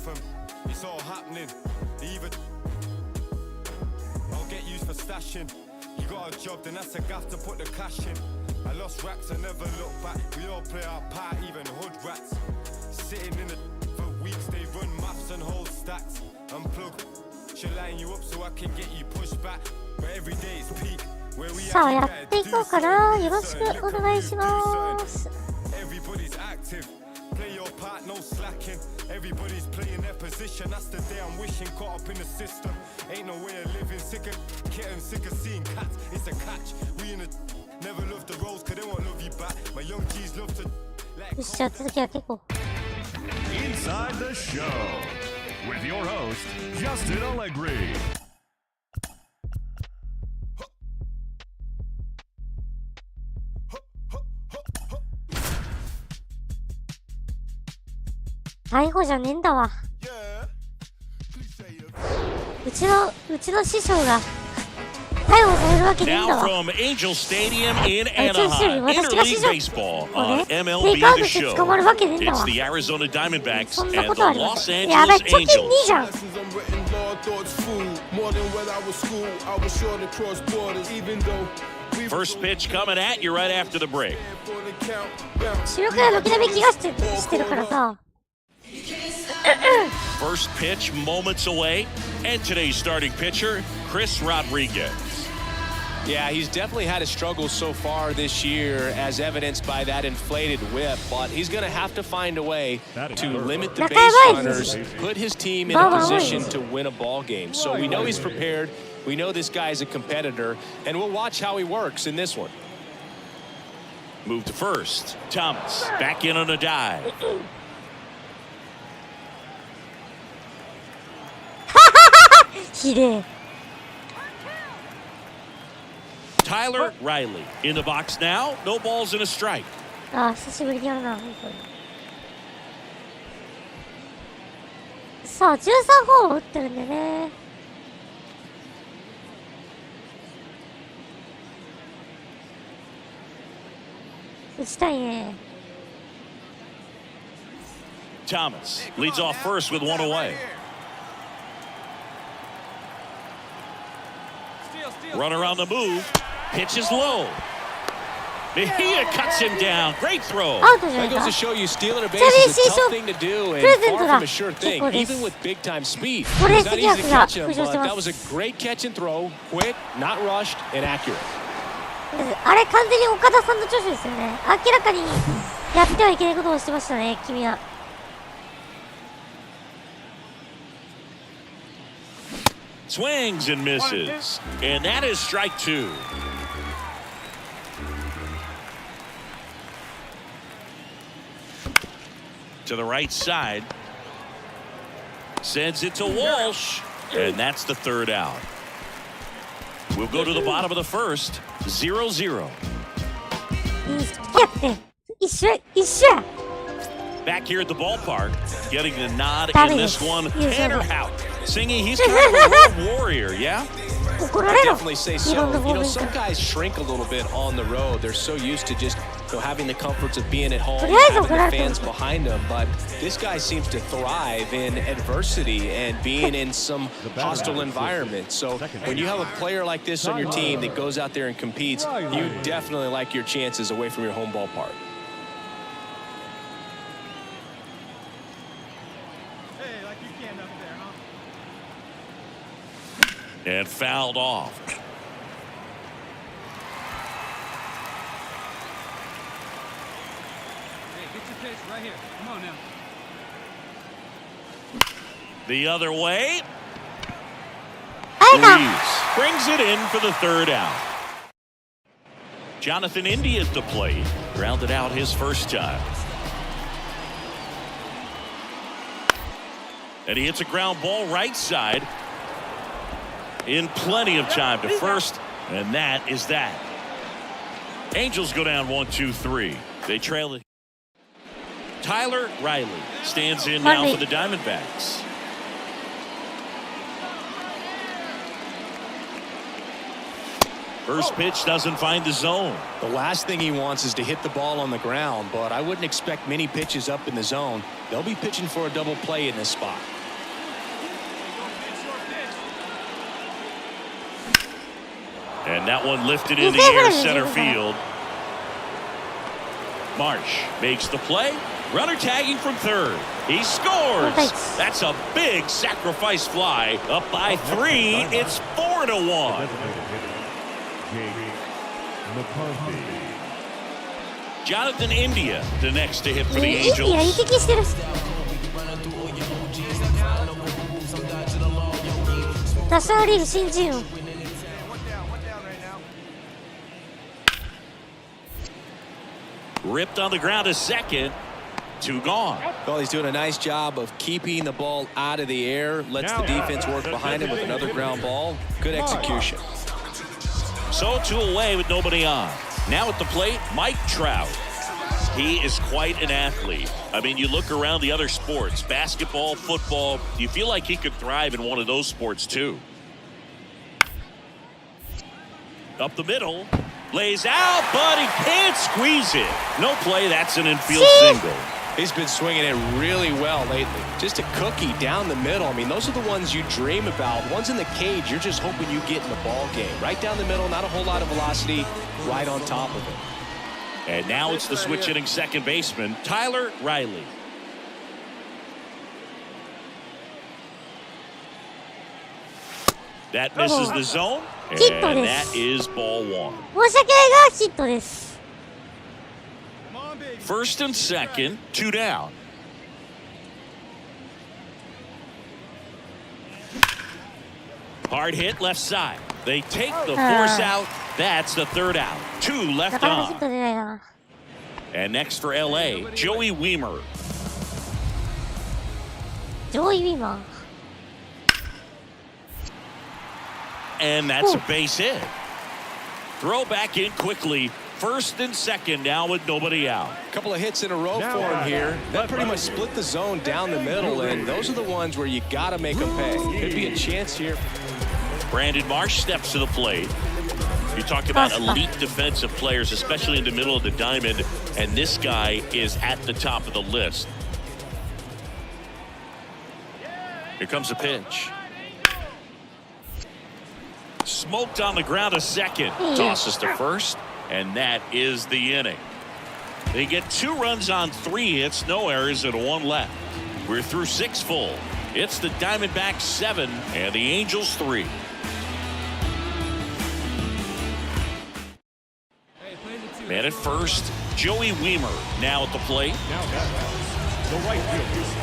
from. It's all happening. Even I'll get used for stashing. You got a job, then that's a gaff to put the cash in. I lost racks, I never look back. We all play our part, even hood rats. Sitting in the for weeks, they run maths and hold stats. Unplug, she'll line you up so I can get you pushed back. But every day is peak. さあやっていこうかな。よろしくお願いします。Everybody's active. Play your part, no slacking. Everybody's playing their position. That's the day I'm wishing. Caught up in the system. Ain't no way of living. Sick of kittens, sick of seeing cats. It's a catch. We in a never love the roles, cause they won't love you back. My young G's love to. よし、じゃあ続きやっていこう。Inside the show with your host Justin Allegri.逮捕じゃねえんだわ。うちの師匠が逮捕されるわけねえんだわ。Now from Angel Stadium in あいつの師匠 Anaheim, 私が師 interleague 匠 baseball をね on テイ MLB クアウト The して捕まるわけねえんだ Show. わ。 It's the Arizona そ Diamondbacks んな and ことあ the ります。 Los やべ、 Angeles 貯金ねえじゃん。 Lessons I'm written, law thoughts food. More than when I was school, I was sure to cross borders. Even though we First pitch coming at you right after the break. 主力が軒並み怪我してるからさ。First pitch moments away, and today's starting pitcher, Chris Rodriguez. Yeah, he's definitely had a struggle so far this year, as evidenced by that inflated whip. But he's going to have to find a way to limit the base runners, put his team in a position to win a ball game. So we know he's prepared. We know this guy's a competitor, and we'll watch how he works in this one. Move to first. Thomas back in on a dive. Tyler Riley in the box now. No balls and a strike. あ、久しぶりにやるな、本当に。さあ、13ホーム打ってるんでね。打ちたいね。Thomas leads off first with one away. Runner on the move. Pitch is low. Mejia cuts him down. Great throw. That goes to show you stealing a base is a tough thing to do and far from a sure thing, even with big time speed. It's not easy to catch him, but that was a great catch and throw. Quick, not rushed, and accurate. あれ完全に岡田さんの調子ですよね。明らかにやってはいけないことをしてましたね、君は。Swings and misses. And that is strike two. To the right side. Sends it to Walsh. And that's the third out. We'll go to the bottom of the first. 0-0. Back here at the ballpark, getting the nod in this one. Tanner Houck singing he's kind of a road warrior, yeah? I definitely say so. You know, some guys shrink a little bit on the road. They're so used to just having the comforts of being at home, having the fans behind them. But this guy seems to thrive in adversity and being in some hostile environment. So when you have a player like this on your team that goes out there and competes, you definitely like your chances away from your home ballpark. And fouled off. Hey, get your pitch right here. Come on now. The other way. Reeves brings it in for the third out. Jonathan India at the plate. Grounded out his first time. And he hits a ground ball right side. In plenty of time to first, and that is that. Angels go down 1-2-3. They trail it. Tyler Riley stands in now for the Diamondbacks. First pitch doesn't find the zone. The last thing he wants is to hit the ball on the ground, but I wouldn't expect many pitches up in the zone. They'll be pitching for a double play in this spot. And that one lifted in the air center field. Marsh makes the play. Runner tagging from third. He scores. That's a big sacrifice fly. Up by 3. It's 4-1. Jonathan India, the next to hit for the Angels. 移籍してる。ナショナルリーグ新人王。Ripped on the ground to second. 2 gone. Well, he's doing a nice job of keeping the ball out of the air. Lets the defense work behind him with another ground ball. Good execution. So 2 away with nobody on. Now at the plate, Mike Trout. He is quite an athlete. I mean, you look around the other sports, basketball, football, you feel like he could thrive in one of those sports too. Up the middle, lays out, but he can't squeeze it. No play, that's an infield single. He's been swinging it really well lately. Just a cookie down the middle. I mean, those are the ones you dream about. Ones in the cage, you're just hoping you get in the ball game. Right down the middle, not a whole lot of velocity, right on top of it. And now it's the switch hitting second baseman, Tyler Riley. That misses the zone, and that is ball 1. 申し訳ないがヒットです。First and second, 2 down. Hard hit left side. They take the force out. That's the 3rd out. 2 left なかなかヒット on. 出ないな。And next for LA, Joey Weimer. ジョイ・ウィマー。And that's a base hit. Throw back in quickly. First and second now with nobody out. A couple of hits in a row for him here. That pretty much split the zone down the middle, and those are the ones where you got to make them pay. Could be a chance here. Brandon Marsh steps to the plate. You talk about elite defensive players, especially in the middle of the diamond, and this guy is at the top of the list. Here comes a pitch. Smoked on the ground to second. Tosses to first, and that is the inning. They get 2 runs on 3 hits, no errors, and 1 left. We're through 6 full. It's the Diamondbacks 7 and the Angels 3. Man at first, Joey Weimer now at the plate. The right fielder.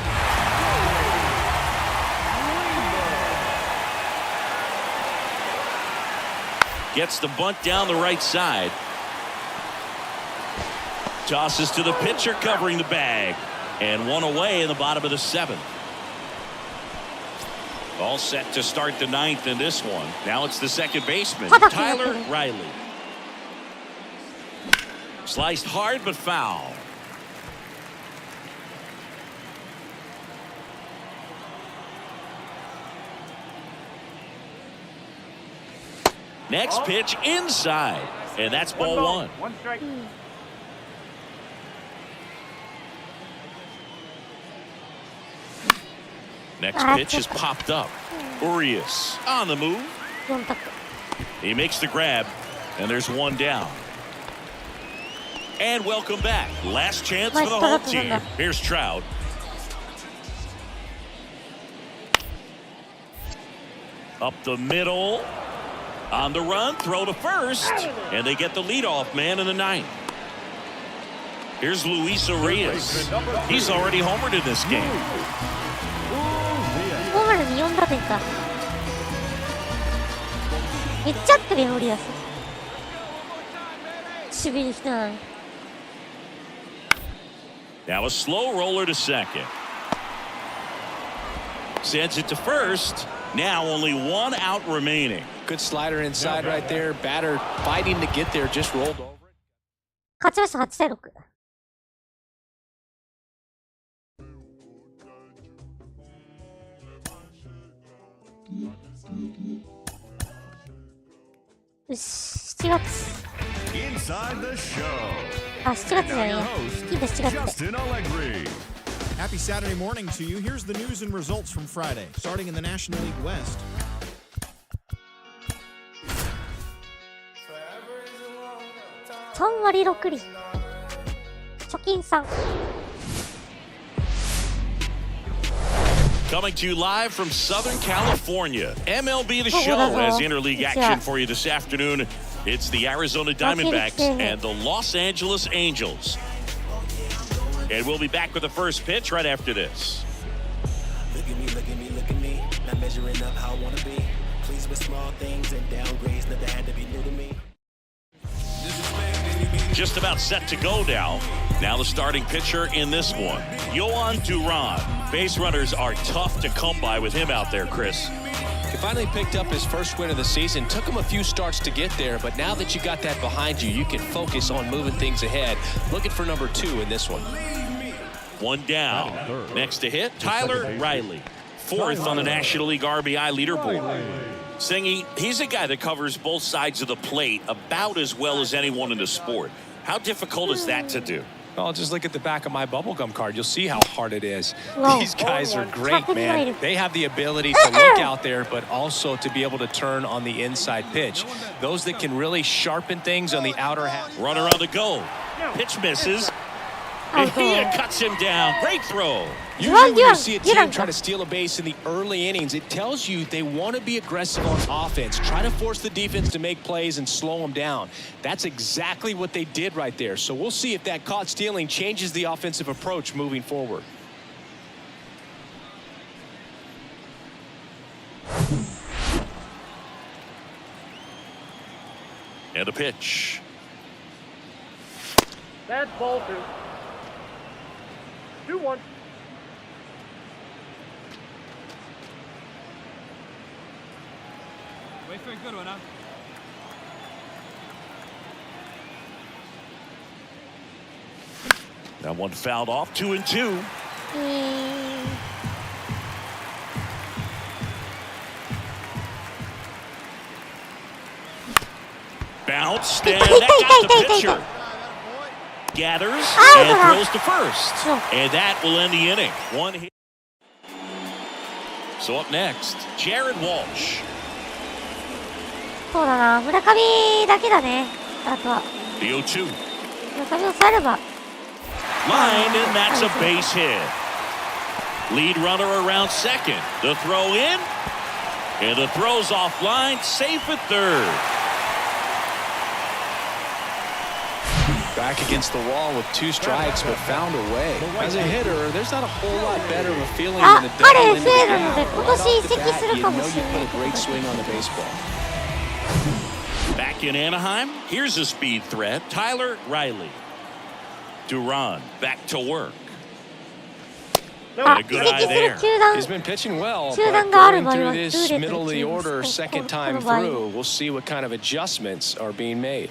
Gets the bunt down the right side. Tosses to the pitcher covering the bag. And 1 away in the bottom of the 7th. All set to start the 9th in this one. Now it's the second baseman, Tyler Riley. Sliced hard but foul. Next pitch inside, and that's ball 1. 1 strike. Next pitch is popped up. Urias on the move. 4択。 He makes the grab, and there's 1 down. And welcome back. Last chance for the home team. Here's Trout. Up the middle. On the run, throw to first. And they get the leadoff man in the 9th. Here's Luis Urias. He's already homered in this game. ホームランに4打点か。めっちゃ合ってるよ、オリアス。守備に来てない。 Now a slow roller to second. Sends it to first. Now only 1 out remaining. Good slider inside right there. Batter fighting to get there, just rolled over. 勝ちました、8対6。よし。7月。 Inside the show. あ、7月じゃねえ Now や your。host, いいんだ、7月って。 Justin Allegri. Happy Saturday morning to you. Here's the news and results from Friday, starting in the National League West. 3割6厘。貯金3。Coming to you live from Southern California, MLB The Show has interleague action for you this afternoon. It's the Arizona Diamondbacks and the Los Angeles Angels. And we'll be back with the first pitch right after this. Look at me, look at me, look at me. Not measuring up how I want to be. Pleased with small things and downgrades. Never had to be new to me. Just about set to go now. Now the starting pitcher in this one, Yohan Duran. Base runners are tough to come by with him out there, Chris. He finally picked up his first win of the season. Took him a few starts to get there, but now that you got that behind you, you can focus on moving things ahead. Looking for number 2 in this one. One down. Next to hit, Tyler Riley. 4th on the National League RBI leaderboard. Singy, he's a guy that covers both sides of the plate about as well as anyone in the sport. How difficult is that to do? Well, just look at the back of my bubblegum card. You'll see how hard it is. Whoa. These guys are great, man. They have the ability to look out there, but also to be able to turn on the inside pitch. Those that can really sharpen things on the outer half. Runner on the go. Pitch misses. And he cuts him down. Great throw. Usually when you see a team try to steal a base in the early innings, it tells you they want to be aggressive on offense. Try to force the defense to make plays and slow them down. That's exactly what they did right there. So we'll see if that caught stealing changes the offensive approach moving forward. And a pitch. That's ball 2. 2-1. Wait for a good one, huh? That one fouled off. 2-2. Bounced, and that got the pitcher. Gathers and throws to first. And that will end the inning. One hit. So up next, Jared Walsh. そうだな、村上だけだね。あとは。The 0-2. 村上を抑えれば。Line, and that's a base hit. Lead runner around second. The throw in. And the throw's offline. Safe at third. Back against the wall with 2 strikes, but found a way. As a hitter, there's not a whole lot better of a feeling than a double into the gap. Right off the bat, you know you put a great swing on the baseball. Back in Anaheim, here's a speed threat. Tyler Riley. Duran back to work. And a good eye there. He's been pitching well, but going through this middle of the order second time through, we'll see what kind of adjustments are being made.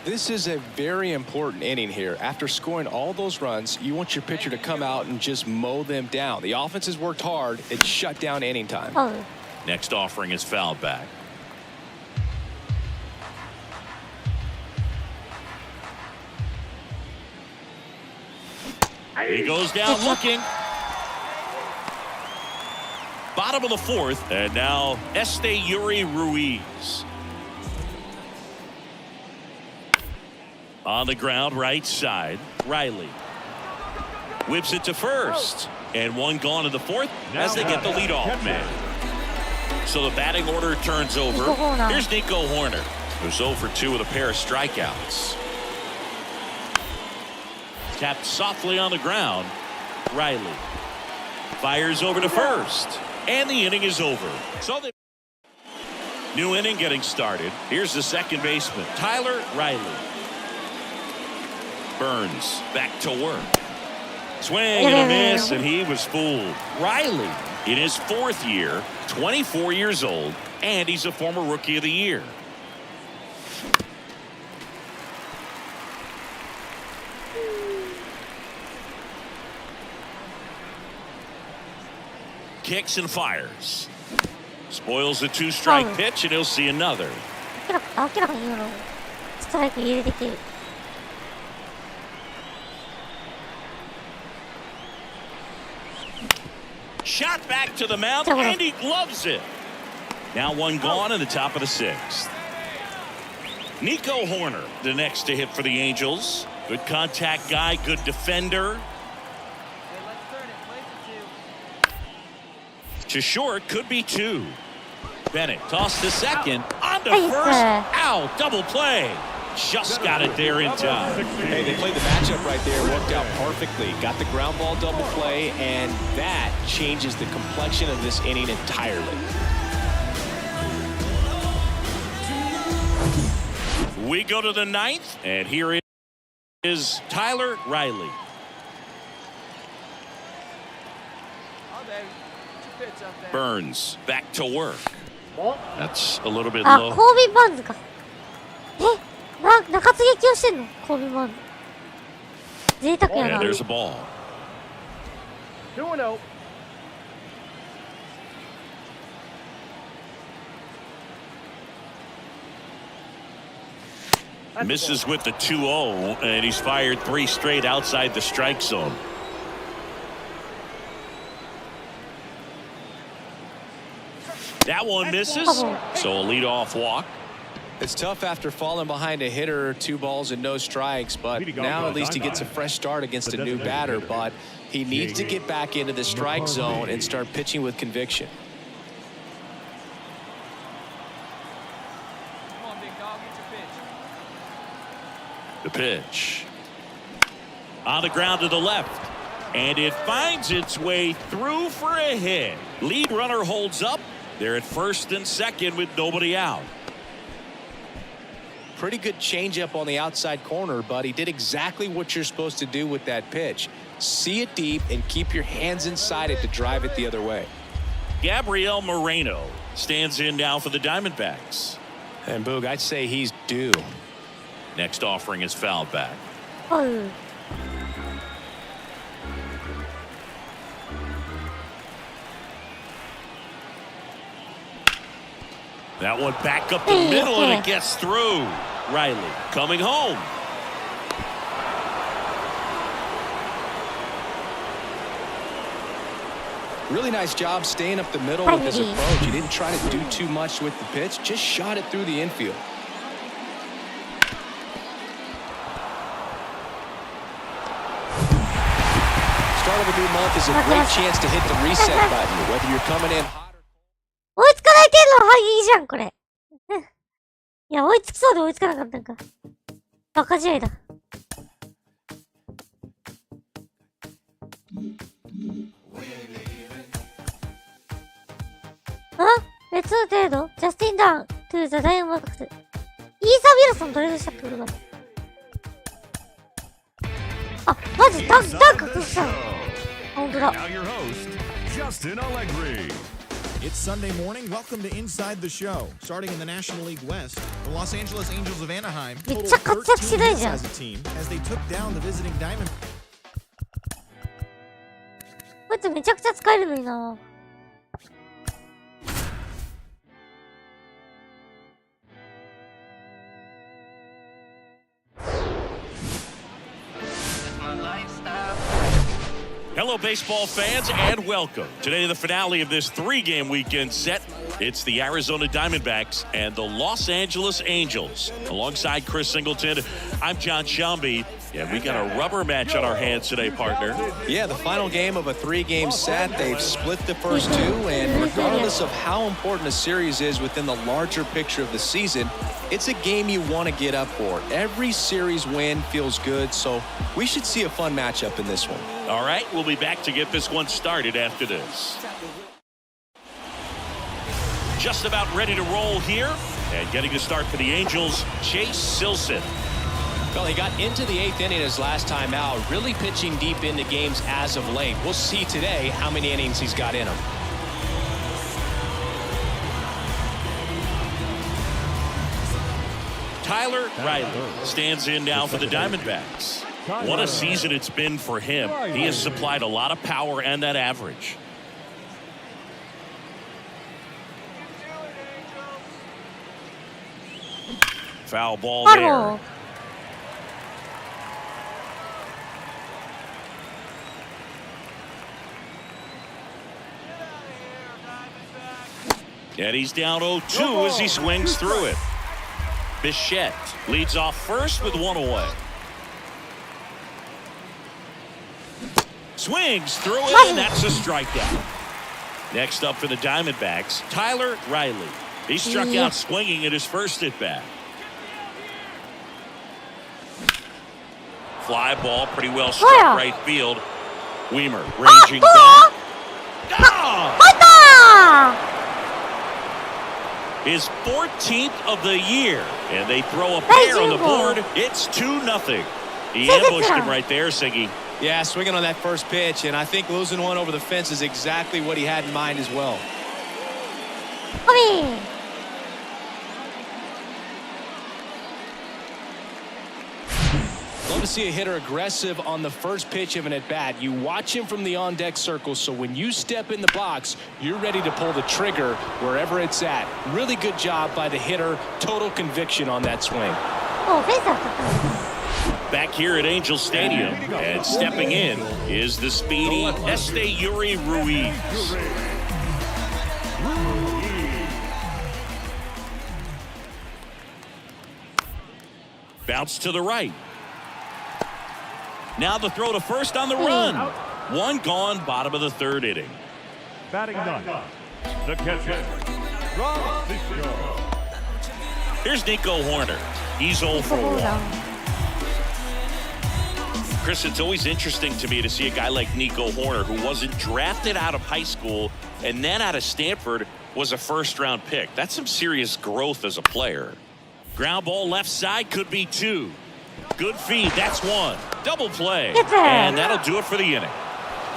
This is a very important inning here. After scoring all those runs, you want your pitcher to come out and just mow them down. The offense has worked hard. It's shut down inning time. Next offering is fouled back. He goes down looking. Bottom of the 4th, and now Yuri Ruiz. On the ground, right side, Riley. Whips it to first. And one gone in the 4th as they get the leadoff man. So the batting order turns over. Here's Nico Horner, who's 0 for 2 with a pair of strikeouts. Tapped softly on the ground. Riley fires over to first. And the inning is over. So the new inning getting started. Here's the second baseman, Tyler Riley. Burns back to work. Swing and a miss, and he was fooled. Riley, in his 4th year, 24 years old, and he's a former Rookie of the Year. Kicks and fires. Spoils the 2-strike pitch, and he'll see another. 明らかに今のストライク入れてきてる。Shot back to the mound, and he gloves it. Now one gone in the top of the 6th. Nico Horner, the next to hit for the Angels. Good contact guy, good defender. To short, could be 2. Bennett tossed to second, on to first. Ow, double play. Just got it there in time. Hey, they played the matchup right there. Worked out perfectly. Got the ground ball double play, and that changes the complexion of this inning entirely. We go to the 9th, and here is Tyler Riley. Burns back to work. That's a little bit あ、 low. コービーバンズか。中継ぎをしてんのコービーバンズ。贅沢やな。 And there's a ball. 2-0. Misses with the 2-0, and he's fired 3 straight outside the strike zone. That one misses, so a leadoff walk. It's tough after falling behind a hitter, 2 balls and no strikes, but now at least he gets a fresh start against a new batter, but he needs to get back into the strike zone and start pitching with conviction. Come on, big dog, get your pitch. The pitch. On the ground to the left, and it finds its way through for a hit. Lead runner holds up. They're at first and second with nobody out. Pretty good changeup on the outside corner, but he did exactly what you're supposed to do with that pitch. See it deep and keep your hands inside it to drive it the other way. Gabriel Moreno stands in now for the Diamondbacks. And Boog, I'd say he's due. Next offering is fouled back. Oh. That one back up the middle, and it gets through. Riley coming home. Really nice job staying up the middle with his approach. He didn't try to do too much with the pitch, just shot it through the infield. Start of a new month is a great chance to hit the reset button, whether you're coming in hot or 追いつかない程度はいいじゃんこれ。いや追いつきそうで追いつかなかったんか。バカ試合だ。別の程度ジャスティン・ダウン、トゥーザ・ダイヤモンドバックス。イーサー・ウィルソントレードしたってことか。あ、マジダンク崩したの。ほんとだ。 Now your host, Justin Allegri. It's Sunday morning. Welcome to Inside the Show. Starting in the National League West, the Los Angeles Angels of Anaheim totaled 13 hits as a team as they took down the visiting Diamond. こいつめちゃくちゃ使えるのにな。Hello, baseball fans, and welcome. Today, the finale of this 3-game weekend set. It's the Arizona Diamondbacks and the Los Angeles Angels. Alongside Chris Singleton, I'm John Shambi, and we got a rubber match on our hands today, partner. Yeah, the final game of a 3-game set. They've split the first 2, and regardless of how important a series is within the larger picture of the season, it's a game you want to get up for. Every series win feels good, so we should see a fun matchup in this one. All right, we'll be back to get this one started after this. Just about ready to roll here, and getting to start for the Angels, Chase Silson. Well, he got into the 8th inning his last time out, really pitching deep into games as of late. We'll see today how many innings he's got in him. Tyler Riley stands in now for the Diamondbacks. What a season it's been for him. He has supplied a lot of power and that average. Foul ball ファウル there. を And he's down 0-2 as he swings through it. Bichette leads off first with one away. Swings through it, and that's a strikeout. Next up for the Diamondbacks, Tyler Riley. He struck out swinging at his first at-bat. Fly ball, pretty well struck right field. Weimer ranging back. Gone! 入った His 14th of the year, and they throw a pair on the board. It's 2-0. He ambushed him right there, Siggy. Yeah, swinging on that first pitch, and I think losing one over the fence is exactly what he had in mind as well. ホビー Love to see a hitter aggressive on the first pitch of an at-bat. You watch him from the on-deck circle, so when you step in the box, you're ready to pull the trigger wherever it's at. Really good job by the hitter. Total conviction on that swing. おフェンスだった Back here at Angel Stadium, and stepping in is the speedy Esteury Ruiz. Bounce to the right. Now the throw to first on the run. One gone, bottom of the third inning. Batting ninth, the catcher, Here's Nico Horner. He's 0 for 1. Chris, it's always interesting to me to see a guy like Nico Horner, who wasn't drafted out of high school and then out of Stanford was a first-round pick. That's some serious growth as a player. Ground ball left side, could be 2. Good feed, that's 1. Double play, and that'll do it for the inning.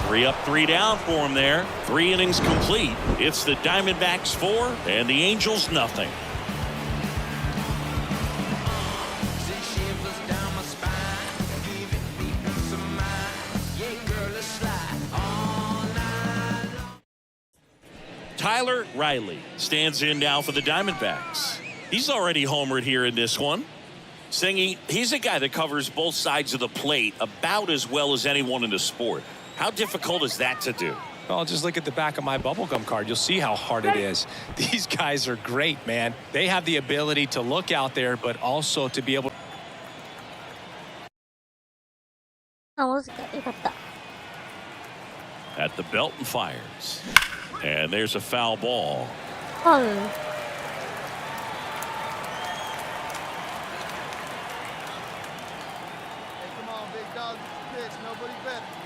3 up, 3 down for him there. 3 innings complete. It's the Diamondbacks 4 and the Angels nothing. Tyler Riley stands in now for the Diamondbacks. He's already homered here in this one. Singy, he's a guy that covers both sides of the plate about as well as anyone in the sport. How difficult is that to do? Well, just look at the back of my bubblegum card. You'll see how hard it is. These guys are great, man. They have the ability to look out there, but also to be able to. あ、もしかよかった At the belt and fires. And there's a foul ball. ファウル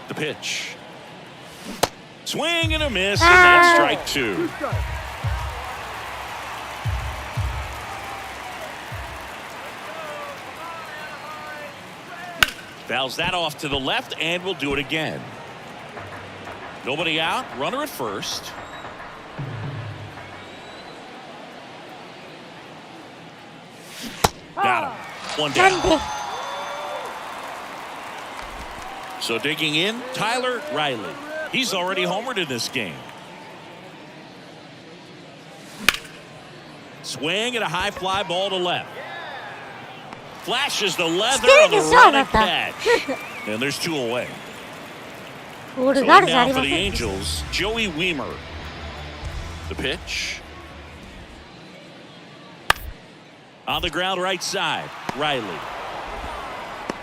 The pitch. Swing and a miss, and that's strike 2. Fouls that off to the left, and we'll do it again. Nobody out, runner at first. Got him. 1 down. So digging in, Tyler Riley. He's already homered in this game. Swing and a high fly ball to left. Flashes the leather on the running catch. And there's 2 away. So now for the Angels, Joey Weimer. The pitch. On the ground right side, Riley.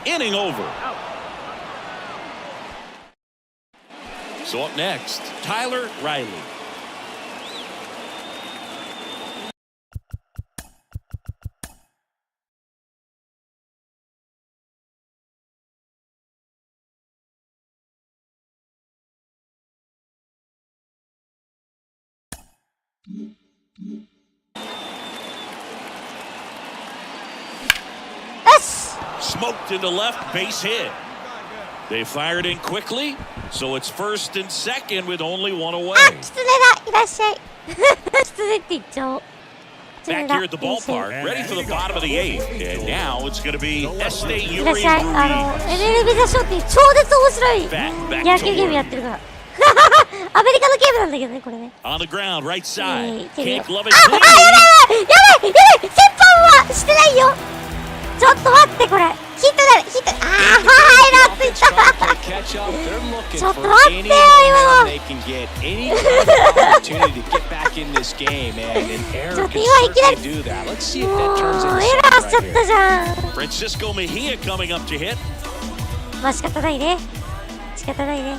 Inning over. So up next, Tyler Riley. Smoked into left, base hit. They fired in quickly, so it's first and second with only 1 away. あ、キツネだいらっしゃいキツネって言っちゃおう Back here at the ballpark, ready for the bottom of the 8th. And now it's going to be いらっ Esteury しゃい Ruiz. MLB THE SHOW っていう超絶面白い野球ゲームやってるからアメリカのゲームなんだけどね、これね。On the ground, right side. 蹴るよ Can't glove あ、 it やばい clean. やばい先般はしてないよ。ちょっと待ってこれ。ヒットだ、ヒット。あー、ラーついた。ちょっと待ってよ、今の。ちょっと今いきなり。もう、エラーしちゃったじゃん。 Francisco Mejia coming up to hit. まあ仕方ないね。仕方ないね。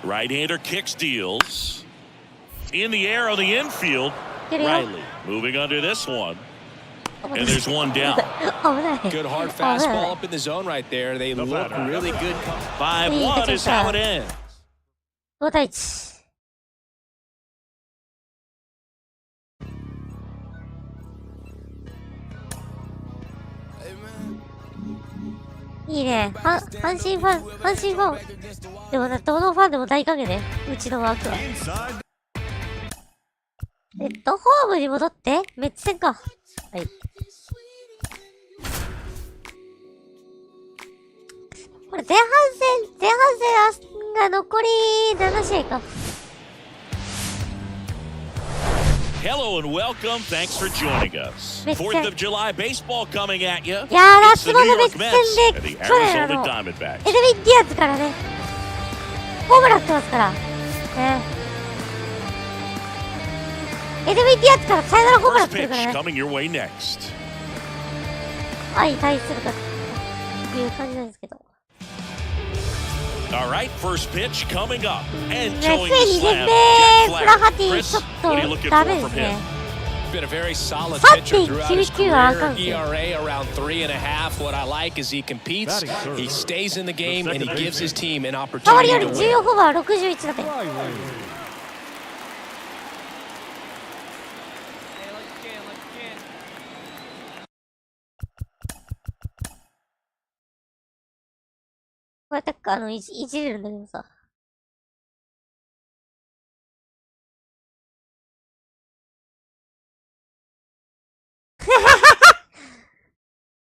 Right-hander kicks, deals. In the air on the infield. 蹴るよ。 Riley moving under this one. And there's one down. 危ない。 Good hard fastball up in the zone right there. They look really good. 5-1 is how it ends. 5対1。いいね。阪神ファン。でもね、どのファンでも大歓迎ね。うちのワークは。ホームに戻って、メッツ戦か。はい。これ前半戦が残り7試合か。Hello and welcome. Thanks for joining us. 4th of July baseball coming at you. いやー、夏場のメッツ戦で、去年エドウィン・ディアズからね、ホームラン打ってますから。エドウィン・ディアズからサヨナラホームラン打ってるからね。相対するかっていう感じなんですけど。All right, first pitch coming up and 2 towing the 戦 slab. 目、フラハティ、 Chris, ちょっ what are you と looking ダ for メで from すね。 him? Been a very solid pitcher throughout his 3.99 はあか career. んすよ。 ERA around 3.5. What I like is he competes, he stays in the game, and he gives his team an 周り opportunity よ to り win. 14ホーマー61打点。こうやっていじれるんだけどさ。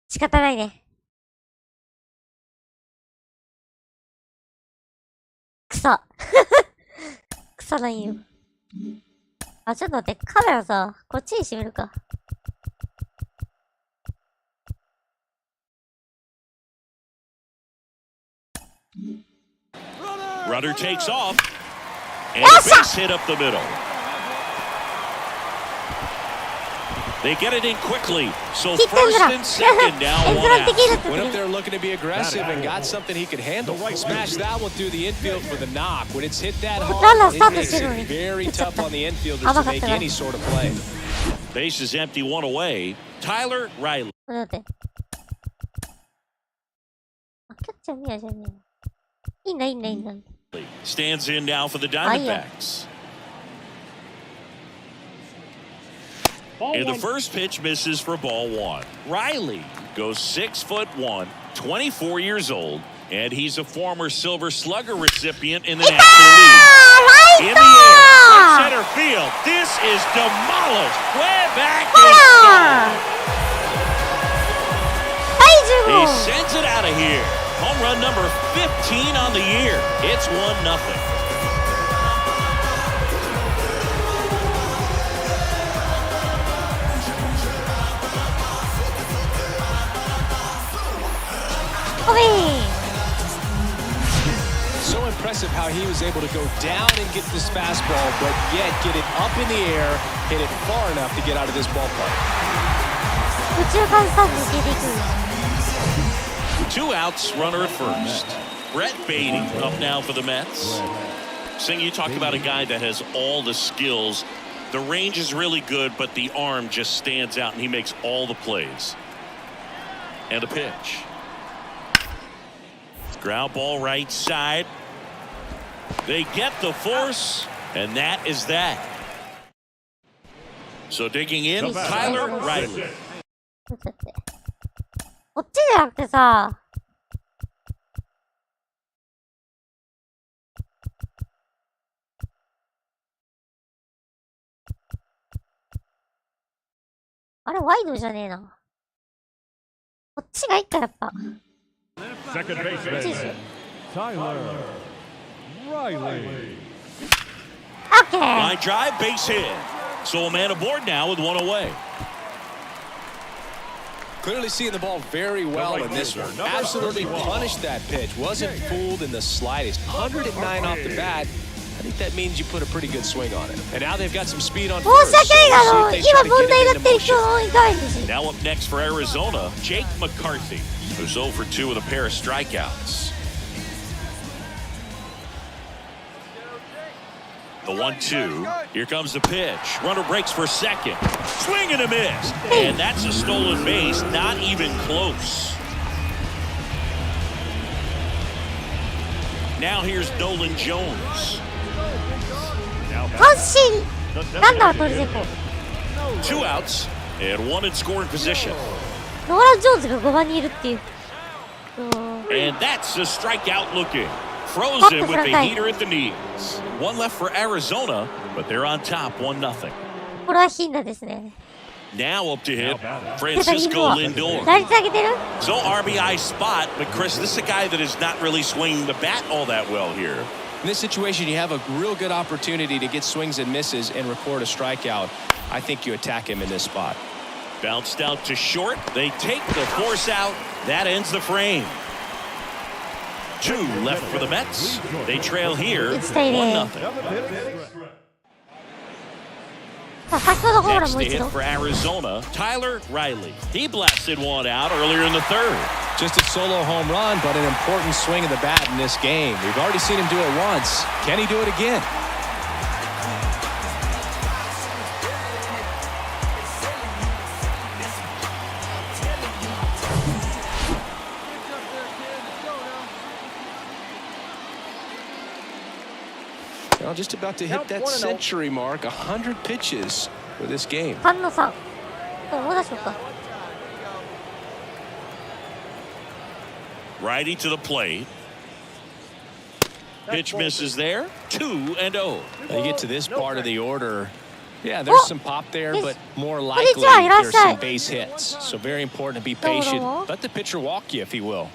仕方ないね。草。草ないよ。あ、ちょっと待って、カメラさ、こっちに閉めるか。Runner takes off, and a base hit up the middle. They get it in quickly, so first and second now エン one ドラン out. 的になって Went る up。there looking to be aggressive and got something he could handle. Smashed that one through the infield for the knock. When it's hit that hard, it makes it very tough on the infielders to make any sort of play. Base is empty, one away. Tyler Riley. 待って。あ、キャッチャー見やじゃねえ。いいんだ、いいんだ、いいんだ。Stands in now for the Diamondbacks. And the first pitch misses for ball one. Riley goes 6'1", 24 years old, and he's a former Silver Slugger recipient in the National League. In the air, right center field. This is demolished. Way back in stone. He sends it out of here. Home run number 15 on the year. It's 1-0. So impressive how he was able to go down and get this fastball, but yet get it up in the air, hit it far enough to get out of this ballpark. 2 outs, runner at first. Brett Beatty up now for the Mets. Sing, you talk about a guy that has all the skills. The range is really good, but the arm just stands out, and he makes all the plays. And a pitch. Ground ball right side. They get the force, and that is that. So digging in, Tyler Riley. こっちじゃなくてさ、あれワイドじゃねえな。こっちがいいかやっぱ。こっちでしょ。Tyler Riley. OK! Line drive, base hit. So a man aboard now with one away. Clearly seeing the ball very well in this one. Absolutely punished that pitch. Wasn't fooled in the slightest. 109 off the bat. I think that means you put a pretty good swing on it. And now they've got some speed on first. So we'll see if they try to get it into motion. Now up next for Arizona, Jake McCarthy, who's 0 for 2 with a pair of strikeouts. The 1-2. Here comes the pitch. Runner breaks for second. Swing and a miss. And that's a stolen base. Not even close. Now here's Nolan Jones. 阪神ランナー取り成功。 2 outs and 1 in scoring position. ノーラン・ジョーンズが5番にいるっていう。And that's a strikeout looking. Frozen with the heater at the knees. One left for Arizona, but they're on top 1-0. これはヒンダですね。 Now up to hit Francisco Lindor. 打率上げてる？ So RBI spot, but Chris, this is a guy that is not really swinging the bat all that well here. In this situation, you have a real good opportunity to get swings and misses and record a strikeout. I think you attack him in this spot. Bounced out to short. They take the force out. That ends the frame. 2 left for the Mets. They trail here 1-0. 先ほどホームラン Next もう to 一 hit 度。 for Arizona, Tyler Riley. He blasted one out earlier in the third. Just a solo home run, but an important swing of the bat in this game. We've already seen him do it once. Can he do it again? Well, just about to hit that century mark, 100 pitches for this game. 菅野さん。どうでしょうか。 Righty to the plate. Pitch misses there. 2-0. Now you get to this part of the order. Yeah, there's some pop there, but more likely Konnichiwa, there's some irasshai. base hits. So very important to be patient. Let the pitcher walk you if he will.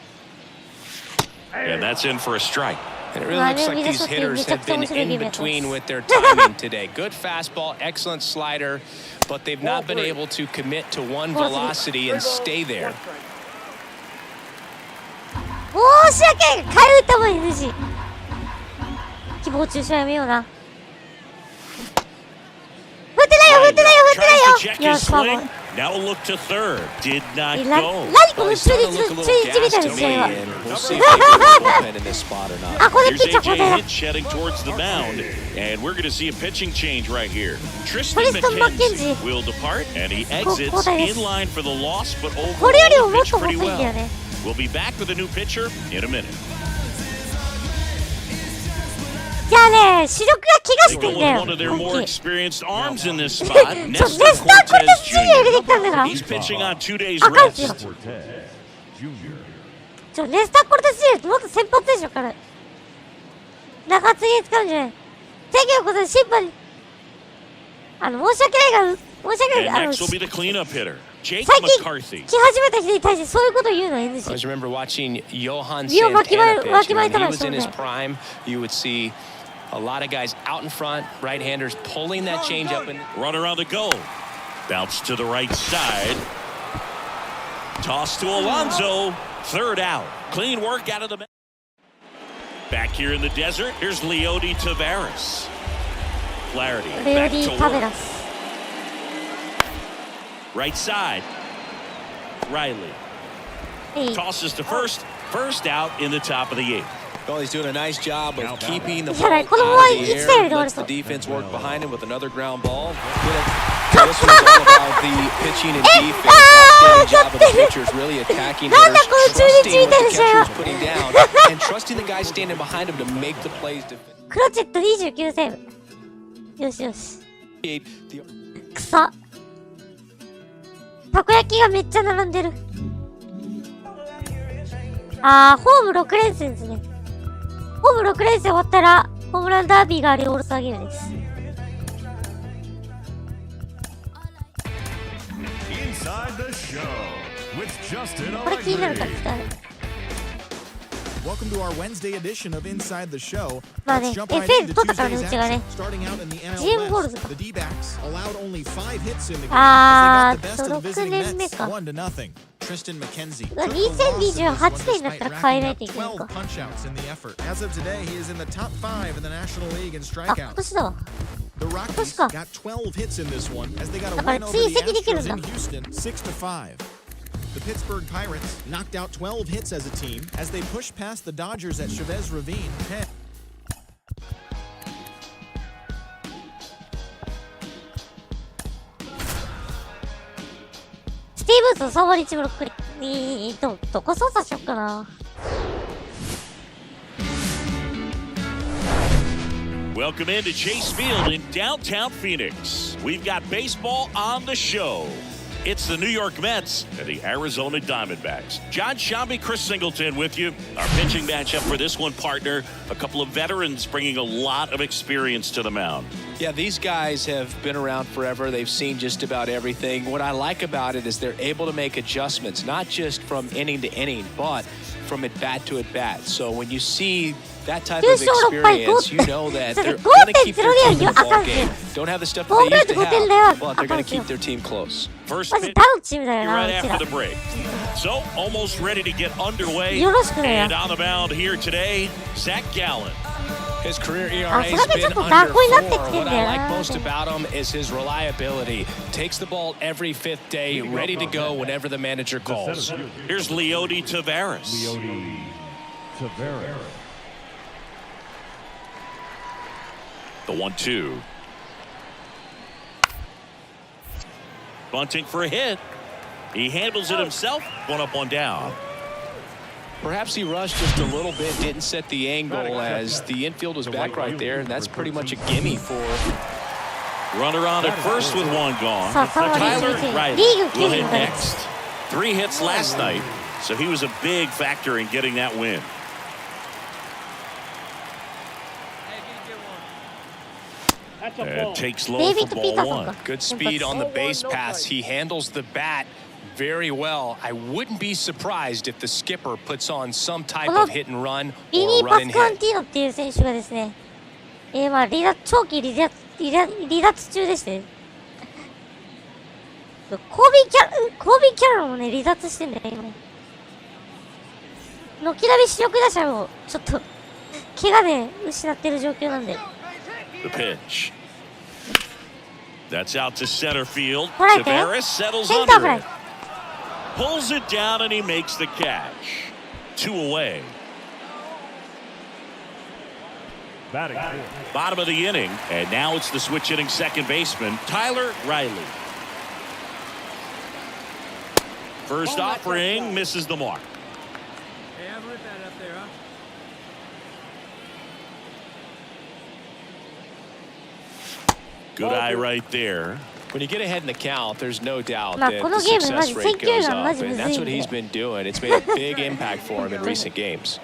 And that's in for a strike. And it really looks like these hitters have been in between with their timing today. Good fastball, excellent slider, but they've not been able to commit to one velocity and stay there. 申し訳ない。替え歌も NG。誹謗中傷やめような。振ってないよ、振ってないよ、振ってないよ。よし、ファーボール。Now a look to third. Did not 何 go. この中日みたいな試合は。 We'll see if they can bullpen in this spot or not. あ、これ Here's ピッチャー交 AJ 代だ。 Hinch heading towards the mound, and we're going to see a pitching change right here. Tristan Preston McKenzie McKenzie. will depart, and he exits in line for the loss, but これよりも overall もっ pitched と細 pretty いんだよ well. ね。 We'll be back with a new pitcher in a minute. じゃあね、視力が怪我してん With だよ。 one of their 本 more 気。 experienced arms in this ちょ spot, レ Nestor スター・コルテ Cortez ス Jr. 入れてきたんだから。 Jr. He's pitching on 2 days あかんっすよ。 rest. Jr. レスター・コルテス Jr. ってもっと先発でしょ、彼。中継ぎ使うんじゃない。責任をこそ審判に。申し訳ないが、申し訳ない And が、 next will be the cleanup hitter, Jake 最近 McCarthy. 来始めた人に対してそういうこと言うの I NG。 always remember watching Johan Yo, Santana pitch. When he Makimai was in his Tama. prime, you would see a lot of guys out in front, right-handers pulling that changeup. And Runner on the go. Bounce to the right side. Toss to Alonso. Third out. Clean work out of the... Back here in the desert, here's Leody Taveras. Flaherty レオ back ディ・ to タベラ work. ス。Right side. Riley いい。 tosses to first. First out in the top of the 8th. well, he's doing a nice job of keeping the じゃ ball ない、このま out ま of 1 the 対 air. 0で終わる Lets ぞ the。defense work behind him with another ground ball. So this one's all about the pitching and defense. Outstanding job of the pitchers really attacking hitters, なんだこの中日 trusting み what たい the な試合 catcher は is。putting down, and trusting the guys standing behind him to make the plays to クロチェット29セーブ。よしよし。 create the くそ。たこ焼きがめっちゃ並んでる。あー、ホーム6連戦ですね。ホーム6連戦終わったら、ホームランダービーがあるオールスターゲームです。 Inside the show with Justin これ気になるから Allegri. 使う。Welcome to our Wednesday edition of Inside the Show. まあね、Let's jump right FL into 取ったからね、う Tuesday's ちがね。 action. Starting out in the GM NL ゴールズ West, か。the D backs allowed only 5 hits in the game Ah, as they got the best of the visiting 6年目 Mets, か。 1-0. Tristan McKenzie うわ took the loss in this 2028 年 one だったら despite 変えな racking いとい up けない 12 か。 punch-outs in the effort. As of today, he is in the top 5 in the National League in あ、今 strikeouts. 年だわ。 The Rockies 確か。 got 12 hits in this one as they got a だから win over 追 the 跡できるん Astros だ。 in Houston, 6-5. The Pittsburgh Pirates knocked out 12 hits as a team as they pushed past the Dodgers at Chavez Ravine. スティーブンス3割1分6厘。どこ操作しよっかな。Welcome into Chase Field in downtown Phoenix. We've got baseball on the show. It's the New York Mets and the Arizona Diamondbacks. John Shambi, Chris Singleton with you. Our pitching matchup for this one, partner. A couple of veterans bringing a lot of experience to the mound. Yeah, these guys have been around forever. They've seen just about everything. What I like about it is they're able to make adjustments, not just from inning to inning, but from at bat to at bat. So when you see that type of experience, you know that they're going to keep their team in the ball game. Don't have the stuff that they used to have, but they're going to keep their team close. First マジ pitch ダウンチームだよな、 right うちら。 after the break. So almost ready to get underway. よろしくね。 And on the mound here today, Zach Gallen. His career あ、 ERA そ has れでちょ been っと雑魚になってき under 4. てん What だ I よ like な。 most about him is his reliability. Takes the ball every fifth day, ready to go whenever the manager calls. Here's Leody Taveras. The 1-2. Bunting for a hit. He handles it himself. 1 up, 1 down. Perhaps he rushed just a little bit, didn't set the angle as the infield was back right there, and that's pretty much a gimme for. Runner on at first with 1 gone. さあ、3割Tyler 11。 Riley リーグ will 9 hit 位だね。 next. 3 hits last night, so he was a big factor in getting that win. And takes low David for ball Peterson 1. か。 Good speed on the base pass. He handles the bat very well. I wouldn't be surprised if the skipper puts on some type of hit and run ビ or ニ a ー・パ run ス and カン hit. ティーノっていう選手がですね、まあ長期離脱中でして、コービー・キャロルもね、離脱してんだよ、今ね。軒並み主力打者を、ちょっと、怪我で失ってる状況なんで。 The pitch. That's out to center field. Right there. Taveras settles Center under right. it. Pulls it down and he makes the catch. 2 away. Bottom of the inning, and now it's the switch hitting second baseman, Tyler Riley. First offering misses the mark. Hey, I've ripped that up there, huh? Good eye right there. When you get ahead in the count, there's no doubt まあ that こ the のゲームマ success ジ rate 選球 goes がマ up, ジむ and ず that's い what ん he's で。 been doing. It's made a big impact for him in recent games.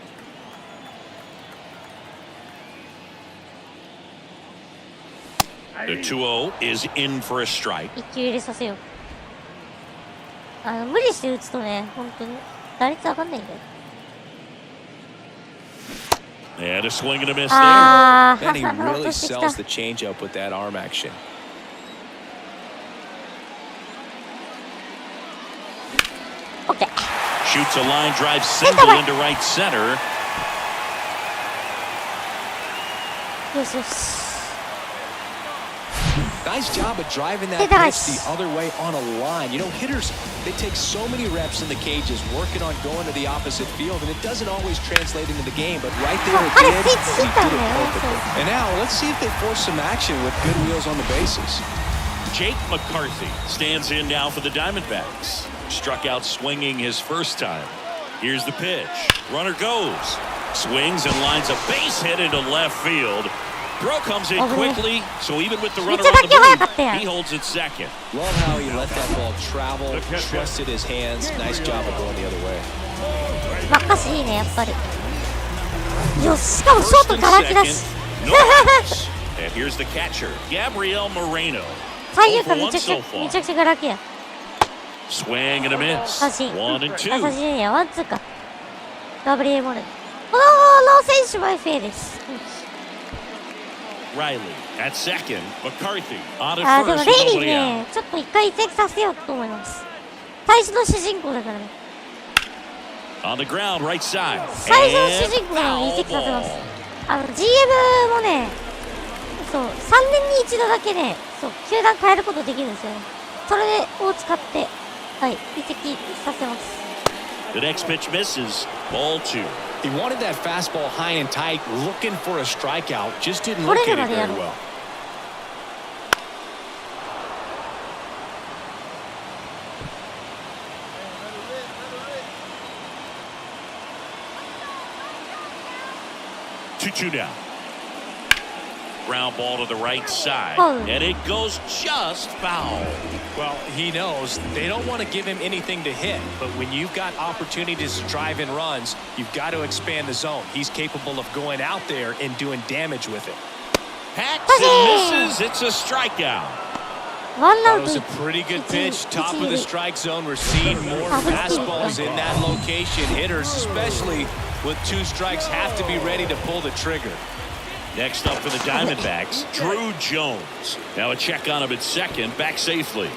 The 2-0 is in for a strike. 一球入れさせよう。無理して打つとね、本当に打率上がんないんだよ。 And a swing and a miss there. あー、 And he 落 really としてき sells た。 the changeup with that arm action. OK。 Shoots a line drive single into right center. よしよし。 Nice job of driving that pitch the other way on a line. You know, hitters, they take so many reps in the cages working on going to the opposite field, and it doesn't always translate into the game, but right there it did, and he did it perfectly. And now, let's see if they force some action with good wheels on the bases. Jake McCarthy stands in now for the Diamondbacks. Struck out swinging his first time. Here's the pitch. Runner goes. Swings and lines a base hit into left field. Throw comes in quickly, so even with the runner on the move, he holds it second. Love how he let that ball travel, trusted his hands. Nice job of going the other way. マッカシいいね、やっぱり。よし、しかもショートガラキだし。 No outs. And here's the catcher, Gabriel Moreno. 三遊間めちゃくちゃガラキや。 Swing and a miss. 三振。 1 and 2. 三振や、ワンツーか。ガブリエル・モレノ。の選手も FA です。Riley at second. McCarthy on あ at でも first. レイリー Nobody ね、ちょっと一回移籍させようと思います。最初の主人公だからね。out. On the ground, right side. 最初の主人公を移籍させます。GM もね、そう、3年に一度だけね、そう、球団変えることできるんですよね。それを使って、はい、移籍させます。The next pitch misses. Ball 2. He wanted that fastball high and tight, looking for a strikeout. Just didn't look at it very well. Two down. Ground ball to the right side. And it goes just foul. Well, he knows they don't want to give him anything to hit, but when you've got opportunities to drive in runs, you've got to expand the zone. He's capable of going out there and doing damage with it. Hacks and misses. It's a strikeout. That was a pretty good pitch. Top of the strike zone. We're seeing more fastballs in that location. Hitters, especially with 2 strikes, have to be ready to pull the trigger. Next up for the Diamondbacks, Drew Jones. Now a check on him at second, back safely.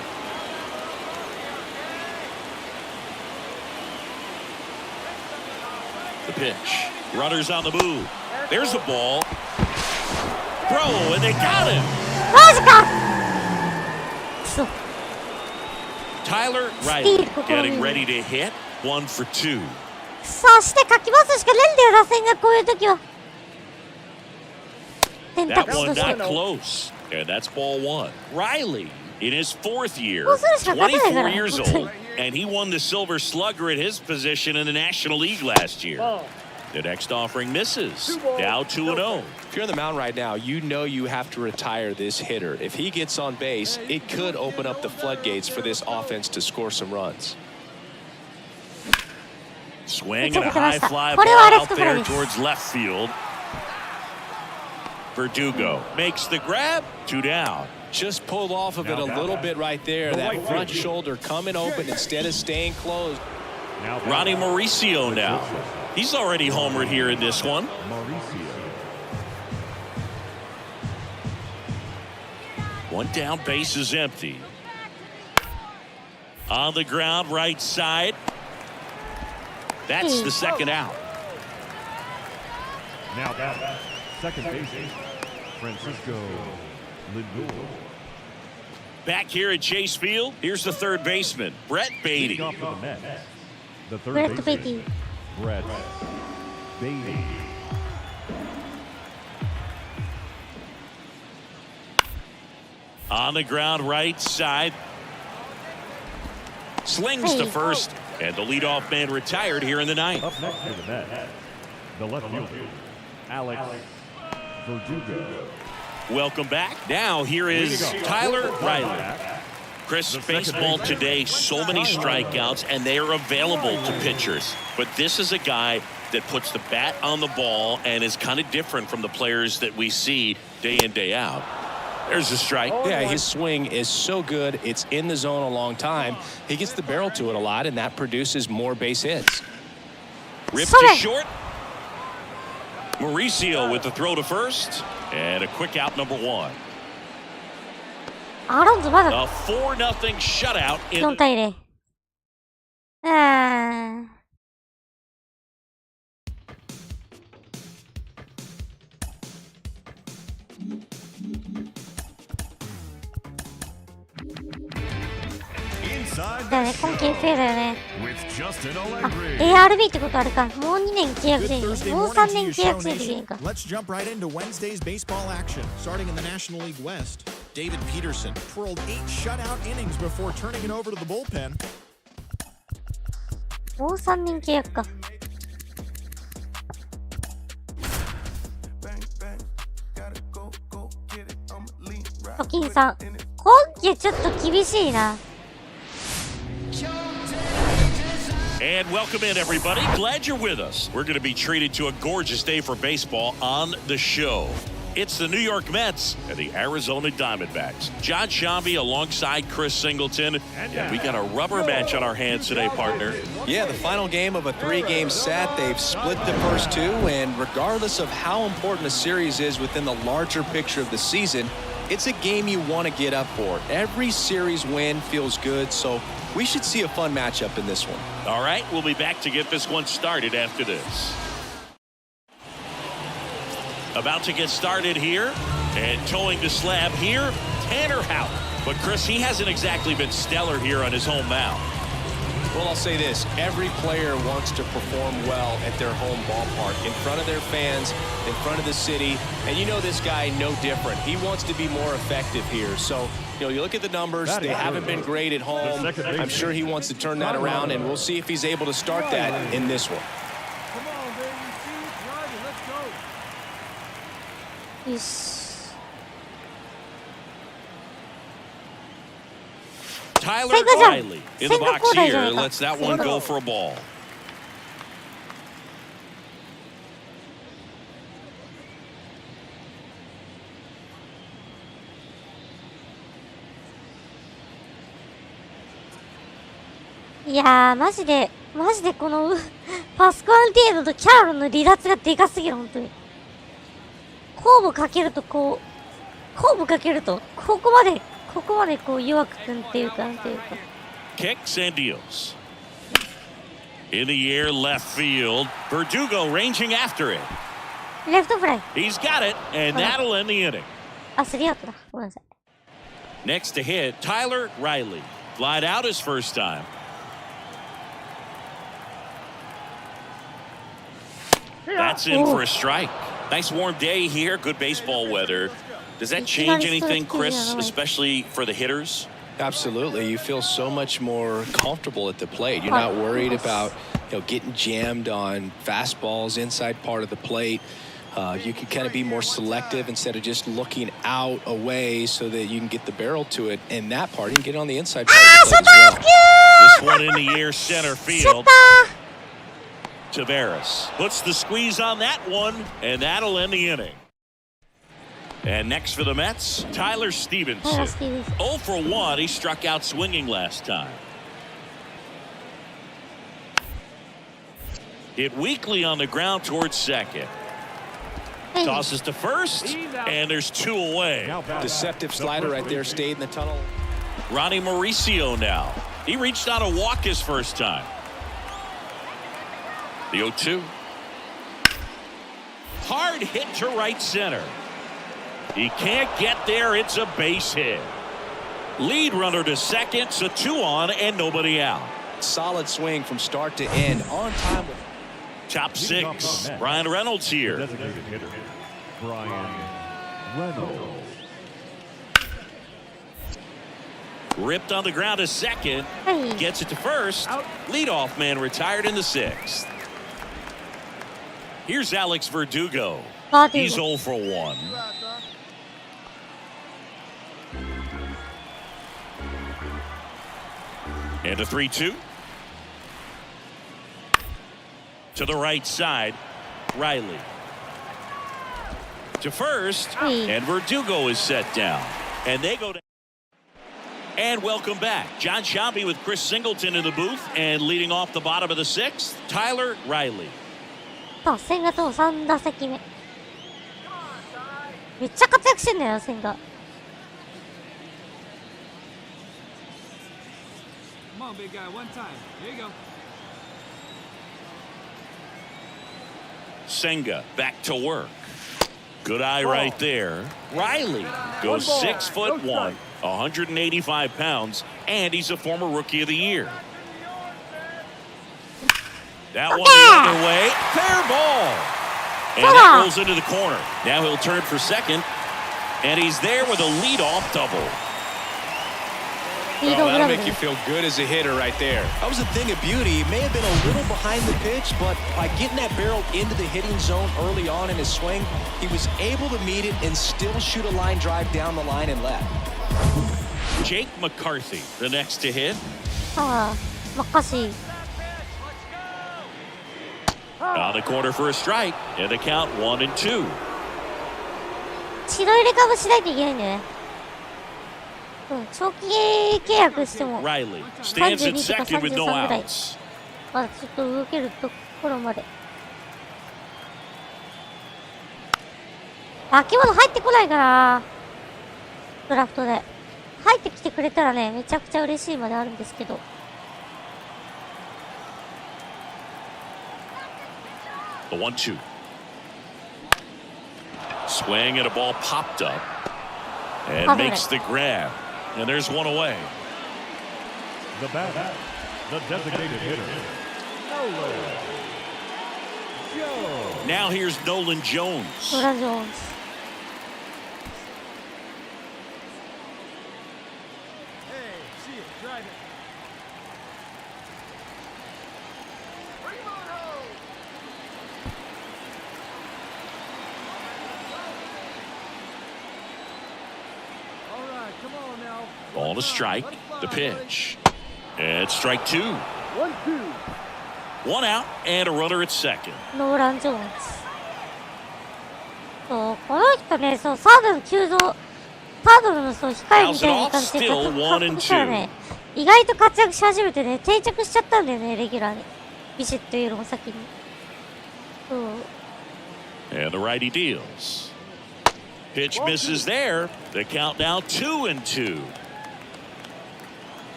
The pitch. Runners on the move. There's the ball. Throw, and they got him. Tyler Riley getting ready to hit. 1 for 2. そしてかき回すしかねえんだよ、打線がこういう時は。That one not close. And that's ball 1. Riley, in his 4th year, 24 years old, and he won the Silver Slugger at his position in the National League last year. The next offering misses. Now 2-0. If you're on the mound right now, you know you have to retire this hitter. If he gets on base, it could open up the floodgates for this offense to score some runs. Swing and a high fly ball out there towards left field. Verdugo makes the grab. 2 down. Just pulled off of it a little bit right there. That front shoulder coming open instead of staying closed. Ronnie Mauricio now. He's already homered here in this one. One down, base is empty. On the ground, right side. That's the second out. Now that second baseman, Francisco Lindor. Back here at Chase Field, here's the third baseman, Brett Beatty. Off for the Mets, the third Brett baseman, Beatty. Brett Beatty. On the ground, right side. Slings to first, and the leadoff man retired here in the ninth. Up next for the Mets, the left fielder, Alex Verdugo. Welcome back. Now here is Tyler Riley. Chris, baseball today, so many strikeouts, and they are available to pitchers. But this is a guy that puts the bat on the ball and is kind of different from the players that we see day in, day out. There's a strike. Yeah, his swing is so good. It's in the zone a long time. He gets the barrel to it a lot, and that produces more base hits. Ripped to short. Mauricio with the throw to first. And a quick out, number 1. A 4-0 shutout in 4対0。だよね、今季 FA だよね。あ、ARB ってことあるか。もう2年契約せん。もう3年契約せんといけないか。Let's jump right into Wednesday's baseball action. Starting in the National League West, David Peterson twirled 8 shutout innings before turning it over to the bullpen. もう3年契約か。トキンさん、今季ちょっと厳しいな。And welcome in, everybody. Glad you're with us. We're going to be treated to a gorgeous day for baseball on the show. It's the New York Mets and the Arizona Diamondbacks. John Shambi alongside Chris Singleton. And we got a rubber match on our hands today, partner. Yeah, the final game of a 3-game set. They've split the first 2, and regardless of how important a series is within the larger picture of the season, it's a game you want to get up for. Every series win feels good, so we should see a fun matchup in this one. All right, we'll be back to get this one started after this. About to get started here, and towing the slab here, Tanner Houck. But Chris, he hasn't exactly been stellar here on his home mound. Well, I'll say this. Every player wants to perform well at their home ballpark, in front of their fans, in front of the city. And you know this guy no different. He wants to be more effective here. So, you know, you look at the numbers. They haven't been great at home. I'm sure he wants to turn that around, and we'll see if he's able to start that in this one. Come on, baby. See it's right. Let's go. よし。 Tyler Riley in the box here lets that one go for a ball.いやー、マジでこのパスコアンテードとキャロルの離脱がでかすぎる、本当に。コーブかけるとここまでこう弱くくんっていうか、なんていうか。Kicks and deals. In the air, left field. Verdugo ranging after it. レフトフライ。 He's got it, and that'll end the inning. あ、スリーアウトだ。ごめんなさい。 Next to hit, Tyler Riley. Flied out his first time. That's in for a strike. Nice warm day here. Good baseball weather. Does that change anything, Chris, especially for the hitters? Absolutely. You feel so much more comfortable at the plate. You're not worried about, you know, getting jammed on fastballs inside part of the plate. You can kind of be more selective instead of just looking out away so that you can get the barrel to it. And that part, you can get it on the inside part of the plate as well. This one in the air, center field. Tavares puts the squeeze on that one, and that'll end the inning. And next for the Mets, Tyler Stevenson. 0 for 1. He struck out swinging last time. Hit weakly on the ground towards second. Tosses to first, and there's 2 away. Deceptive slider right there, stayed in the tunnel. Ronnie Mauricio now. He reached out a walk his first time. The 0-2. Hard hit to right center. He can't get there. It's a base hit. Lead runner to second, so 2 on and nobody out. Solid swing from start to end. On time with top 6. Brian Reynolds here. Designated hitter, Brian Reynolds. Ripped on the ground to second. Gets it to first. Leadoff man retired in the 6th. Here's Alex Verdugo. He's 0 for 1. And a 3-2. To the right side, Riley. To first, and Verdugo is set down. And they go down. And welcome back. John Shambi with Chris Singleton in the booth. And leading off the bottom of the 6th, Tyler Riley. 千賀と3打席目。めっちゃ活躍してんだよ、千賀。Come on, big guy. One time. Here you go. Senga back to work. Good eye right there. Riley goes 6'1", 185 pounds, and he's a former Rookie of the Year. That one the other way. Fair ball. And that rolls into the corner. Now he'll turn for second, and he's there with a leadoff double. Oh, that'll make you feel good as a hitter right there. That was a thing of beauty. He may have been a little behind the pitch, but by getting that barrel into the hitting zone early on in his swing, he was able to meet it and still shoot a line drive down the line and left. Jake McCarthy, the next to hit. McCarthy. On the corner for a strike, and the count 1-2. 血の入れ替えもしないといけないんだよね。長期契約しても Riley stands at 32とか second with no 33ぐらい。 outs. まだちょっと動けるところまで。秋物入ってこないかな、ドラフトで。入ってきてくれたらね、めちゃくちゃ嬉しいまであるんですけど。The 1-2. Swing and a ball popped up and makes the grab. And there's one away. The batter, the designated hitter, Now here's Nolan Jones. ノラ・ジョーンズ。Ball to strike. The pitch. And strike two. 1 out and a runner at second. ノーラン・ジョーンズ。そう、この人ね、そう、サードの急増、サードのそう、控えみたいな感じで獲得したらね、意外と活躍し始めてね、定着しちゃったんだよね、レギュラーに。ビシットよりも先に。そう。And the righty deals. Pitch misses there. The count now 2-2.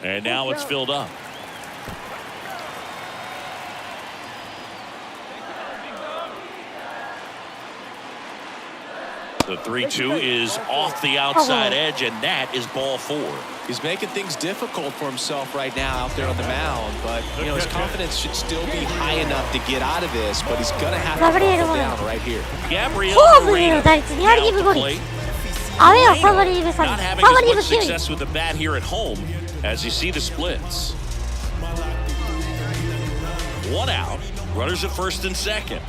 And now it's filled up. The 3-2 is off the outside edge, and that is ball 4. He's making things difficult for himself right now out there on the mound, but you know his confidence should still be high enough to get out of this, but he's gonna have to buckle down right here. Gabriel ホームで Moreno の打率2割2分5 now to 厘。 play. アウェーは3割2分3 Not 厘。 having 3割2 as 分 much 9厘。 success with the bat here at home as you see the splits. 1 out. Runners at first and second.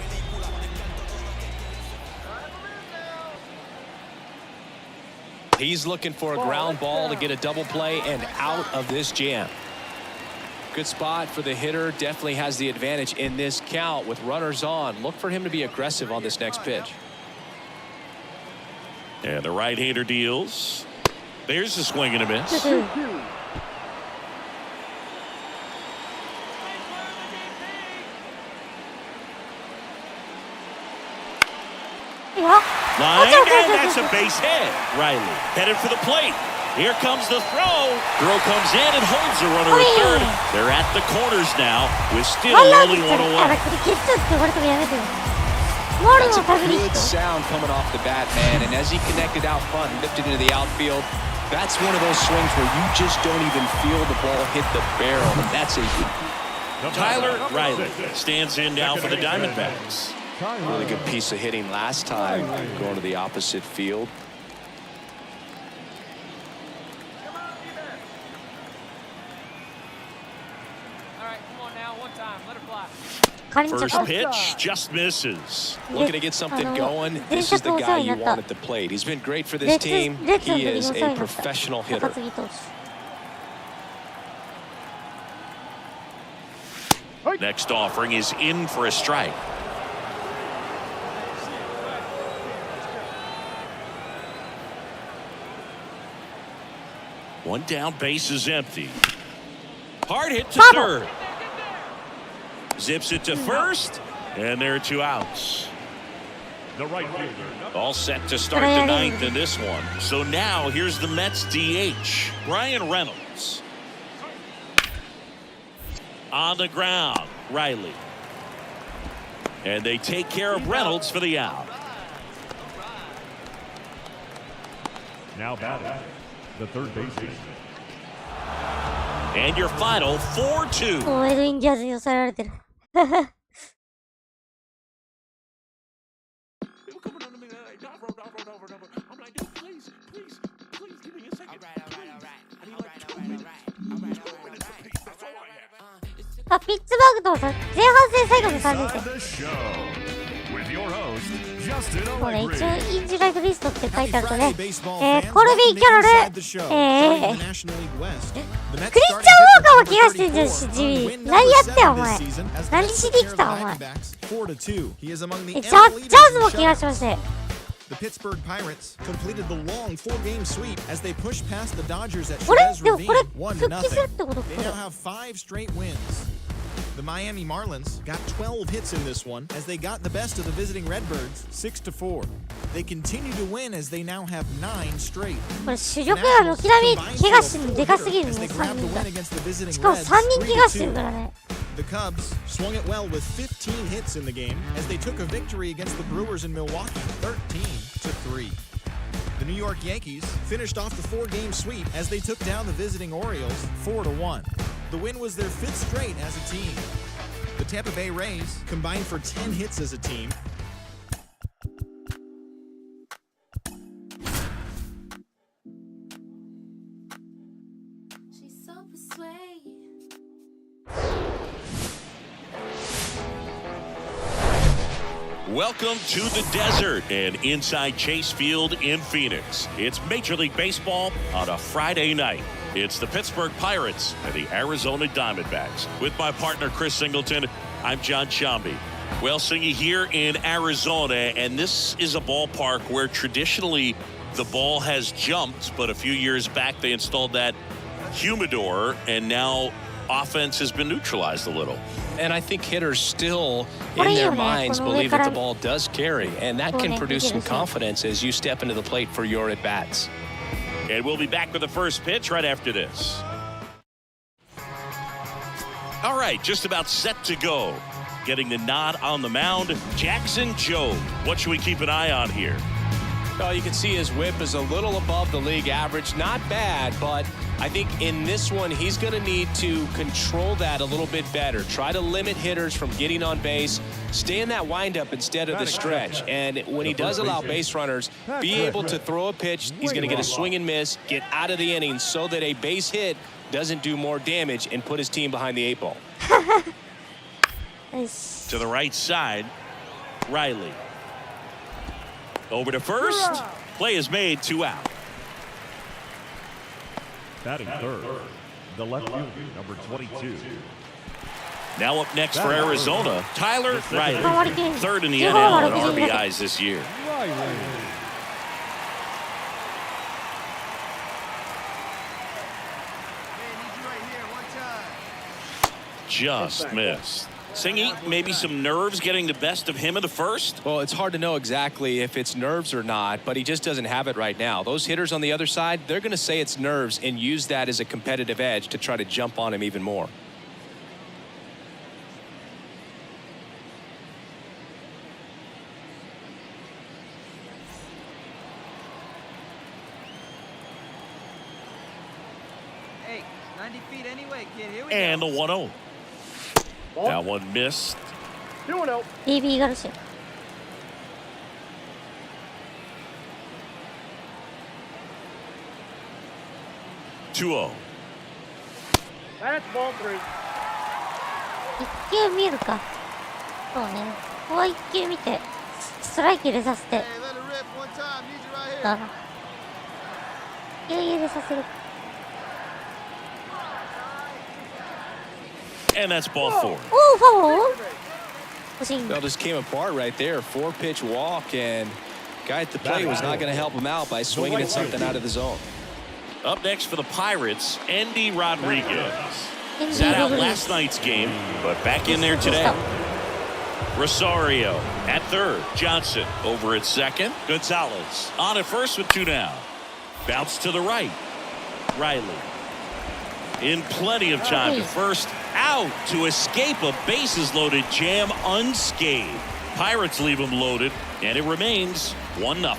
He's looking for a ground ball to get a double play and out of this jam. Good spot for the hitter. Definitely has the advantage in this count with runners on. Look for him to be aggressive on this next pitch. And the right-hander deals. There's a swing and a miss. Line, and that's a base hit. Riley headed for the plate. Here comes the throw. Throw comes in and holds the runner at third. They're at the corners now with still only one away. That's a good sound coming off the bat, man. And as he connected out front and lifted into the outfield, that's one of those swings where you just don't even feel the ball hit the barrel. And that's a Tyler Riley stands in now for the Diamondbacks. really good piece of hitting last time, going to the opposite field. First pitch just misses. Looking to get something going. This is the guy you want at the plate. He's been great for this team. He is a professional hitter. Next offering is in for a strike. One down, base is empty. Hard hit to third. Zips it to first, and there are 2 outs. the right fielder. All set to start the 9th in this one. So now here's the Mets DH, Brian Reynolds. On the ground, Riley. And they take care of Reynolds for the out. Now batting, the third baseman. And your final 4-2. もうエドイン・ディアズに抑えられてる。あ、ピッツバーグとさ、前半戦最後の3連戦。 Inside the show with your host, これ一応インジライフリストって書いてあると Happy ね Friday, baseball fans. コルビー・ Welcome キャロ to ル Inside the Show. Starting in the National League West. The Mets クリスチャン・ウォー starting カーも pitcher 怪我してんじゃん number し 34 じ earned み win 何 number やってん 7 お前 this season as the 何 Mets し take に care 来 of た the お前 Diamondbacks 4-2. He is among the ジャズ NL も leaders 怪 in 我しまして shutouts. The Pittsburgh Pirates completed the long 4-game sweep as they pushed past the Dodgers at これ Chavez でもこれ Ravine 復帰するっ 1-0. てことこ They れ now have 5 straight wins. The Miami Marlins got 12 hits in this one as they got the best of the visiting Redbirds 6-4. They continue to win as they now have 9 straight. これ主力が軒並み怪我してるのでかすぎるね as they 3 grabbed the 人 win が against the visiting しかも Reds 3人怪我してる 3-2. からね The Cubs swung it well with 15 hits in the game as they took a victory against the Brewers in Milwaukee 13-3. The New York Yankees finished off the 4-game sweep as they took down the visiting Orioles 4-1. The win was their 5th straight as a team. The Tampa Bay Rays combined for 10 hits as a team. She's so persuasive. Welcome to the desert and inside Chase Field in Phoenix. It's Major League Baseball on a Friday night. It's the Pittsburgh Pirates and the Arizona Diamondbacks. With my partner, Chris Singleton, I'm John Shambi. Well, Singy, here in Arizona, and this is a ballpark where traditionally the ball has jumped, but a few years back they installed that humidor, and now offense has been neutralized a little. And I think hitters still, in their minds, believe that the ball does carry, and that can produce some confidence as you step into the plate for your at-bats. And we'll be back with the first pitch right after this. All right, just about set to go. Getting the nod on the mound, Jackson Jobe. What should we keep an eye on here? Well, you can see his whip is a little above the league average. Not bad, but I think in this one, he's going to need to control that a little bit better. Try to limit hitters from getting on base. Stay in that windup instead of the stretch. And when he does allow base runners, be able to throw a pitch. He's going to get a swing and miss, get out of the inning so that a base hit doesn't do more damage and put his team behind the 8 ball. To the right side, Riley. Over to first. Play is made, 2 out. Batting third, the left fielder, number 22. Now up next for Arizona, Tyler Riley. Third in the NL in RBIs this year. Just missed. Singy, maybe some nerves getting the best of him in the first? Well, it's hard to know exactly if it's nerves or not, but he just doesn't have it right now. Those hitters on the other side, they're going to say it's nerves and use that as a competitive edge to try to jump on him even more. Hey, 90 feet anyway, kid. Here we And go. the 1-0. That one missed. BB ガルシア2-0. 一球見るかそうねここは一球見てストライク入れさせてだな入れさせる And that's ball 4. おおファウル欲しいんだ Well, just came apart right there. 4-pitch walk, and guy at the plate was not going to help him out by swinging at something out of the zone. Up next for the Pirates, Andy Rodriguez. Sat out last night's game, but back in there today. Rosario at third. Johnson over at second. Gonzalez on at first with 2 down. Bounce to the right. Riley in plenty of time to first. Out to escape a bases-loaded jam unscathed. Pirates leave him loaded, and it remains 1-0.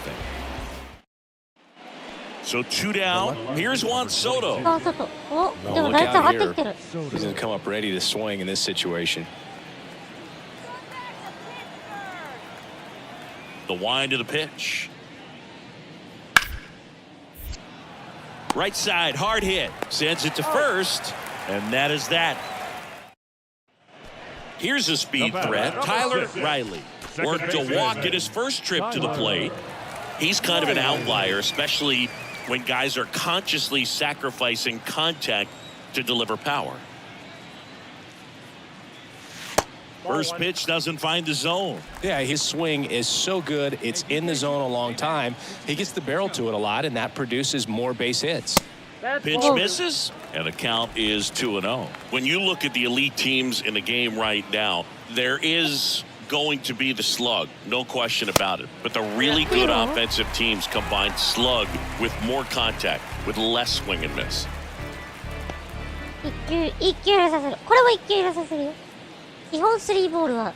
So 2 down. Here's Juan Soto. あ外お Oh, でも look 打率上が out って here. きてる He's going to come up ready to swing in this situation. The wind of the pitch. Right side, hard hit. Sends it to first, and that is that. Here's a speed threat, Tyler Riley. Worked a walk in his first trip to the plate. He's kind of an outlier, especially when guys are consciously sacrificing contact to deliver power. First pitch doesn't find the zone. Yeah, his swing is so good. It's in the zone a long time. He gets the barrel to it a lot, and that produces more base hits. Pitch misses, and the count is 2-0. When you look at the elite teams in the game right now, there is going to be the slug, no question about it. But the really good offensive teams combine slug with more contact, with less swing and miss. 一球入れさせる。これも一球入れさせるよ。基本スリーボールは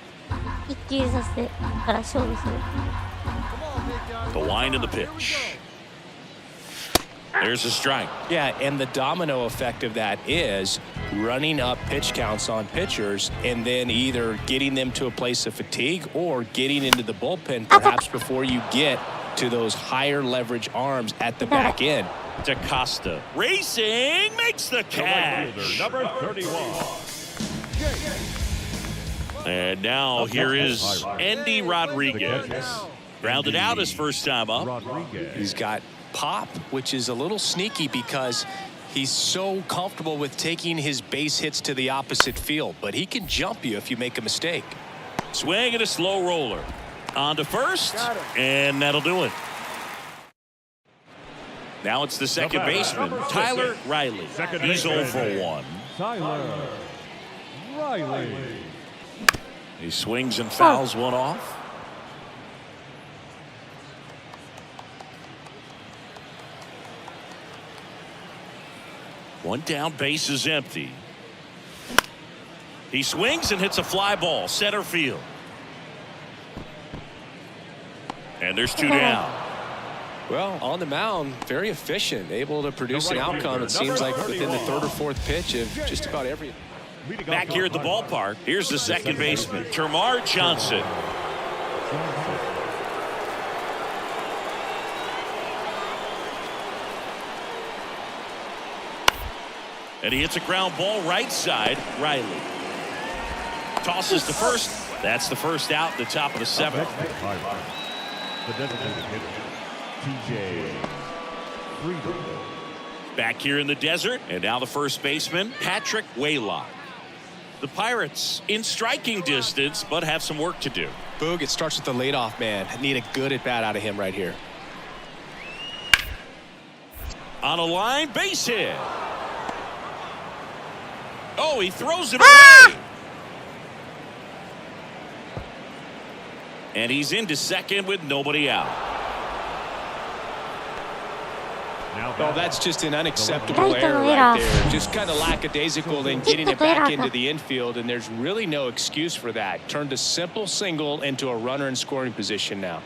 一球入れさせてから勝負する。The line of the pitch. There's a strike. Yeah, and the domino effect of that is running up pitch counts on pitchers and then either getting them to a place of fatigue or getting into the bullpen perhaps before you get to those higher leverage arms at the back end. DaCosta racing, makes the catch. Number 31. And now here is Andy Rodriguez. Grounded out his first time up. He's got pop, which is a little sneaky because he's so comfortable with taking his base hits to the opposite field, but he can jump you if you make a mistake. Swing and a slow roller. On to first, and that'll do it. Now it's the second baseman, Tyler Riley. He's 0 for 1. Tyler Riley. He swings and fouls one off. One down, base is empty. He swings and hits a fly ball, center field. And there's 2 down. Well, on the mound, very efficient, able to produce an outcome, it seems like, within the 3rd or 4th pitch of just about every. Back here at the ballpark, here's the second baseman, Termarr Johnson. And he hits a ground ball right side. Riley tosses to first. That's the first out, the top of the 7th. The designated hitter, TJ Freedom. Back here in the desert, and now the first baseman, Patrick Waylock. The Pirates in striking distance, but have some work to do. Boog, it starts with the leadoff man. Need a good at bat out of him right here. On a line, base hit. Oh, he throws it away. And he's into second with nobody out. Well, that's just an unacceptable error right there. Just kind of lackadaisical in getting it back into the infield, and there's really no excuse for that. Turned a simple single into a runner in scoring position now.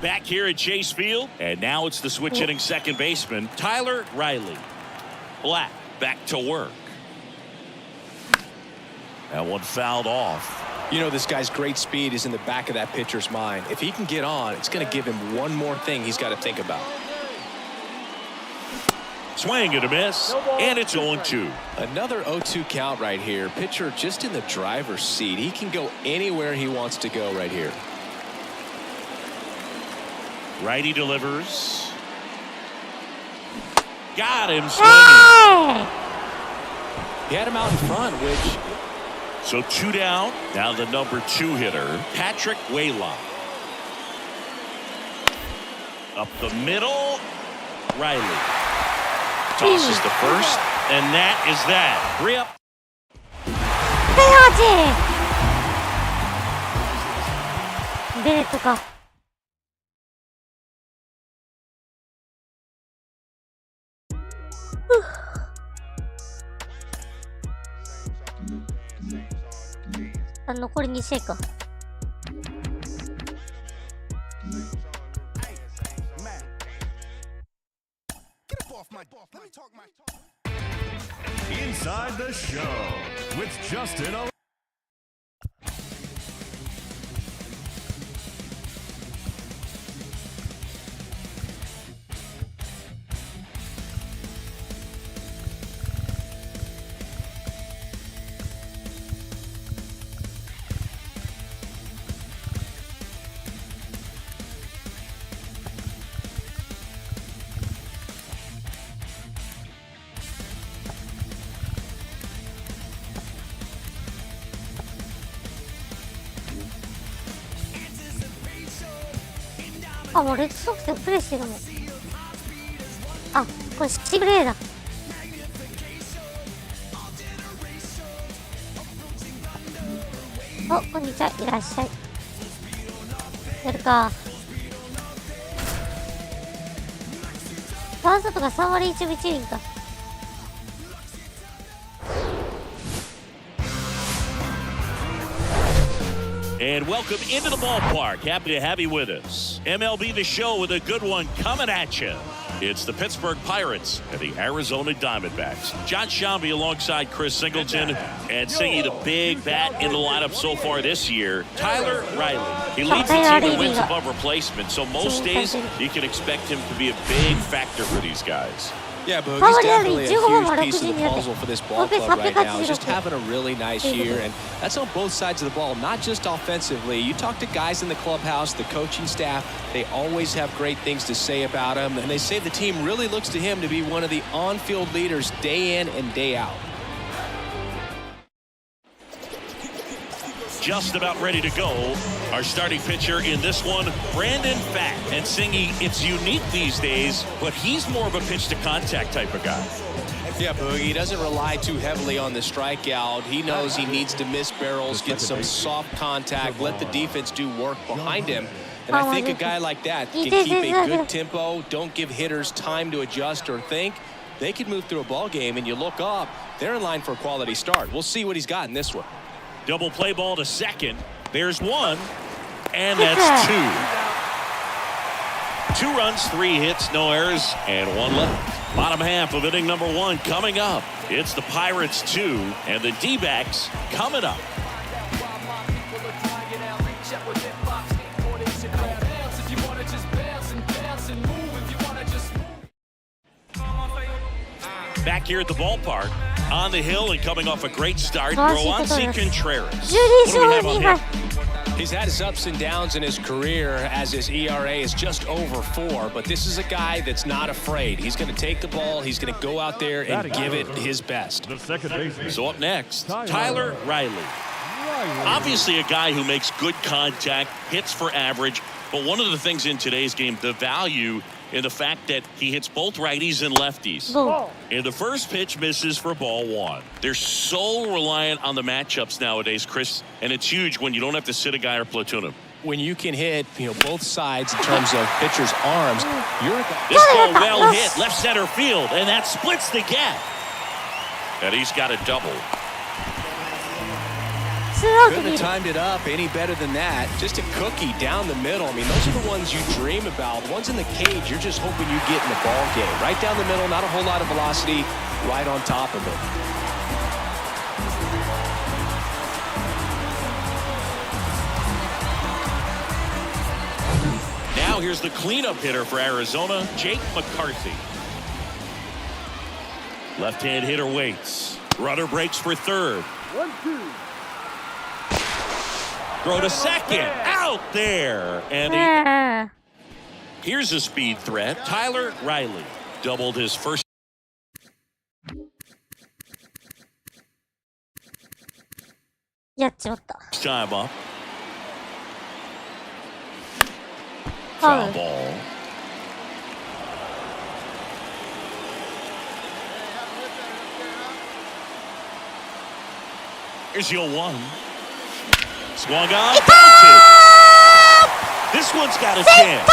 Back here at Chase Field, and now it's the switch hitting second baseman, Tyler Riley. Black back to work. That one fouled off. You know, this guy's great speed is in the back of that pitcher's mind. If he can get on, it's going to give him one more thing he's got to think about. Swing and a miss, and it's 0-2. Another 0-2 count right here. Pitcher just in the driver's seat. He can go anywhere he wants to go right here. Righty delivers. Got him swinging. He had him out in front, which... So 2 down. Now the number 2 hitter, Patrick Waylock. Up the middle. Riley tosses to first, and that is that. 3 up.残り2試合か。Inside the Show with Justin. あ、もうレッドソックスでプレイしてるもん。あ、これシグレーだ。お、こんにちは、いらっしゃい。やるか。ワンサとか3割1分1厘か。And welcome into the ballpark. Happy to have you with us. MLB The Show with a good one coming at you. It's the Pittsburgh Pirates and the Arizona Diamondbacks. John Shambi alongside Chris Singleton and singing the big bat in the lineup so far this year, Tyler Riley. He leads the team in wins above replacement, so most days you can expect him to be a big factor for these guys. Yeah, but he's definitely a huge piece of the puzzle for this ball club right now. He's just having a really nice year, and that's on both sides of the ball, not just offensively. You talk to guys in the clubhouse, the coaching staff, they always have great things to say about him, and they say the team really looks to him to be one of the on-field leaders day in and day out. Just about ready to go. Our starting pitcher in this one, Brandon Pfaadt, and singing it's unique these days, but he's more of a pitch to contact type of guy. Yeah, Boogie, he doesn't rely too heavily on the strikeout. He knows he needs to miss barrels, get some soft contact, let the defense do work behind him. And I think a guy like that can keep a good tempo, don't give hitters time to adjust or think. They can move through a ball game, and you look up, they're in line for a quality start. We'll see what he's got in this one. Double play ball to second. There's one, and that's two. 2 runs, 3 hits, no errors, and 1 left. Bottom half of inning number 1 coming up. It's the Pirates 2 and the D-backs coming up. Back here at the ballpark, on the hill and coming off a great start, Roansy Contreras. What do we have on him? He's had his ups and downs in his career as his ERA is just over 4, but this is a guy that's not afraid. He's going to take the ball, he's going to go out there and give it his best. So up next, Tyler Riley. Obviously a guy who makes good contact, hits for average, but one of the things in today's game, the value in the fact that he hits both righties and lefties. And the first pitch misses for ball 1. They're so reliant on the matchups nowadays, Chris, and it's huge when you don't have to sit a guy or platoon him. When you can hit, both sides in terms of pitcher's arms, this ball well hit left center field, and that splits the gap. And he's got a double. Couldn't have timed it up any better than that. Just a cookie down the middle. I mean, those are the ones you dream about. The ones in the cage, you're just hoping you get in the ball game. Right down the middle, not a whole lot of velocity, right on top of it. Now here's the cleanup hitter for Arizona, Jake McCarthy. Left-hand hitter waits. Runner breaks for third. 1-2. Throw to second. Out there. And here's a speed threat. Tyler Riley doubled his first. Time up. Foul ball. Here's your 1. Swung on. This one's got a chance.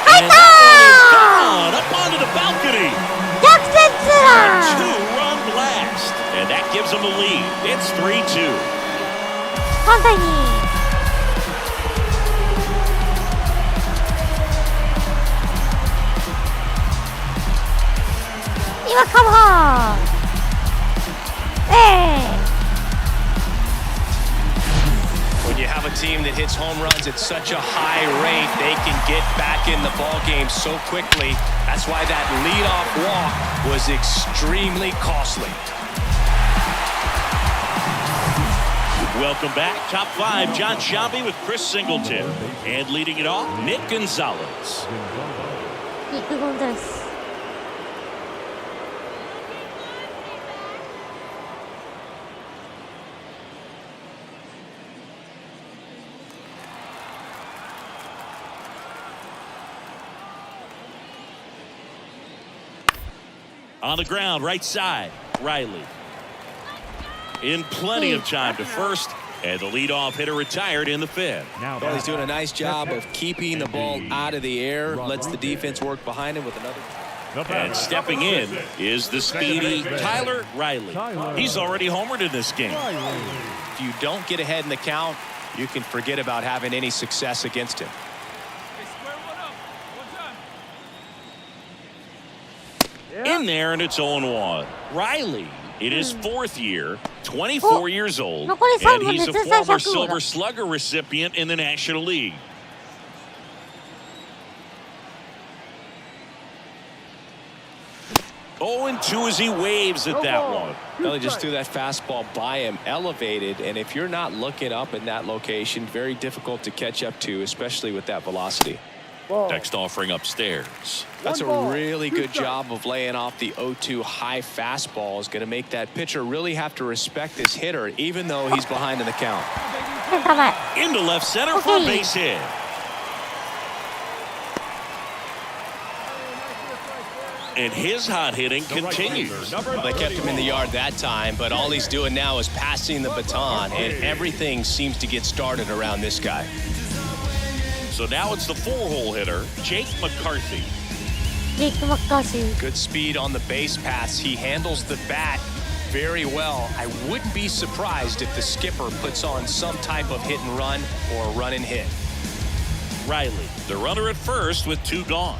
And that one is gone up onto the balcony. A 2-run blast. And that gives them the lead. It's 3-2. 反対に今カモンWhen you have a team that hits home runs at such a high rate, they can get back in the ball game so quickly. That's why that leadoff walk was extremely costly. Welcome back. Top 5, John Shambi with Chris Singleton. And leading it off, Nick Gonzalez. ニック・ゴンザレス On the ground, right side, Riley. In plenty of time to first, and the leadoff hitter retired in the fifth. Well, he's doing a nice job of keeping the ball out of the air, lets the defense work behind him with another. And stepping in is the speedy Tyler Riley. He's already homered in this game. If you don't get ahead in the count, you can forget about having any success against him. In there, and it's 0-1. Riley, in his fourth year, 24 years old, and he's a former Silver Slugger recipient in the National League. Oh, and 2 as he waves at that one. Well, he just threw that fastball by him, elevated, and if you're not looking up in that location, very difficult to catch up to, especially with that velocity. Next offering upstairs. That's a really good job of laying off the 0-2 high fastball. Is going to make that pitcher really have to respect this hitter, even though he's behind in the count. Into left center for a base hit. And his hot hitting continues. Well, they kept him in the yard that time, but all he's doing now is passing the baton, and everything seems to get started around this guy. So now it's the 4-hole hitter, Jake McCarthy. Good speed on the base paths. He handles the bat very well. I wouldn't be surprised if the skipper puts on some type of hit and run or run and hit. Riley, the runner at first with 2 gone.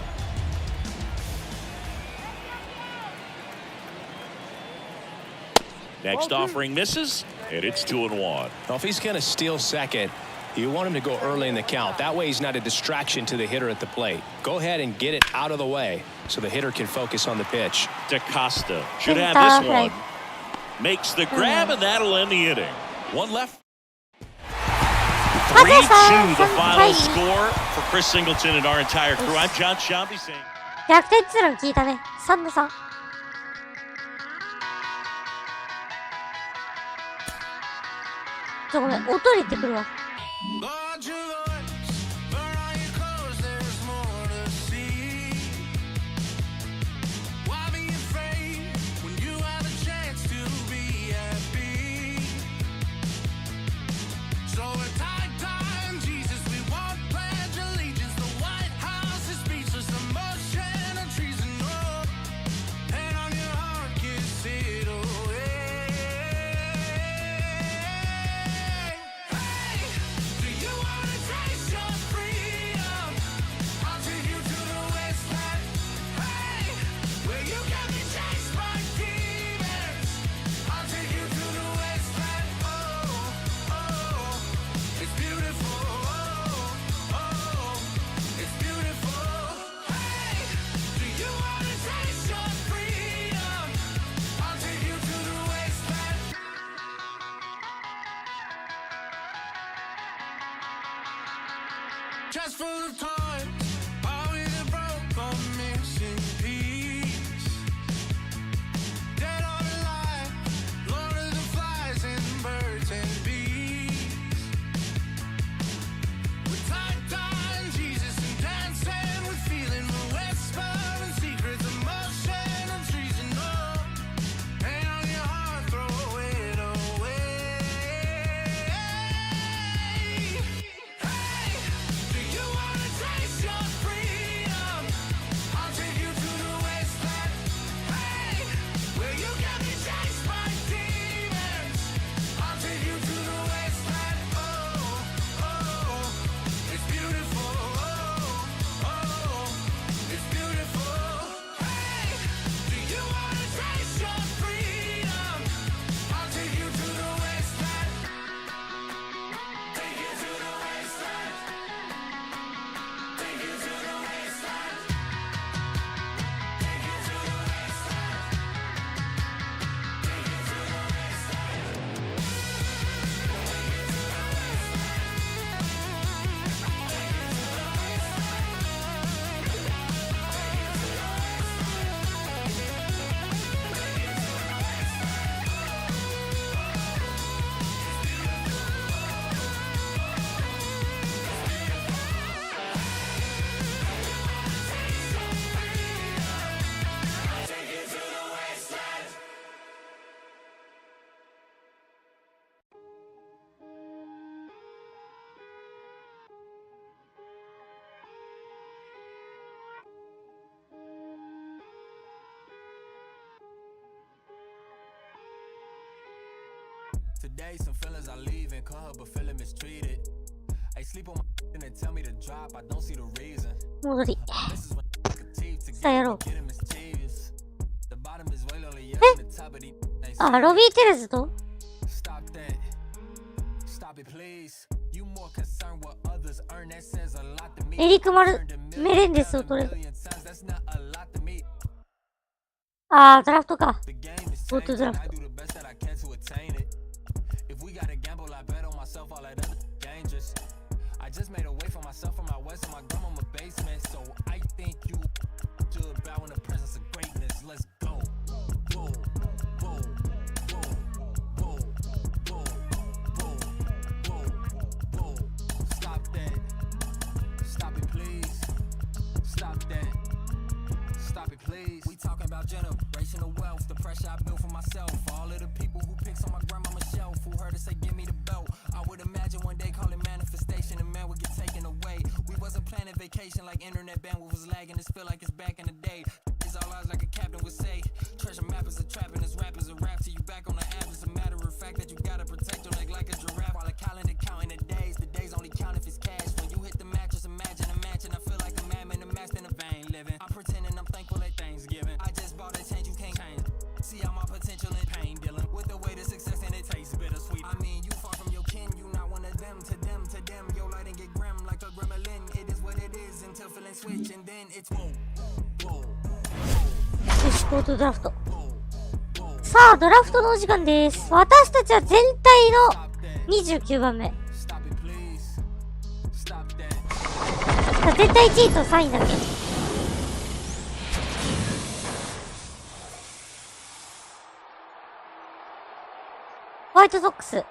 Next offering misses, and it's 2-1. Well, if he's going to steal second, you want him to go early in the count. That way he's not a distraction to the hitter at the plate. Go ahead and get it out of the way so the hitter can focus on the pitch. DaCosta should have this one. Makes the grab, and that'll end the inning. 1 left. 3-2 the final score for Chris Singleton and our entire crew. I'm John Shambi saying. 逆転ツーラン聞いたね。3-3。ごめん、音入れてくるわ。Just full of time, always a broke or missing piece. Dead or alive, Lord of the flies and birds and bees. With time, Jesus and dancing, with feeling the whisper and secrets of motion and treason. Oh, pain on your heart, throw it away. You wanna taste your freedom? I'll take you to the Today, some feelings I leave and call her, but feeling mistreated. I sleep on my and they tell me to drop. I don't see the reason. 戻り。 This is when teeth さあやろう。 getting mischievous. The bottom is way lonely. Yeah, the top of the. あ、ロビーテレスと Stop that. Stop it, please. You more concerned what others earn. That says a lot to me. エリック・メレンデスを取れる。 Million times, that's not a lot to me. あー、ドラフトか。 The game is Go to changing. draft. I do the best that I can to attain it. If we gotta gamble, I bet on myself. All that other dangerous. I just made a way for myself from my west and my grandma basement. So I think you should bow in the presence of greatness. Let's go. Whoa, whoa, whoa, whoa, whoa, whoa, whoa, whoa. Stop that. Stop it, please. Stop that. Stop it, please. We talking about generational wealth, the pressure I built for myself. All of the people who picks on my grandmama's shelf, who heard her say, give me the belt. I would imagine one day call it manifestation and man would get taken away. We wasn't planning vacation like internet bandwidth was lagging. This feel like it's back in the day. It's all odds like a captain would say. Treasure map is a trap and this rap is a rap. Till you back on the app, it's a matter of fact that you gotta protect your leg like a giraffe. While the calendar counting the days only count if it's cash. When you hit the mattress, imagine a mansion. I feel like a madman, a master in a vain living. I'm pretending I'm thankful at Thanksgiving. I just bought a change you can't change. See all my potential in pain dealing with the way to success and it tastes bittersweet. I mean, you far from your kin, you not one of them. To them, your light and get grim like a gremlin. It is what it is until feeling switch and then it's whoa, whoa. よし、ゴートゥドラフト。さあ、ドラフトのお時間です。私たちは全体の29番目。全体1位と3位だけ。ホワイトソックス。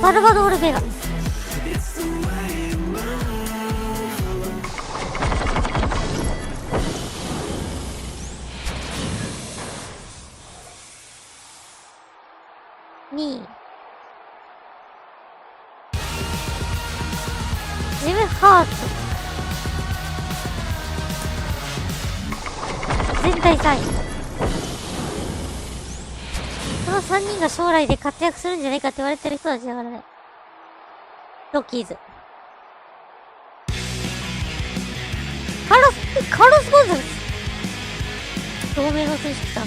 バルバドール・ベガ。2位。ジム・ハーツ。全体3位。この3人が将来で活躍するんじゃないかって言われてる人たちだからね。ロッキーズ。カルロス・ゴンザレス。同盟の選手来た。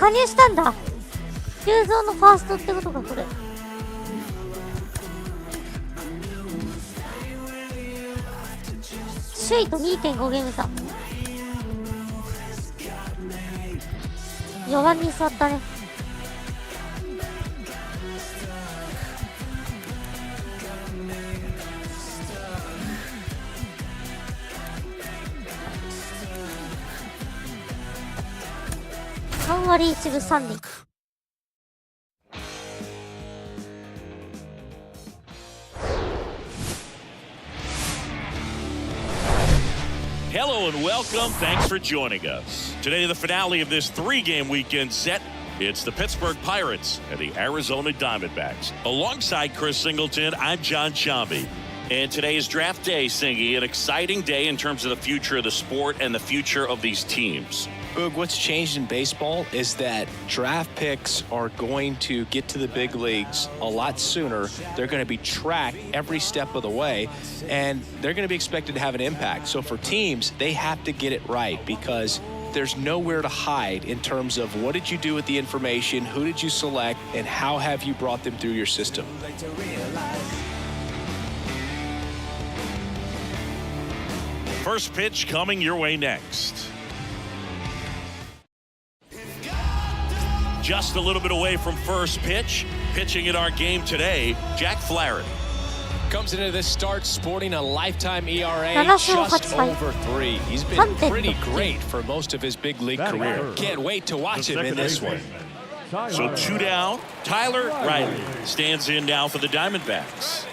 加入したんだ。急増のファーストってことか、これ。首位と 2.5 ゲーム差。4番に座ったね。3割1分3厘。Hello and welcome. Thanks for joining us. Today, the finale of this 3-game weekend set. It's the Pittsburgh Pirates and the Arizona Diamondbacks. Alongside Chris Singleton, I'm John Chambi. And today is draft day, Singy, an exciting day in terms of the future of the sport and the future of these teams. Boog, what's changed in baseball is that draft picks are going to get to the big leagues a lot sooner. They're going to be tracked every step of the way, and they're going to be expected to have an impact. So for teams, they have to get it right because there's nowhere to hide in terms of what did you do with the information, who did you select, and how have you brought them through your system. First pitch coming your way next. Just a little bit away from first pitch. Pitching in our game today, Jack Flaherty. Comes into this start sporting a lifetime ERA just over 3. He's been pretty great for most of his big league career. Can't wait to watch him in this one. So 2 down. Tyler Riley stands in now for the Diamondbacks.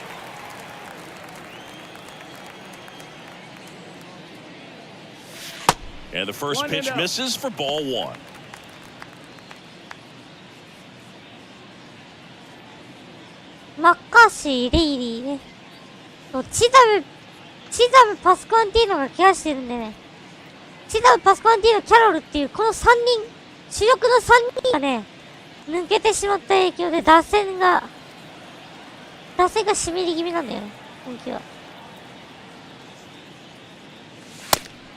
And the first pitch misses for ball 1.マッカーシー、レイリーね。チザム、パスコアンティーノが怪我してるんでね。チザム、パスコアンティーノ、キャロルっていう、この3人、主力の3人がね、抜けてしまった影響で打線が湿り気味なんだよね、今季は。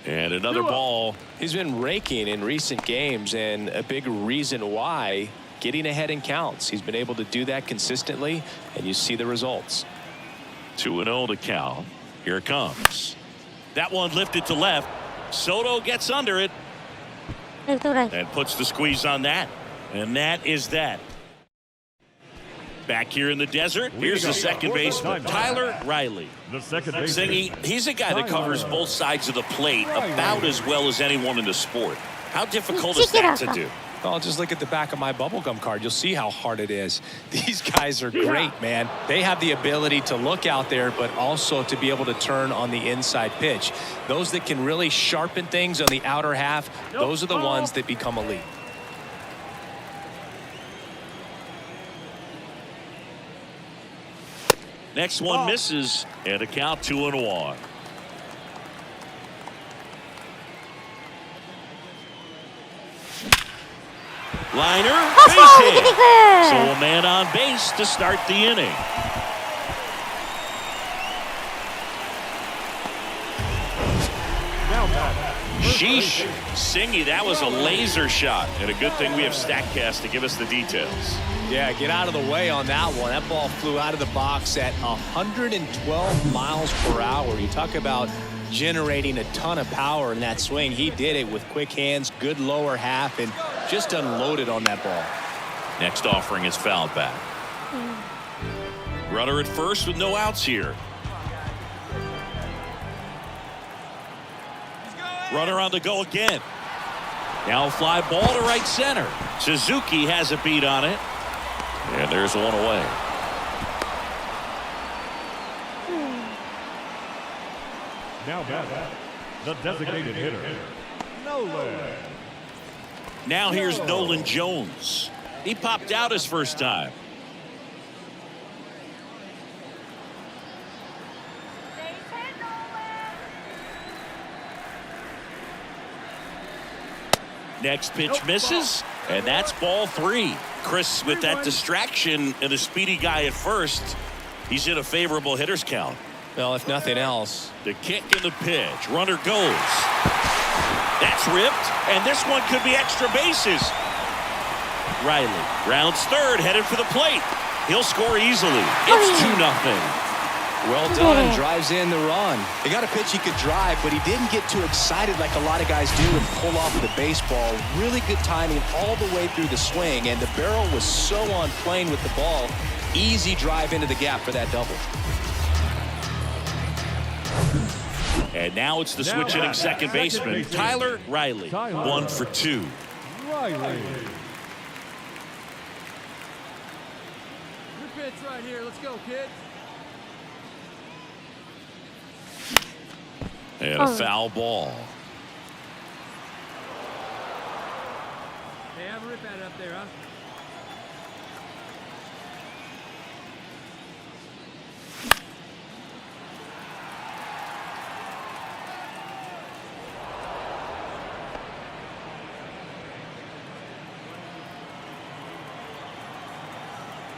And another ball. He's been raking in recent games, and a big reason why, getting ahead in counts. He's been able to do that consistently, and you see the results. 2-0 to Cal. Here it comes. That one lifted to left. Soto gets under it and puts the squeeze on that. And that is that. Back here in the desert, here's the second baseman, Tyler Riley. Singy, he's a guy that covers both sides of the plate about as well as anyone in the sport. How difficult is that to do? Well, just look at the back of my bubblegum card. You'll see how hard it is. These guys are great, man. They have the ability to look out there, but also to be able to turn on the inside pitch. Those that can really sharpen things on the outer half, those are the ones that become elite. Next one misses, and a count 2-1. Liner, base hit. So a man on base to start the inning. Sheesh. Singy, that was a laser shot. And a good thing we have StatCast to give us the details. Yeah, get out of the way on that one. That ball flew out of the box at 112 miles per hour. You talk about generating a ton of power in that swing. He did it with quick hands, good lower half, and just unloaded on that ball. Next offering is fouled back. Runner at first with no outs here. Runner on the go again. Now a fly ball to right center. Suzuki has a beat on it. And there's one away. Now back, the designated hitter, Nolan. Now here's Nolan Jones. He popped out his first time. Next pitch misses, and that's ball 3. Chris, with that distraction and a speedy guy at first, he's in a favorable hitter's count. Well, if nothing else. The kick and the pitch. Runner goes. That's ripped, and this one could be extra bases. Riley rounds third, headed for the plate. He'll score easily. It's 2-0. Well done, drives in the run. He got a pitch he could drive, but he didn't get too excited like a lot of guys do and pull off the baseball. Really good timing all the way through the swing, and the barrel was so on plane with the ball. Easy drive into the gap for that double. And now it's the switch hitting second baseman, Tyler Riley. 1 for 2. Your pitch right here. Let's go, kids. And a foul ball. Hey, have a rip at it up there, huh?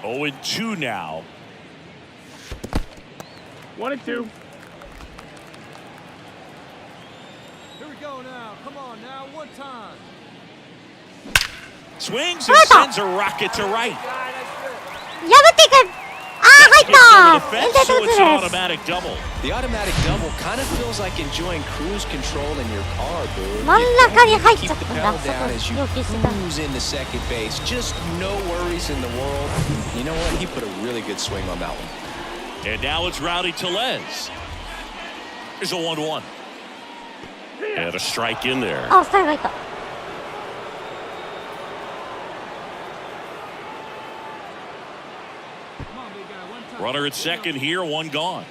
Oh, and 2 now. 1-2. Here we go now. Come on now. One time. Swings and sends a rocket to right. 破っていく。あー、入った。 Defense, so it's an automatic double. The automatic double kind of feels like enjoying cruise control in your car, dude. 真ん中に入っち Keep ゃっ the たん pedal だ。 down as そ you こ要求してた。 cruise into second base. Just no worries in the world. You know what? He put a really good swing on that one. And now it's Rowdy Tellez. There's a 1-1. And a strike in there. あ、スタイル入った。Runner at second here, 1 gone.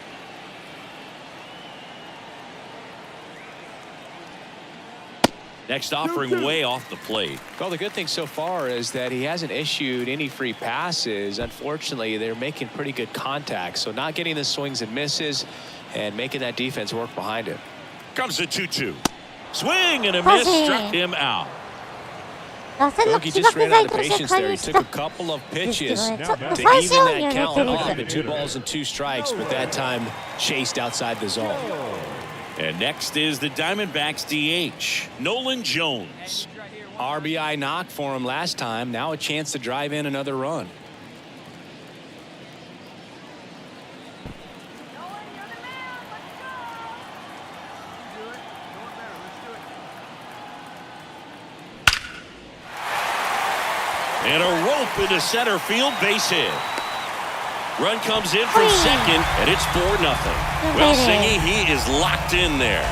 Next offering way off the plate. Well, the good thing so far is that he hasn't issued any free passes. Unfortunately, they're making pretty good contact, so not getting the swings and misses and making that defense work behind him. Comes a 2-2. Swing and a miss, struck him out. 打線の He 起 just 爆 ran 剤 out of として patience 加 there. 入 He し took た a couple of ですけ pitches どね、ちょっ to と最 even 小 that 限 count 出て up る at 2 balls and 2 strikes, but that time chased outside the zone. And next is the Diamondbacks DH, Nolan Jones. RBI knock for him last time. Now a chance to drive in another run. And a rope into center field, base hit. Run comes in from second, and it's 4-0. Well, Singy, he is locked in there.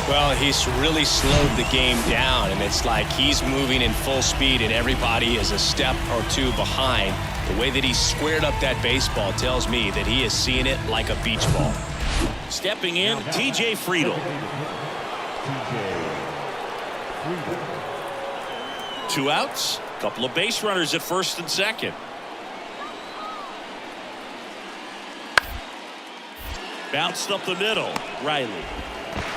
Well, he's really slowed the game down, and it's like he's moving in full speed, and everybody is a step or two behind. The way that he squared up that baseball tells me that he is seeing it like a beach ball. Stepping in, TJ Friedel. 2 outs, couple of base runners at first and second. Bounced up the middle, Riley.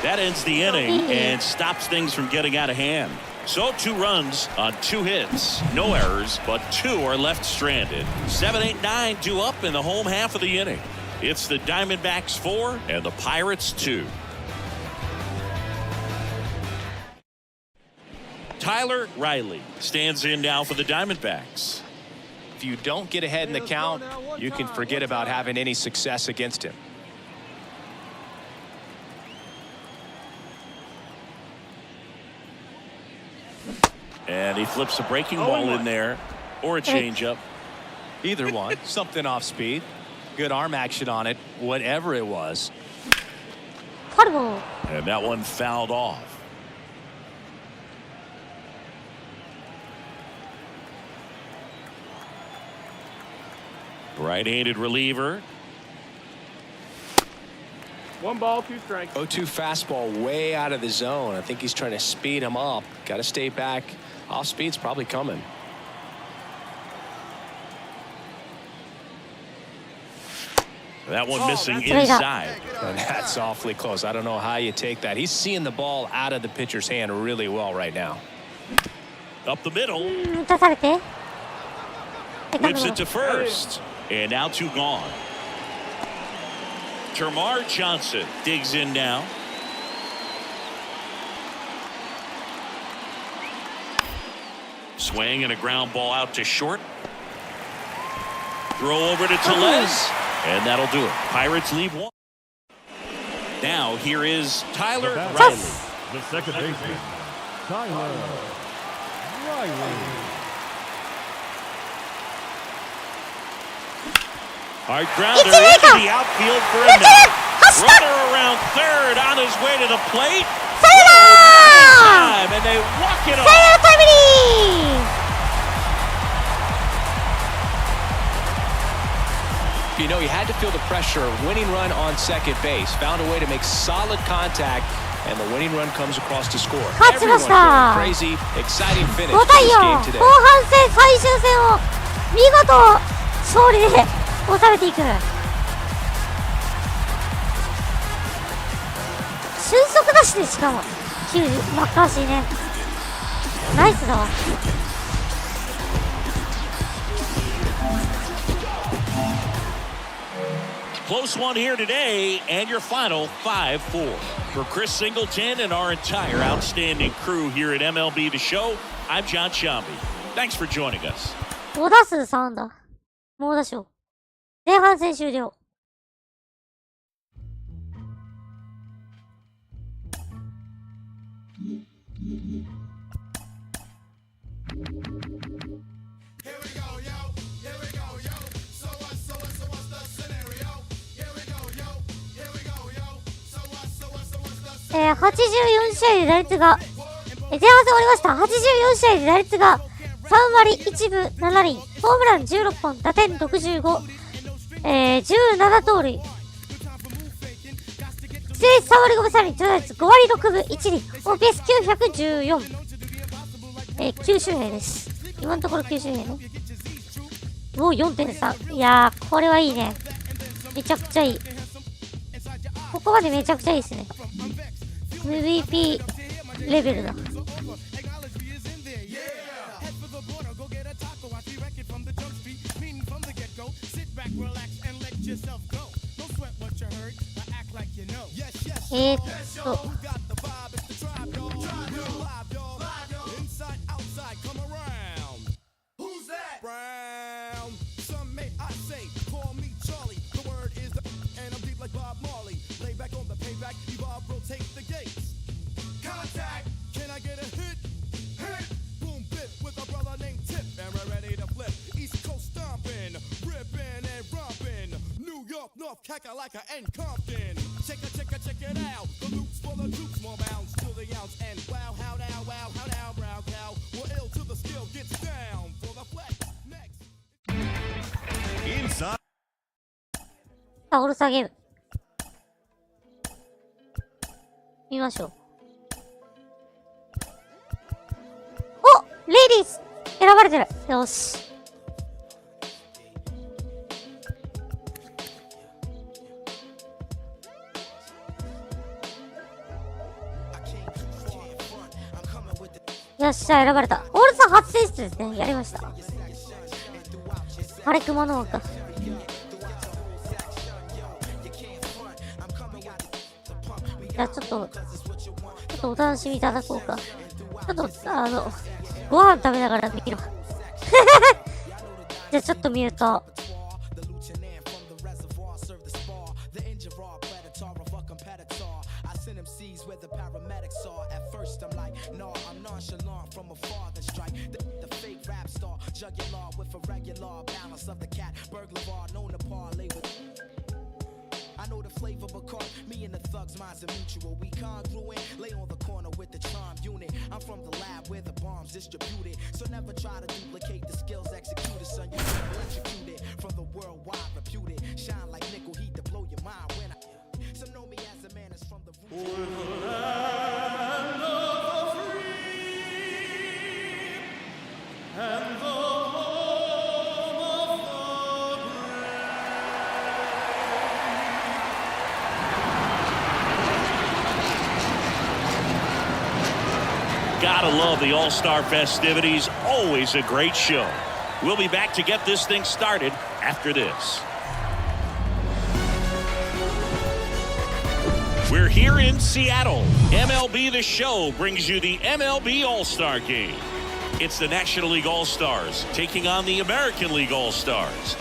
That ends the inning and stops things from getting out of hand. So 2 runs on 2 hits, no errors, but 2 are left stranded. 7, 8, 9 due up in the home half of the inning. It's the Diamondbacks 4 and the Pirates 2. Tyler Riley stands in now for the Diamondbacks. If you don't get ahead in the count, you can forget about having any success against him. And he flips a breaking ball in there, or a changeup. Either one. Something off speed. Good arm action on it, whatever it was. Horrible. And that one fouled off. Right-handed reliever. 1 ball, 2 strikes. 0-2 fastball way out of the zone. I think he's trying to speed him up. Got to stay back. Off speed's probably coming. That one missing inside. And that's awfully close. I don't know how you take that. He's seeing the ball out of the pitcher's hand really well right now. Up the middle. 打たされて。 Whips it to first. And now 2 gone. Termar Johnson digs in now. Swing and a ground ball out to short. Throw over to Tellez, and that'll do it. Pirates leave one. Now here is Tyler Riley. The second baseman, Tyler Riley. Hard grounder into the outfield for a minute. Runner around third on his way to the plate. Time, and they walk it off. You know, he had to feel the pressure. Winning run on second base. Found a way to make solid contact, and the winning run comes across to score. Everyone feeling crazy, exciting finish to this game today. 後半戦最終戦を見事勝利で収めていく。俊足だしね、しかも90マッカーシーね。ナイスだわ。Close one here today, and your final 5-4. For Chris Singleton and our entire outstanding crew here at MLB The Show, I'm John Shambi. Thanks for joining us. 5打数3安打。猛打賞。前半戦終了。84試合で打率が、前半戦終わりました。84試合で打率が3割1分7厘、ホームラン16本、打点65、17盗塁。出塁3割5分3厘、長打率5割6分1厘、OPS914。9周平です。今のところ9周平ね。もう 4.3。いやー、これはいいね。めちゃくちゃいい。ここまでめちゃくちゃいいですね。MVP レベルだ。Kakalaka and Compton. Check it out. The loops for the troops, more bounds to the ounce. And wow, how now, brown cow. We're ill till the skill gets down for the flex. Next. Inside. オールスターゲーム。見ましょう。お、レイリー選ばれてる。よし。よっしゃ、選ばれた。オールスター初選出ですね。やりました。あれ、熊の王か。じゃあ、ちょっとお楽しみいただこうか。ちょっと、ご飯食べながら見ろ。じゃあ、ちょっと見ると。Minds are mutual, we congruent. Lay on the corner with the charm unit. I'm from the lab where the bombs distributed. So never try to duplicate the skills executed, son. You never electrocuted from the worldwide reputed. Shine like nickel heat to blow your mind when I. Some know me as a man that's from the root. Land of the free and the Gotta love the All-Star festivities. Always a great show. We'll be back to get this thing started after this. We're here in Seattle. MLB The Show brings you the MLB All-Star Game. It's the National League All-Stars taking on the American League All-Stars.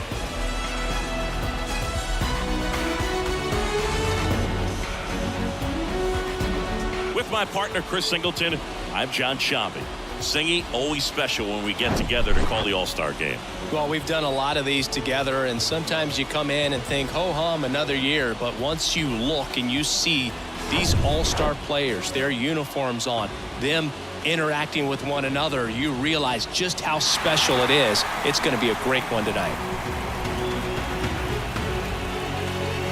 With my partner, Chris Singleton, I'm John Shambi. Singy, always special when we get together to call the All-Star game. Well, we've done a lot of these together, and sometimes you come in and think, ho-hum, another year. But once you look and you see these all-star players, their uniforms on, them interacting with one another, you realize just how special it is. It's going to be a great one tonight.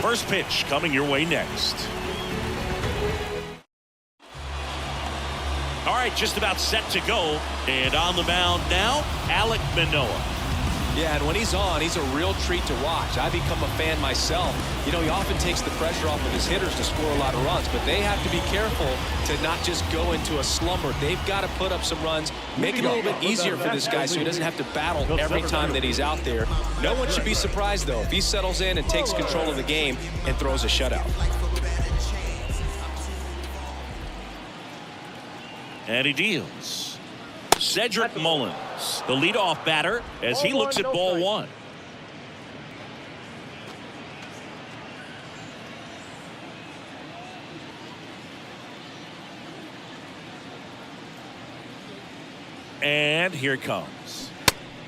First pitch coming your way next. All right, just about set to go. And on the mound now, Alek Manoah. Yeah, and when he's on, he's a real treat to watch. I become a fan myself. You know, he often takes the pressure off of his hitters to score a lot of runs, but they have to be careful to not just go into a slumber. They've got to put up some runs, make it a little bit easier for this guy so he doesn't have to battle every time that he's out there. No one should be surprised, though, if he settles in and takes control of the game and throws a shutout. And he deals. Cedric Mullins, the leadoff batter, as he looks at ball one. And here it comes.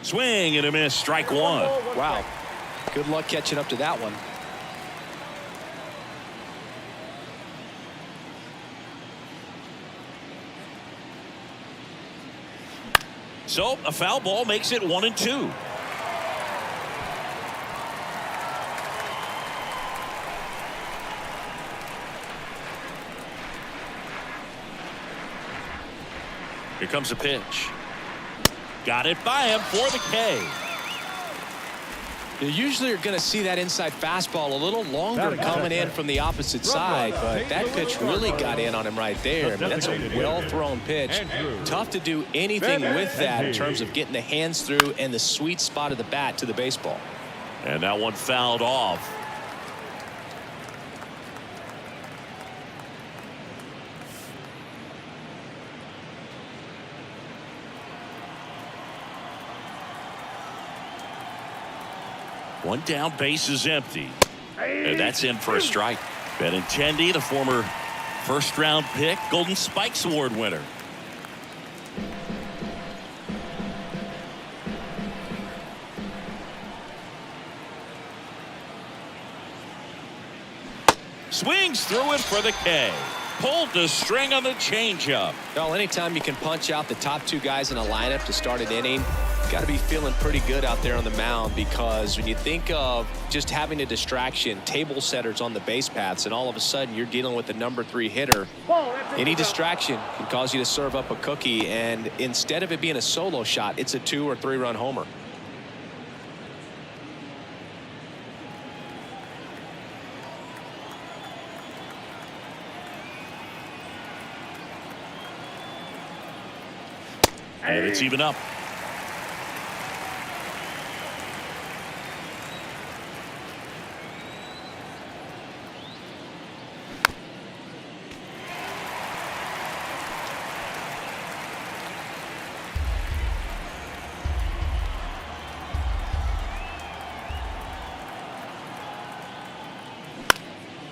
Swing and a miss, strike one. Wow. Good luck catching up to that one. So a foul ball makes it 1-2. Here comes a pitch. Got it by him for the K. You usually are going to see that inside fastball a little longer coming in from the opposite side, but that pitch really got in on him right there. I mean, that's a well-thrown pitch. Tough to do anything with that in terms of getting the hands through and the sweet spot of the bat to the baseball. And that one fouled off. One down, base is empty. And that's in for a strike. Benintendi, the former first-round pick, Golden Spikes Award winner. Swings through it for the K. Pulled the string on the changeup. Well, anytime you can punch out the top two guys in a lineup to start an inning, got to be feeling pretty good out there on the mound, because when you think of just having a distraction, table setters on the base paths, and all of a sudden you're dealing with the #3 hitter, any distraction can cause you to serve up a cookie, and instead of it being a solo shot, it's a 2 or 3 run homer. And it's even up.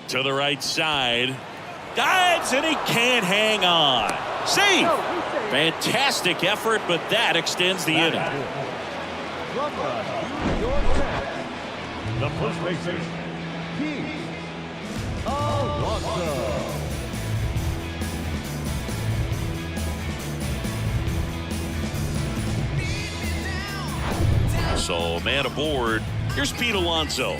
To the right side. Dives, and he can't hang on. Save! Fantastic effort, but that extends the inning. The first baseman, Alonso. So, man aboard. Here's Pete Alonso.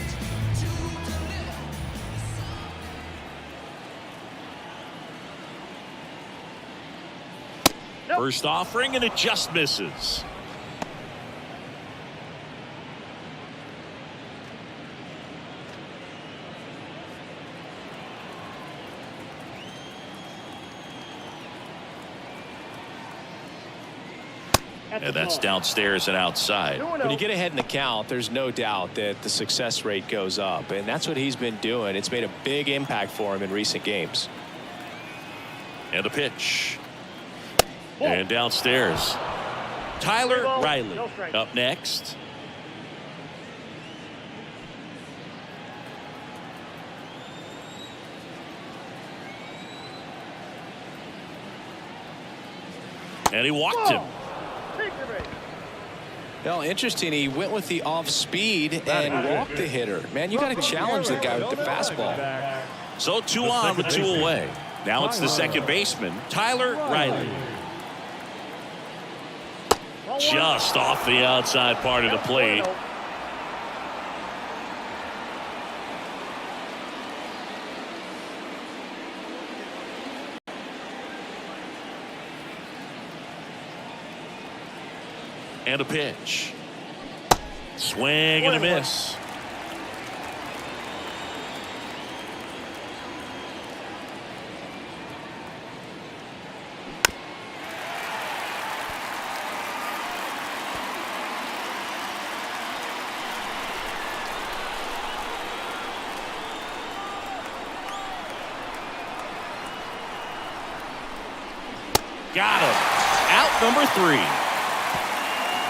First offering, and it just misses. And that's downstairs and outside. When you get ahead in the count, there's no doubt that the success rate goes up, and that's what he's been doing. It's made a big impact for him in recent games. And the pitch. And downstairs. Tyler Riley up next. And he walked him. Well, interesting. He went with the off speed and walked the hitter. Man, you got to challenge the guy with the fastball. So 2 on with 2 away. Now it's the second baseman, Tyler Riley. Just off the outside part of the plate. And a pitch. Swing and a miss. Got him. Out number 3.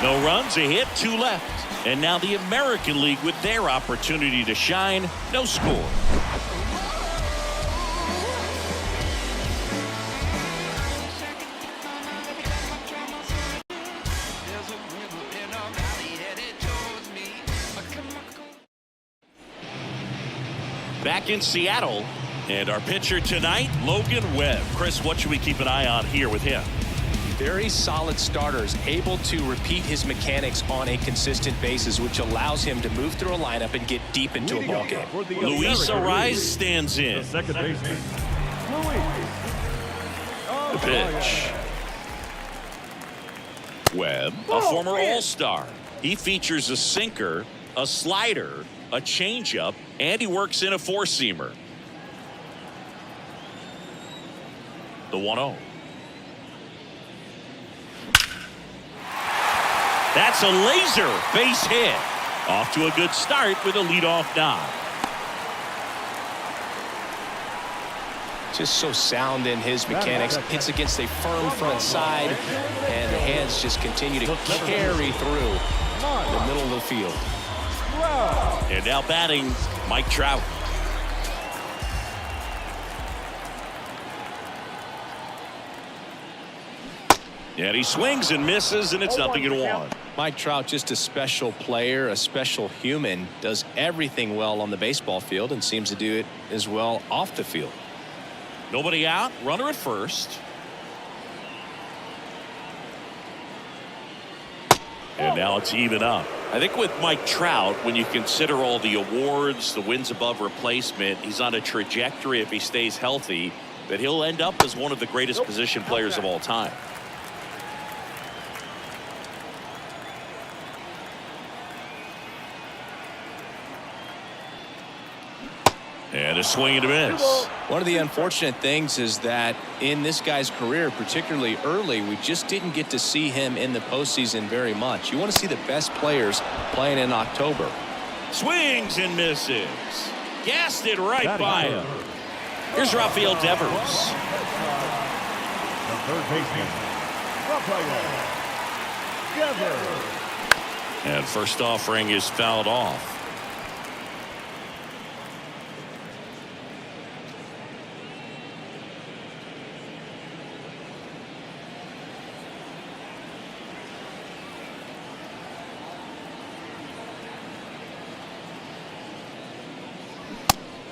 No runs, a hit, 2 left. And now the American League with their opportunity to shine. No score. Back in Seattle. And our pitcher tonight, Logan Webb. Chris, what should we keep an eye on here with him? Very solid starters, able to repeat his mechanics on a consistent basis, which allows him to move through a lineup and get deep into a ball game. Luis Ariz stands in. Second baseman. The pitch. Webb, a former All-Star. He features a sinker, a slider, a changeup, and he works in a four-seamer. The 1-0. That's a laser base hit. Off to a good start with a leadoff knock. Just so sound in his mechanics. Hits against a firm front side, and the hands just continue to carry through the middle of the field. And now batting, Mike Trout. And he swings and misses, and it's 0-1. Mike Trout, just a special player, a special human, does everything well on the baseball field and seems to do it as well off the field. Nobody out, runner at first. And now it's even up. I think with Mike Trout, when you consider all the awards, the wins above replacement, he's on a trajectory, if he stays healthy, that he'll end up as one of the greatest position players of all time. And a swing and a miss. One of the unfortunate things is that in this guy's career, particularly early, we just didn't get to see him in the postseason very much. You want to see the best players playing in October. Swings and misses. Gassed it right by him. Here's Rafael Devers. The third baseman, Rafael Devers. And first offering is fouled off.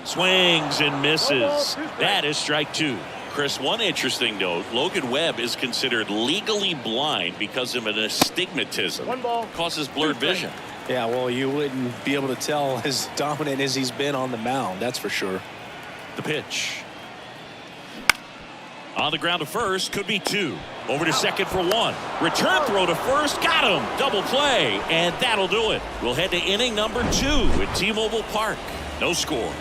Swings and misses. That is strike two. Chris, one interesting note, Logan Webb is considered legally blind because of an astigmatism. Causes blurred vision. Yeah, well, you wouldn't be able to tell as dominant as he's been on the mound, that's for sure. The pitch. On the ground to first, could be two. Over to second for one. Return throw to first, got him. Double play, and that'll do it. We'll head to inning number 2 at T-Mobile Park. No score.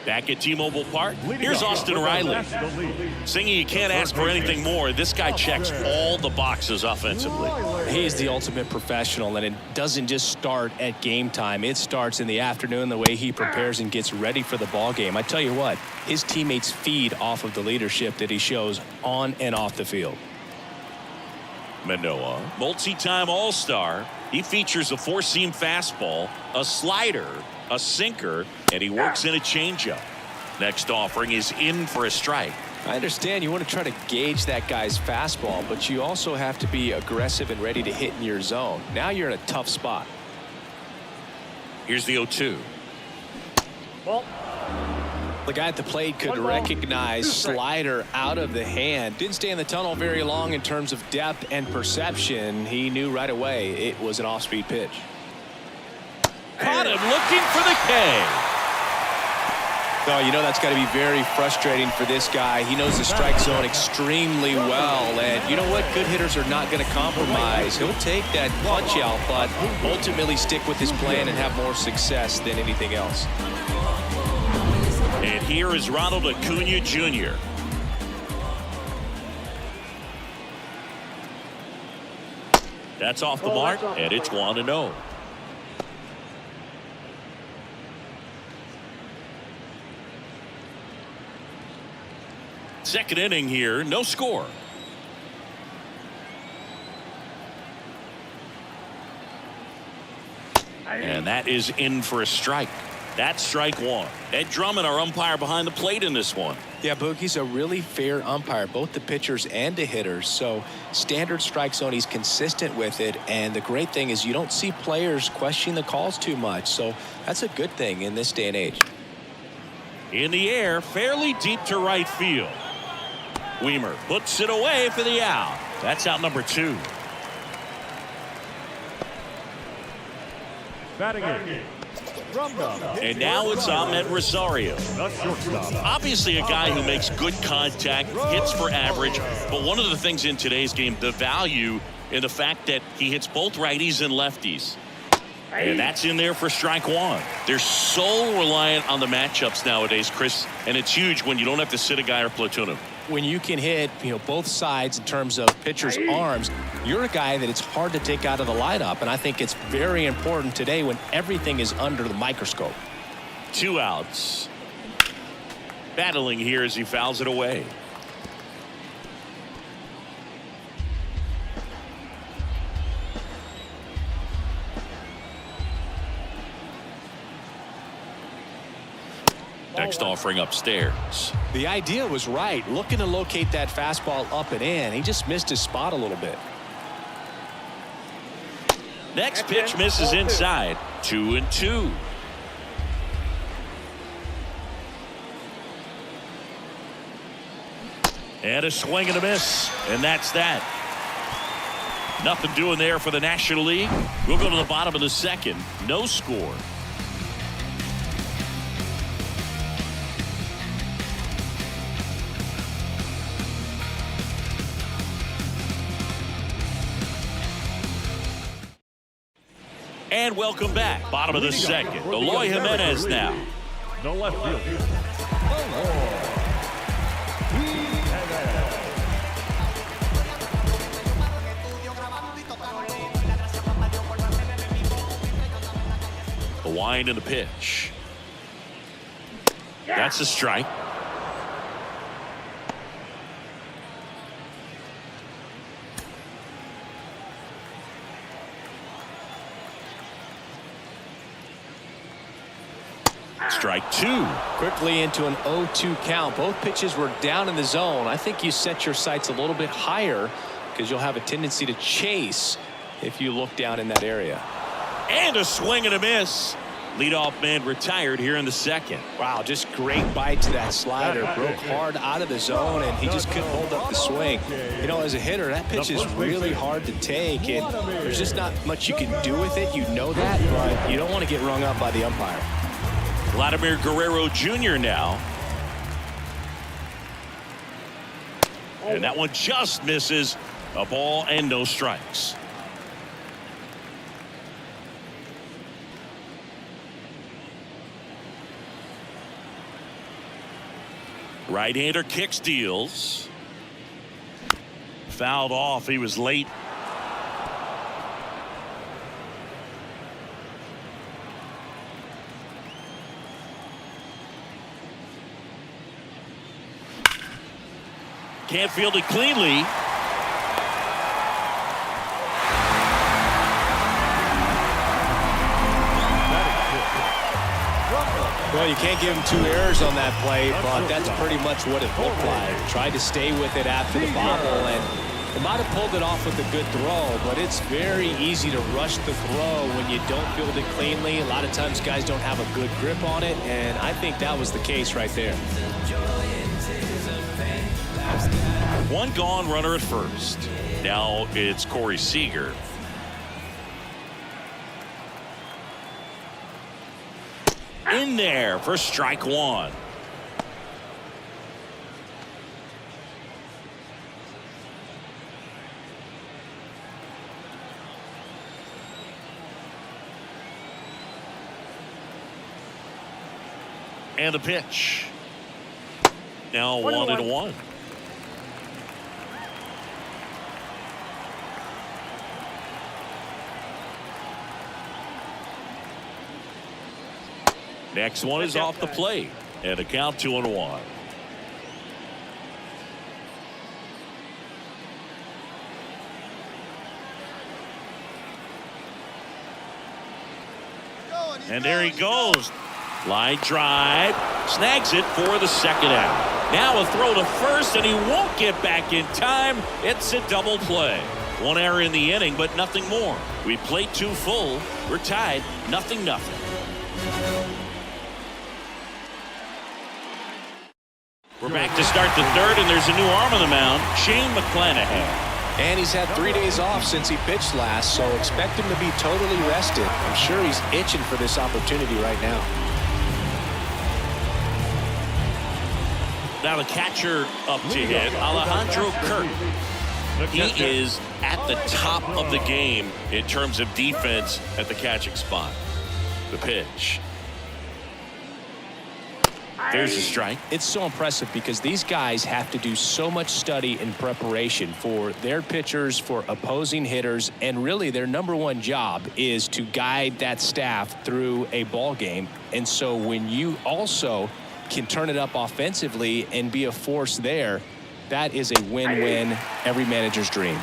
Back at T-Mobile Park, here's Austin Riley. Singing you can't ask for anything more. This guy checks all the boxes offensively. He's the ultimate professional, and it doesn't just start at game time. It starts in the afternoon, the way he prepares and gets ready for the ball game. I tell you what, his teammates feed off of the leadership that he shows on and off the field. Manoah, multi-time All-Star. He features a four-seam fastball, a slider, a sinker, and he works in a changeup. Next offering is in for a strike. I understand you want to try to gauge that guy's fastball, but you also have to be aggressive and ready to hit in your zone. Now you're in a tough spot. Here's the 0-2. The guy at the plate could recognize slider out of the hand. Didn't stay in the tunnel very long in terms of depth and perception. He knew right away it was an off-speed pitch. Caught him looking for the K. Oh, you know that's got to be very frustrating for this guy. He knows the strike zone extremely well, and you know what? Good hitters are not going to compromise. He'll take that punch out, but ultimately stick with his plan and have more success than anything else. And here is Ronald Acuna Jr. That's off the mark, and it's 1-0. Second inning here, no score. And that is in for a strike. That's strike one. Ed Drummond, our umpire behind the plate in this one. Yeah, Boog, he's a really fair umpire, both the pitchers and the hitters. So standard strike zone, he's consistent with it. And the great thing is you don't see players questioning the calls too much. So that's a good thing in this day and age. In the air, fairly deep to right field. Weimer puts it away for the out. That's out number 2. Batting in. And now it's Ahmed Rosario. Obviously a guy who makes good contact, hits for average, but one of the things in today's game, the value in the fact that he hits both righties and lefties. And that's in there for strike one. They're so reliant on the matchups nowadays, Chris, and it's huge when you don't have to sit a guy or platoon him. When you can hit, both sides in terms of pitchers' arms, you're a guy that it's hard to take out of the lineup. And I think it's very important today when everything is under the microscope. 2 outs. Battling here as he fouls it away. Next offering upstairs. The idea was right, looking to locate that fastball up and in. He just missed his spot a little bit. Next pitch misses inside. 2-2. And a swing and a miss. And that's that. Nothing doing there for the National League. We'll go to the bottom of the second. No score. And welcome back. Bottom of the second. Eloy Jimenez now. The left fielder. The wind and the pitch. That's a strike. Strike 2. Quickly into an 0-2 count. Both pitches were down in the zone. I think you set your sights a little bit higher because you'll have a tendency to chase if you look down in that area. And a swing and a miss. Leadoff man retired here in the second. Wow, just great bite to that slider. Broke hard out of the zone, and he just couldn't hold up the swing. As a hitter, that pitch is really hard to take, and there's just not much you can do with it. You know that, but you don't want to get rung up by the umpire. Vladimir Guerrero Jr. now. And that one just misses. A ball and no strikes. Right-hander kicks, deals. Fouled off. He was late. Can't field it cleanly. Well, you can't give him 2 errors on that play, but that's pretty much what it looked like. Tried to stay with it after the bobble, and it might have pulled it off with a good throw, but it's very easy to rush the throw when you don't field it cleanly. A lot of times guys don't have a good grip on it, and I think that was the case right there. One gone, runner at first. Now it's Corey Seager. In there for strike 1. And the pitch. Now 1-1. Next one is off the plate, and a count 2-1. And there he goes. Line drive, snags it for the second out. Now a throw to first, and he won't get back in time. It's a double play. 1 error in the inning, but nothing more. We played 2 full. We're tied, 0-0. We're back to start the 3rd, and there's a new arm on the mound, Shane McClanahan. And he's had 3 days off since he pitched last, so expect him to be totally rested. I'm sure he's itching for this opportunity right now. Now the catcher up to hit, Alejandro Kirk. He is at the top of the game in terms of defense at the catching spot. The pitch. There's a strike. It's so impressive because these guys have to do so much study and preparation for their pitchers, for opposing hitters, and really their #1 job is to guide that staff through a ball game. And so when you also can turn it up offensively and be a force there, that is a win-win, every manager's dream.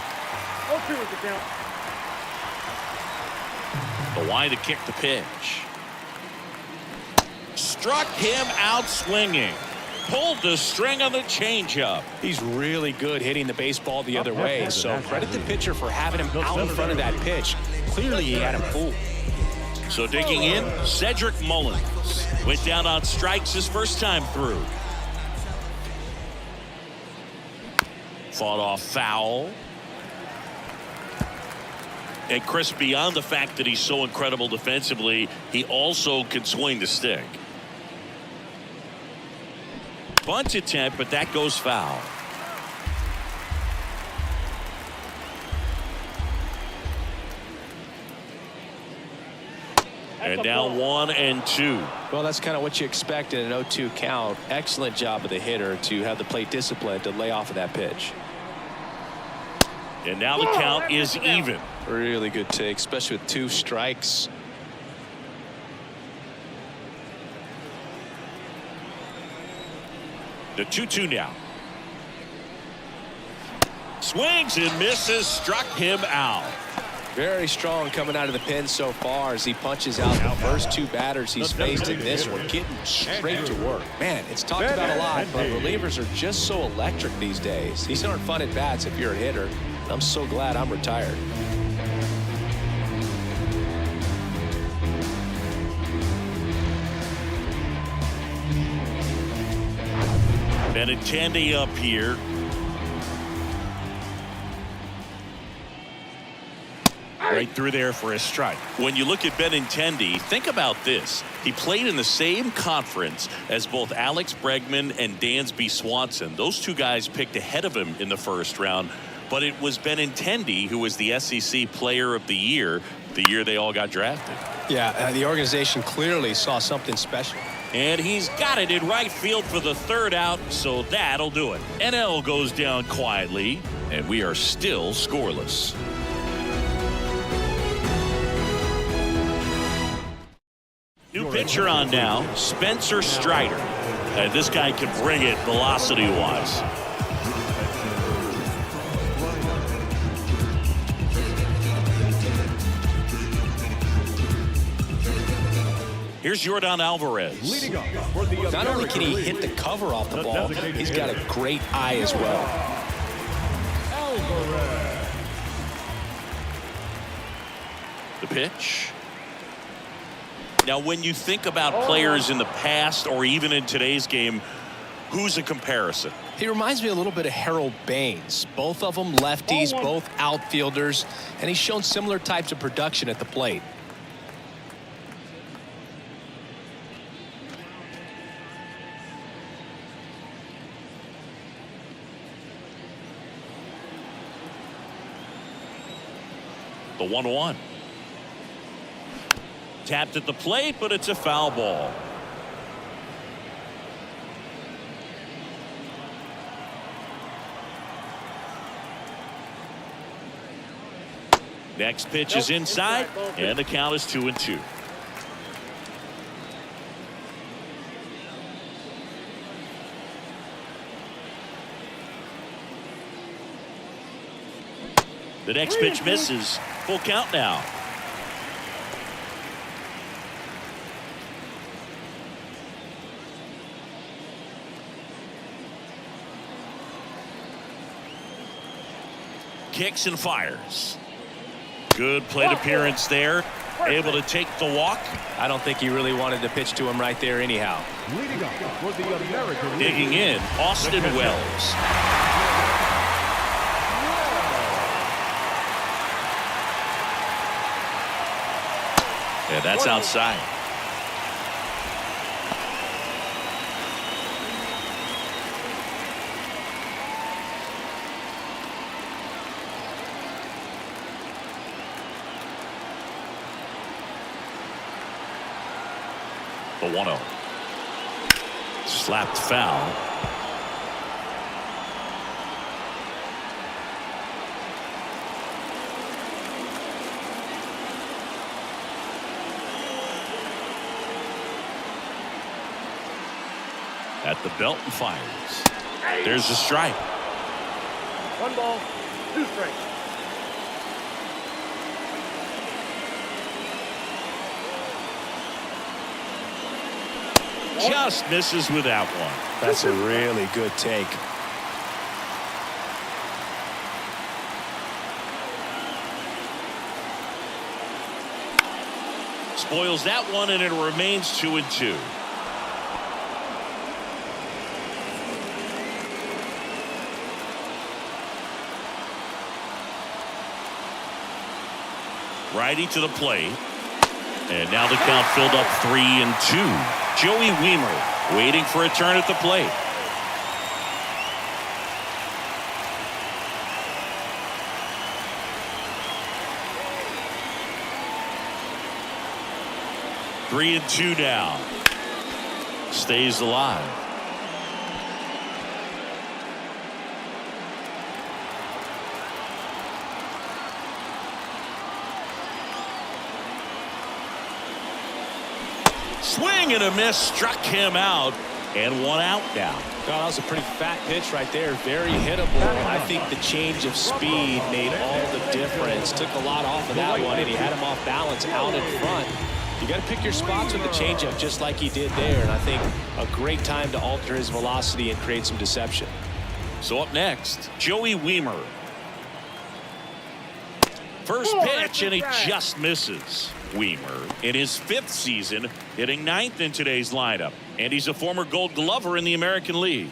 The wide to kick the pitch. Struck him out swinging. Pulled the string on the changeup. He's really good hitting the baseball the other way, so credit the pitcher for having him out in front of that pitch. Clearly he had him fooled. So digging in, Cedric Mullins went down on strikes his first time through. Fought off foul. And Chris, beyond the fact that he's so incredible defensively, he also can swing the stick. Bunt attempt, but that goes foul. And now 1-2. Well, that's kind of what you expect in an 0-2 count. Excellent job of the hitter to have the plate discipline to lay off of that pitch. And now the count is even. Really good take, especially with 2 strikes. The 2-2 now. Swings and misses, struck him out. Very strong coming out of the pen so far as he punches out the first 2 batters he's faced in this one, getting straight to work. Man, it's talked about a lot, but relievers are just so electric these days. These aren't fun at bats if you're a hitter. I'm so glad I'm retired. Benintendi up here. Right through there for a strike. When you look at Benintendi, think about this. He played in the same conference as both Alex Bregman and Dansby Swanson. Those 2 guys picked ahead of him in the first round, but it was Benintendi who was the SEC Player of the Year the year they all got drafted. Yeah, the organization clearly saw something special. And he's got it in right field for the third out, so that'll do it. NL goes down quietly, and we are still scoreless. New pitcher on now, Spencer Strider. And this guy can bring it velocity-wise. Here's Yordan Alvarez. Not only can he hit the cover off the ball, he's got a great eye as well. The pitch. Now, when you think about players in the past or even in today's game, who's a comparison? He reminds me a little bit of Harold Baines. Both of them lefties, both outfielders, and he's shown similar types of production at the plate. The 1-1. Tapped at the plate, but it's a foul ball. Next pitch is inside, and the count is 2-2. The next pitch misses. Full count now. Kicks and fires. Good plate appearance there. Able to take the walk. I don't think he really wanted to pitch to him right there anyhow. Leading up for the American Digging in, Austin Wells. Yeah, that's outside. The 1-0. Slapped foul. At the belt and fires. There's the strike. 1 ball, 2 strikes. Just misses with that one. That's a really good take. Spoils that one, and it remains 2-2. Righty to the plate. And now the count filled up 3-2. Joey Wiemer waiting for a turn at the plate. Three and two now. Stays alive. Swing and a miss, struck him out, and 1 out now. Oh, that was a pretty fat pitch right there. Very hittable. I think the change of speed made all the difference. Took a lot off of that one, and he had him off balance out in front. You got to pick your spots with the changeup just like he did there, and I think a great time to alter his velocity and create some deception. So up next, Joey Wiemer. First pitch, and he just misses. Wiemer in his 5th season, hitting 9th in today's lineup, and he's a former Gold Glover in the American League.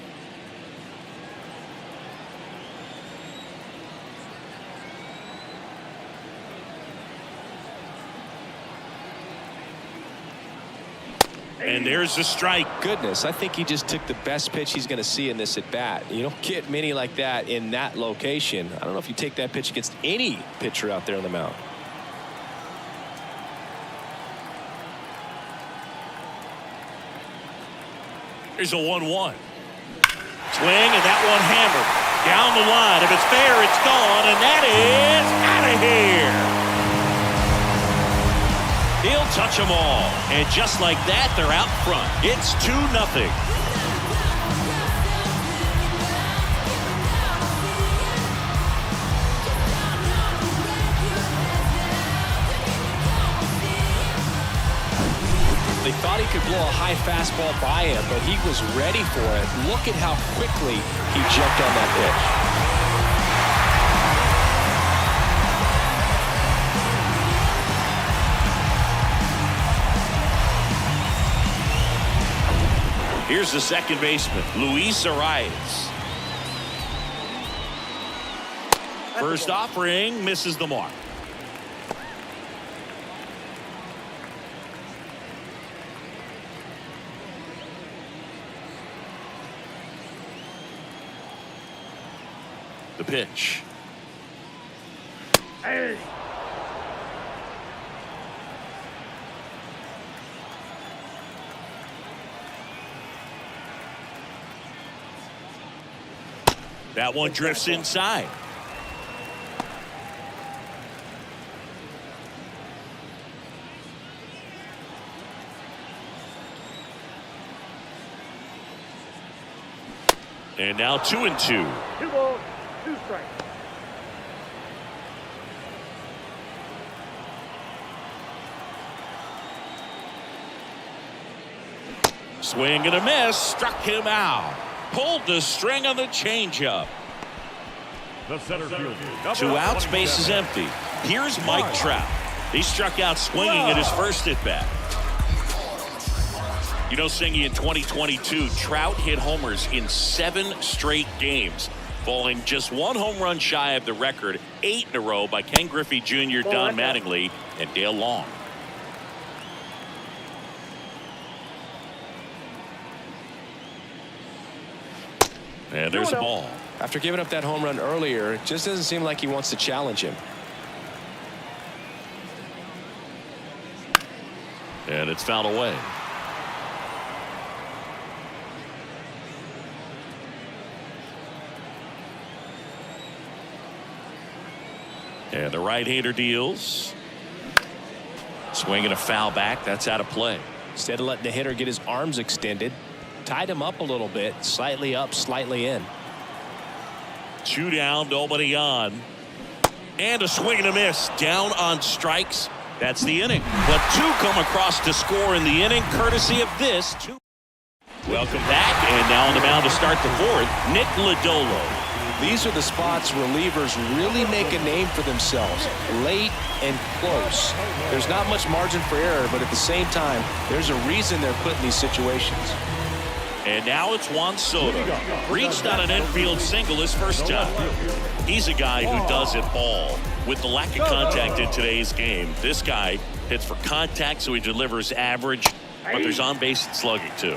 And there's the strike. Goodness, I think he just took the best pitch he's going to see in this at bat. You don't get many like that in that location. I don't know if you take that pitch against any pitcher out there on the mound. Here's a 1-1. Swing, and that one hammered down the line. If it's fair, it's gone, and that is out of here. He'll touch them all, and just like that, they're out front. It's 2-0. They thought he could blow a high fastball by him, but he was ready for it. Look at how quickly he jumped on that pitch. Here's the second baseman, Luis Arias. First offering misses the mark. The pitch. Hey. That one drifts inside. And now 2-2. 2 balls, 2 strikes. Swing and a miss, struck him out. Pulled the string on the changeup. The center fielder. 2 outs, base is empty. Here's Mike Trout. He struck out swinging at his first at bat. You know, Singy, in 2022, Trout hit homers in 7 straight games, falling just 1 home run shy of the record 8 in a row by Ken Griffey Jr., Don Mattingly, and Dale Long. And there's a ball. After giving up that home run earlier, it just doesn't seem like he wants to challenge him. And it's fouled away. And the right-hander deals. Swinging a foul back. That's out of play. Instead of letting the hitter get his arms extended, tied him up a little bit, slightly up, slightly in. 2 down, nobody on. And a swing and a miss. Down on strikes. That's the inning. But 2 come across to score in the inning, courtesy of this. Welcome back, and now on the mound to start the 4th, Nick Lodolo. These are the spots relievers really make a name for themselves, late and close. There's not much margin for error, but at the same time, there's a reason they're put in these situations. And now it's Juan Soto. Reached on an infield single his first time. He's a guy who does it all. With the lack of contact in today's game, this guy hits for contact, so he delivers average, but there's on-base slugging too.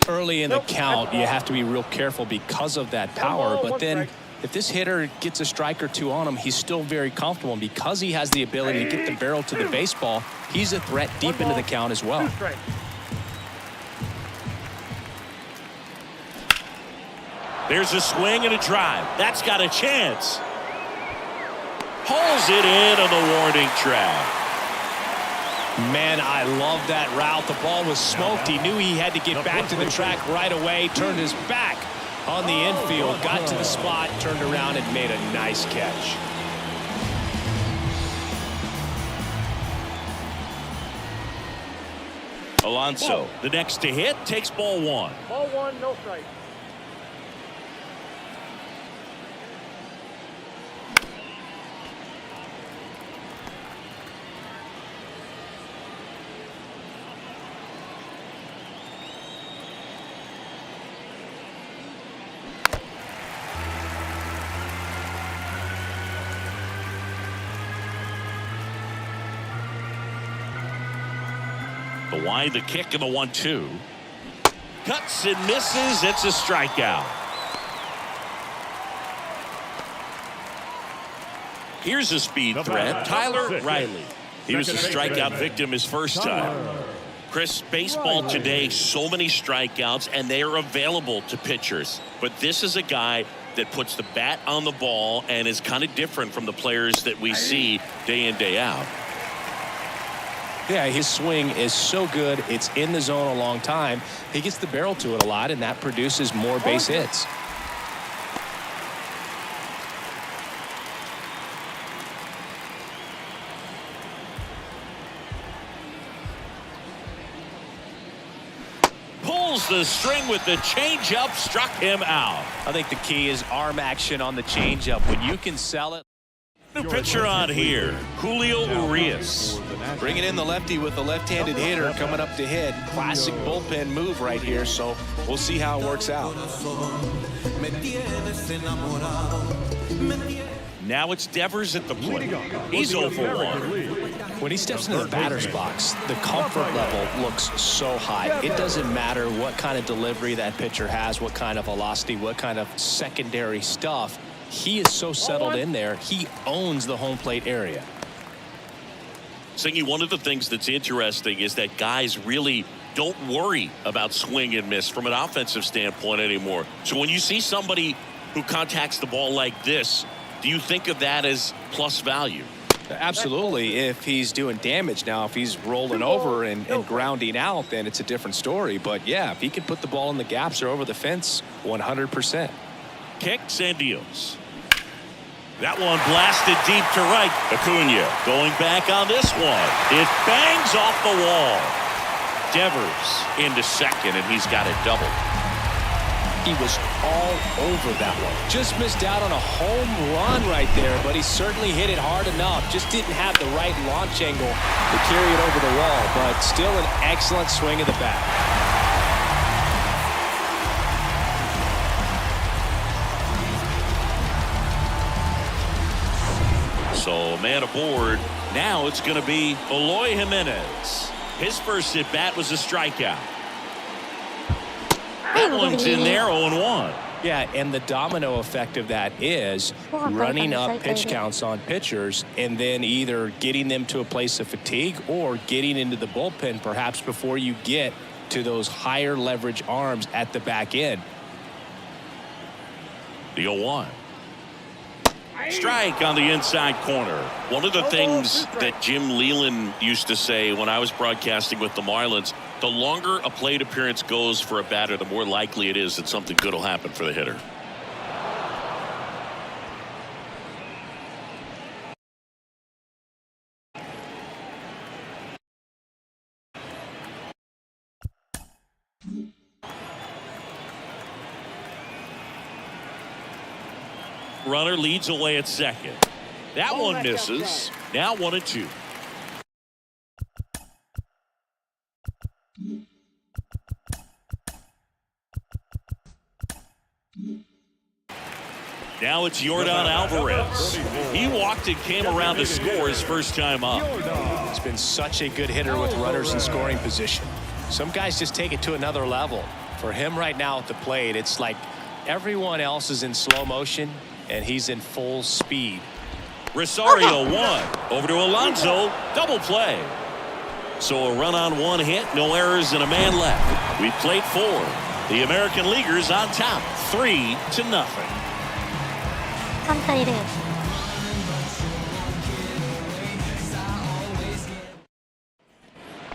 Early in the count, you have to be real careful because of that power, but then if this hitter gets a strike or 2 on him, he's still very comfortable. And because he has the ability to get the barrel to the baseball, he's a threat deep into the count as well. There's a swing and a drive. That's got a chance. Pulls it in on the warning track. Man, I love that route. The ball was smoked. He knew he had to get back to the track right away. Turned his back on the infield. Got to the spot, turned around, and made a nice catch. Alonso, the next to hit, takes ball 1. Ball 1, no strike. The wide, the kick, and the 1-2. Cuts and misses. It's a strikeout. Here's a speed threat, Tyler Riley. He was a strikeout victim his first time. Chris, baseball today, so many strikeouts, and they are available to pitchers. But this is a guy that puts the bat on the ball and is kind of different from the players that we see day in, day out. Yeah, his swing is so good. It's in the zone a long time. He gets the barrel to it a lot, and that produces more base hits. Pulls the string with the changeup, struck him out. I think the key is arm action on the changeup. When you can sell it. New pitcher on here, Julio Urias. Bringing in the lefty with the left-handed hitter coming up to hit. Classic bullpen move right here, so we'll see how it works out. Now it's Devers at the plate. He's 0 for 1. When he steps into the batter's box, the comfort level looks so high. It doesn't matter what kind of delivery that pitcher has, what kind of velocity, what kind of secondary stuff. He is so settled in there. He owns the home plate area. Singy, one of the things that's interesting is that guys really don't worry about swing and miss from an offensive standpoint anymore. So when you see somebody who contacts the ball like this, do you think of that as plus value? Absolutely. If he's doing damage now, if he's rolling over and grounding out, then it's a different story. But yeah, if he can put the ball in the gaps or over the fence, 100%. Kicks and deals. That one blasted deep to right. Acuna going back on this one. It bangs off the wall. Devers into second, and he's got it double. He was all over that one. Just missed out on a home run right there, but he certainly hit it hard enough. Just didn't have the right launch angle to carry it over the wall, but still an excellent swing of the bat. So man aboard. Now it's going to be Eloy Jimenez. His first at bat was a strikeout. That one's in there, 0-1. Yeah, and the domino effect of that is running up pitch counts on pitchers and then either getting them to a place of fatigue or getting into the bullpen perhaps before you get to those higher leverage arms at the back end. The 0-1. Strike on the inside corner. One of the things that Jim Leland used to say when I was broadcasting with the Marlins, the longer a plate appearance goes for a batter, the more likely it is that something good will happen for the hitter. Runner leads away at second. That one misses. Now 1-2. Now it's Yordan Alvarez. He walked and came around to score his first time up. He's been such a good hitter with runners in scoring position. Some guys just take it to another level. For him right now at the plate, it's like everyone else is in slow motion and he's in full speed. Rosario one. Over to Alonso. Double play. So a run on one hit, no errors, and a man left. We played 4. The American Leaguers on top, 3-0. 3対0。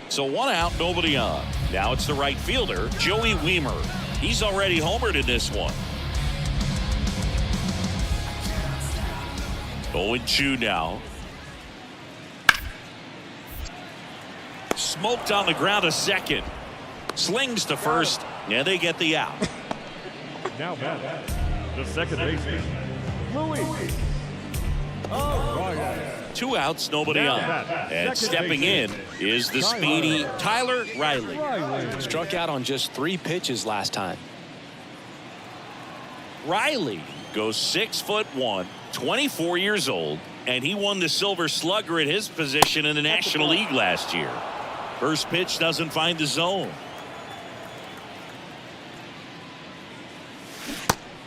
So 1 out, nobody on. Now it's the right fielder, Joey Weimer. He's already homered in this one. 0-2 now. Smoked on the ground to second. Slings to first, and they get the out. Now back. The second baseman, Louis. 2 outs, nobody on. And stepping in is the speedy Tyler Riley. Struck out on just 3 pitches last time. Riley goes 6'1", 24 years old, and he won the Silver Slugger at his position in the National League last year. First pitch doesn't find the zone.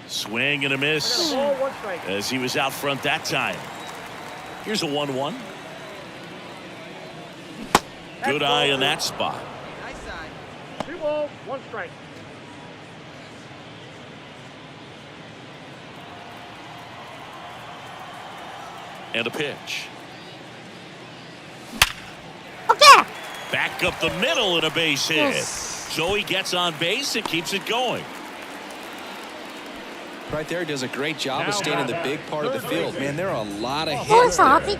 Swing and a miss as he was out front that time. Here's a 1-1. Good eye in that spot. 2 balls, 1 strike. And a pitch. Okay. Back up the middle and a base hit. Yes. So he gets on base and keeps it going. Right there, does a great job of staying in the big part of the field. Man, there are a lot of ボール hits さん there. 熱い。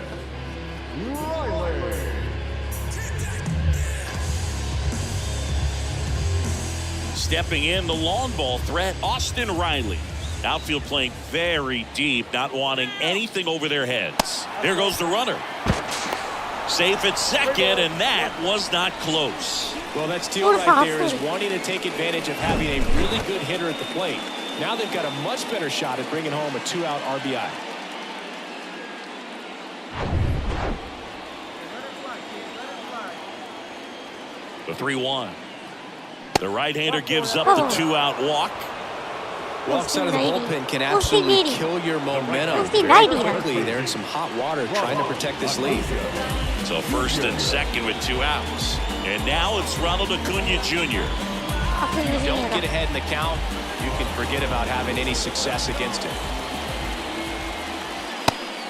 Stepping in, the long ball threat, Austin Riley. Outfield playing very deep, not wanting anything over their heads. There goes the runner. Safe at second, and that was not close. Well, that steal right there is wanting to take advantage of having a really good hitter at the plate. Now they've got a much better shot at bringing home a 2-out RBI. The 3-1. The right-hander gives up the 2-out walk. Walks out of the bullpen can absolutely kill your momentum very quickly. They're in some hot water trying to protect this lead. So first and second with 2 outs. And now it's Ronald Acuna Jr. Don't get ahead in the count. You can forget about having any success against him.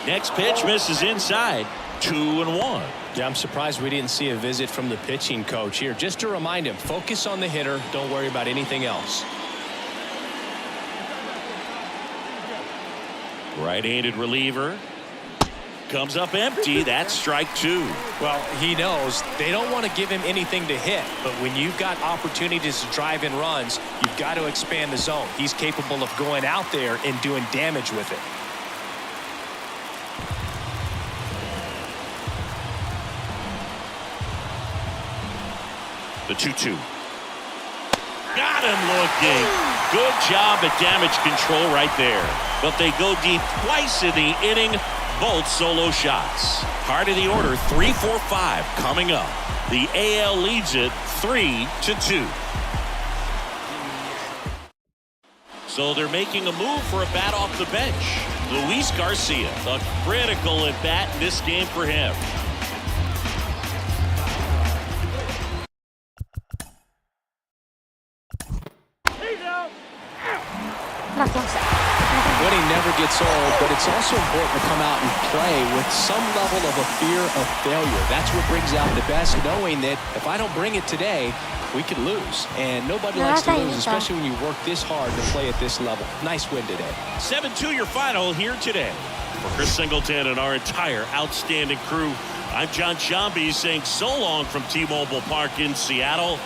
Next pitch misses inside. 2-1. Yeah, I'm surprised we didn't see a visit from the pitching coach here. Just to remind him, focus on the hitter. Don't worry about anything else. Right-handed reliever. Comes up empty. That's strike 2. Well, he knows they don't want to give him anything to hit, but when you've got opportunities to drive in runs, you've got to expand the zone. He's capable of going out there and doing damage with it. The 2-2. Got him looking. Good job at damage control right there. But they go deep twice in the inning. Both solo shots. Heart of the order, 3-4-5 coming up. The AL leads it 3-2. So they're making a move for a bat off the bench. Luis Garcia, a critical at bat in this game for him. Winning never gets old, but it's also important to come out and play with some level of a fear of failure. That's what brings out the best, knowing that if I don't bring it today, we could lose. And nobody likes to lose, especially when you work this hard to play at this level. Nice win today. 7-2 your final here today. For Chris Singleton and our entire outstanding crew, I'm John Shambi saying so long from T-Mobile Park in Seattle.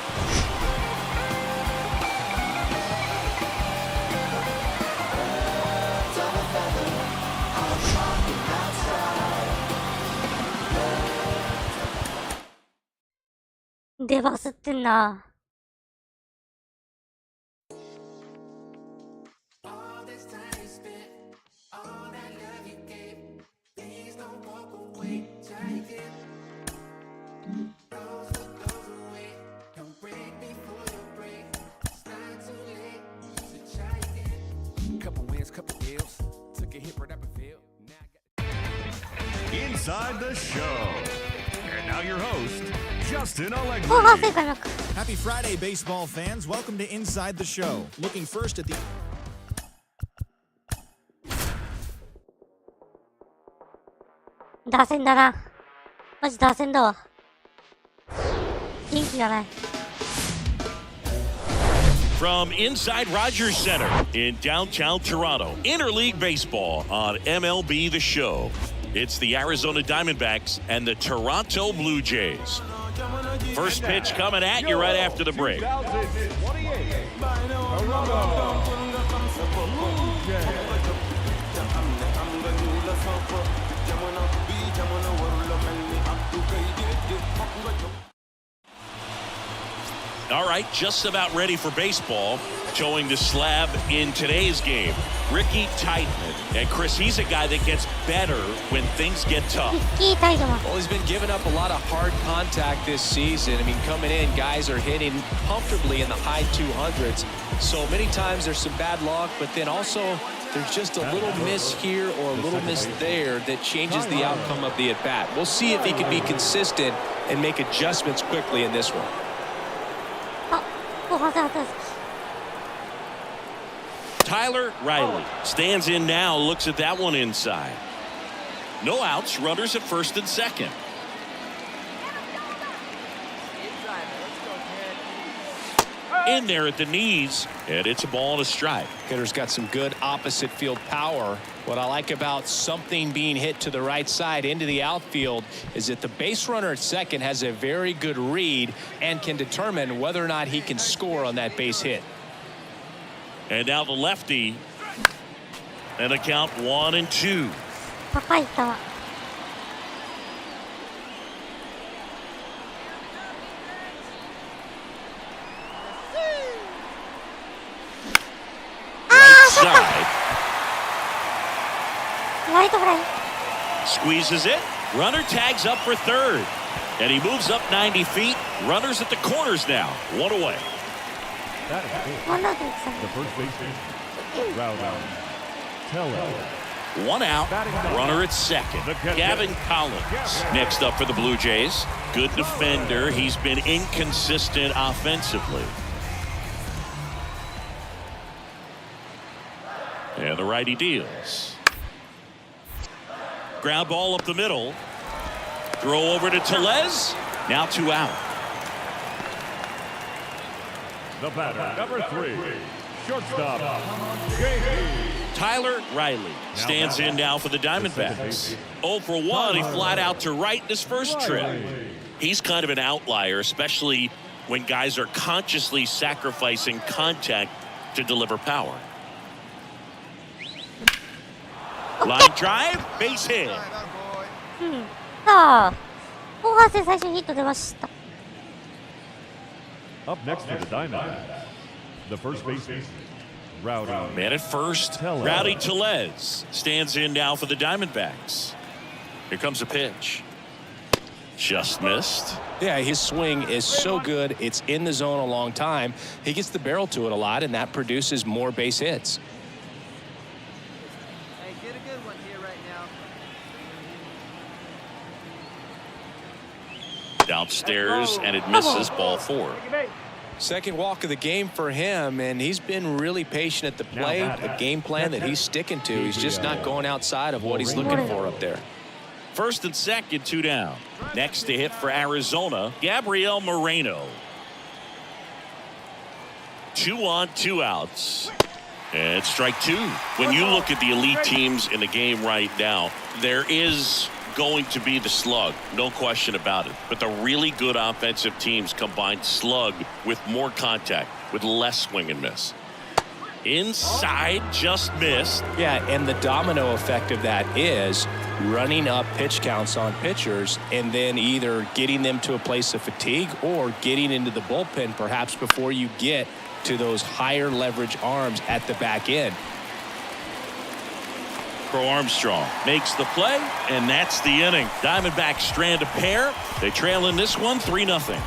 出バスってんな。Inside the show. And now your host, Justin 後 Allegri. 半戦開幕。 Happy Friday, baseball fans. Welcome to Inside the Show. Looking first at the... 打線だな。マジ打線だわ。元気がない。 From inside Rogers Center in downtown Toronto, Interleague Baseball on MLB The Show. It's the Arizona Diamondbacks and the Toronto Blue Jays. First pitch coming at you right after the break. All right, just about ready for baseball. Showing the slab in today's game, Ricky Titleman. And Chris, he's a guy that gets better when things get tough. Well, he's been giving up a lot of hard contact this season. I mean, coming in, guys are hitting comfortably in the high 200s. So many times there's some bad luck, but then also there's just a little miss here or a little miss there that changes the outcome of the at-bat. We'll see if he can be consistent and make adjustments quickly in this one. あ、後半戦初打席。 Tyler Riley stands in now, looks at that one inside. No outs, runners at first and second. In there at the knees, and it's a ball and a strike. Hitter's got some good opposite field power. What I like about something being hit to the right side into the outfield is that the base runner at second has a very good read and can determine whether or not he can score on that base hit. And now the lefty, and a count 1-2. 高い球。Right side. ライトフライ。 Squeezes it. Runner tags up for third. And he moves up 90 feet. Runners at the corners now. One away. That is cool. ワンアウトです。 The first baseman. Rowdy. Teller. One out. Runner at second. Gavin Collins. Next up for the Blue Jays. Good defender. He's been inconsistent offensively. And the righty deals. Ground ball up the middle. Throw over to Tellez. Now 2 out. The batter, number 3. Shortstop. Tyler Riley stands in now for the Diamondbacks. 0 for 1. He flat out to right in his first trip. He's kind of an outlier, especially when guys are consciously sacrificing contact to deliver power. Line drive, base hit. さあ、後半戦最初にヒット出ました。 Up next to the Diamondbacks. The first baseman. Rowdy. Man at first, Rowdy Tellez stands in now for the Diamondbacks. Here comes a pitch. Just missed. Yeah, his swing is so good. It's in the zone a long time. He gets the barrel to it a lot, and that produces more base hits. Hey, get a good one here right now. Downstairs, and it misses. Ball 4. Second walk of the game for him, and he's been really patient at the plate. A game plan that he's sticking to. He's just not going outside of what he's looking for up there. First and second, 2 down. Next to hit for Arizona, Gabriel Moreno. 2 on, 2 outs. And strike 2. When you look at the elite teams in the game right now, there is going to be the slug, no question about it. But the really good offensive teams combine slug with more contact, with less swing and miss. Inside, just missed. Yeah, and the domino effect of that is running up pitch counts on pitchers and then either getting them to a place of fatigue or getting into the bullpen perhaps before you get to those higher leverage arms at the back end. Crow Armstrong makes the play, and that's the inning. Diamondbacks strand a pair. They trail in this one 3-0.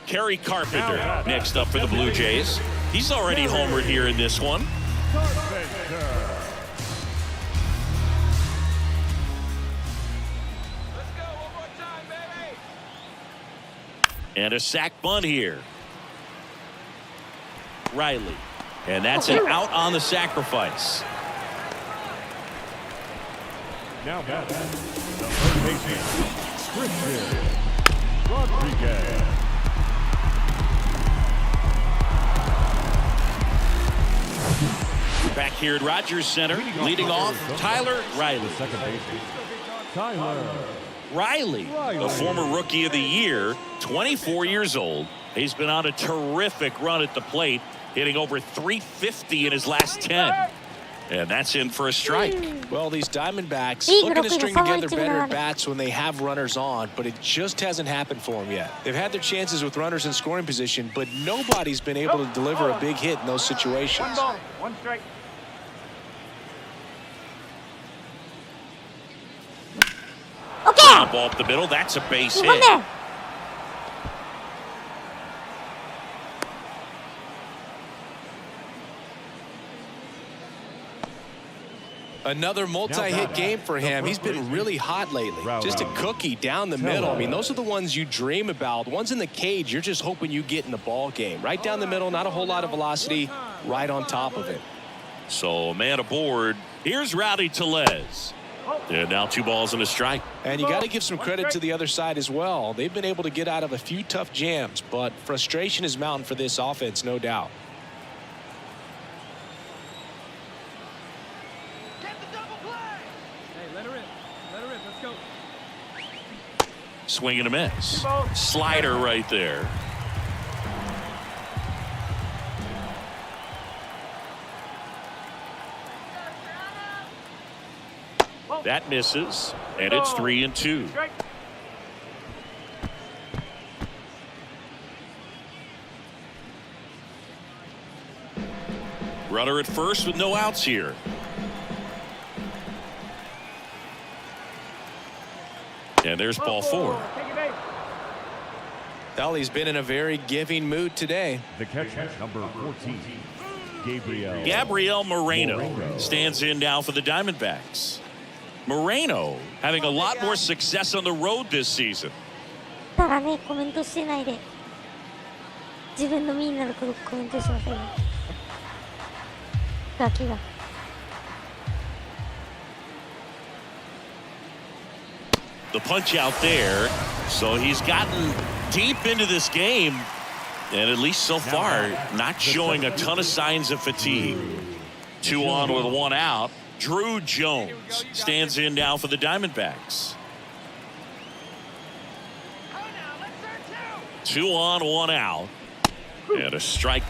Kerry Carpenter next up for the Blue Jays. He's already homered here in this one. And a sac bunt here. Riley. And that's an out on the sacrifice. Now batting, the third baseman, Christian Rodriguez. Back here at Rogers Center, leading off, Tyler Riley. Second baseman, Tyler Riley, a former Rookie of the Year, 24 years old. He's been on a terrific run at the plate, hitting over 350 in his last 10. And that's in for a strike. Well, these Diamondbacks looking to string together better at bats when they have runners on, but it just hasn't happened for them yet. They've had their chances with runners in scoring position, but nobody's been able to deliver a big hit in those situations. 1 ball, 1 strike. Okay. Ball up the middle. That's a base 2本 hit. 目。Another multi-hit game for him. He's been really hot lately. Just a cookie down the middle. I mean, those are the ones you dream about. Ones in the cage, you're just hoping you get in the ball game. Right down the middle, not a whole lot of velocity, right on top of it. So, man aboard. Here's Rowdy Tellez. And now 2 balls and a strike. And you got to give some credit to the other side as well. They've been able to get out of a few tough jams, but frustration is mounting for this offense, no doubt. Swing and a miss. Slider right there. That misses, and it's 3-2. Runner at first with no outs here. And there's ball 4. Well, he's been in a very giving mood today. The catcher, number 14, Gabriel Moreno stands in now for the Diamondbacks. Moreno having a lot more success on the road this season. ただね、コメントしてないで。自分の身になることコメントしませんね。ガキが。The punch out there, so he's gotten deep into this game, and at least so far, not showing a ton of signs of fatigue. 2 on with 1 out. Drew Jones stands in now for the Diamondbacks. 2 on, 1 out, and a strike.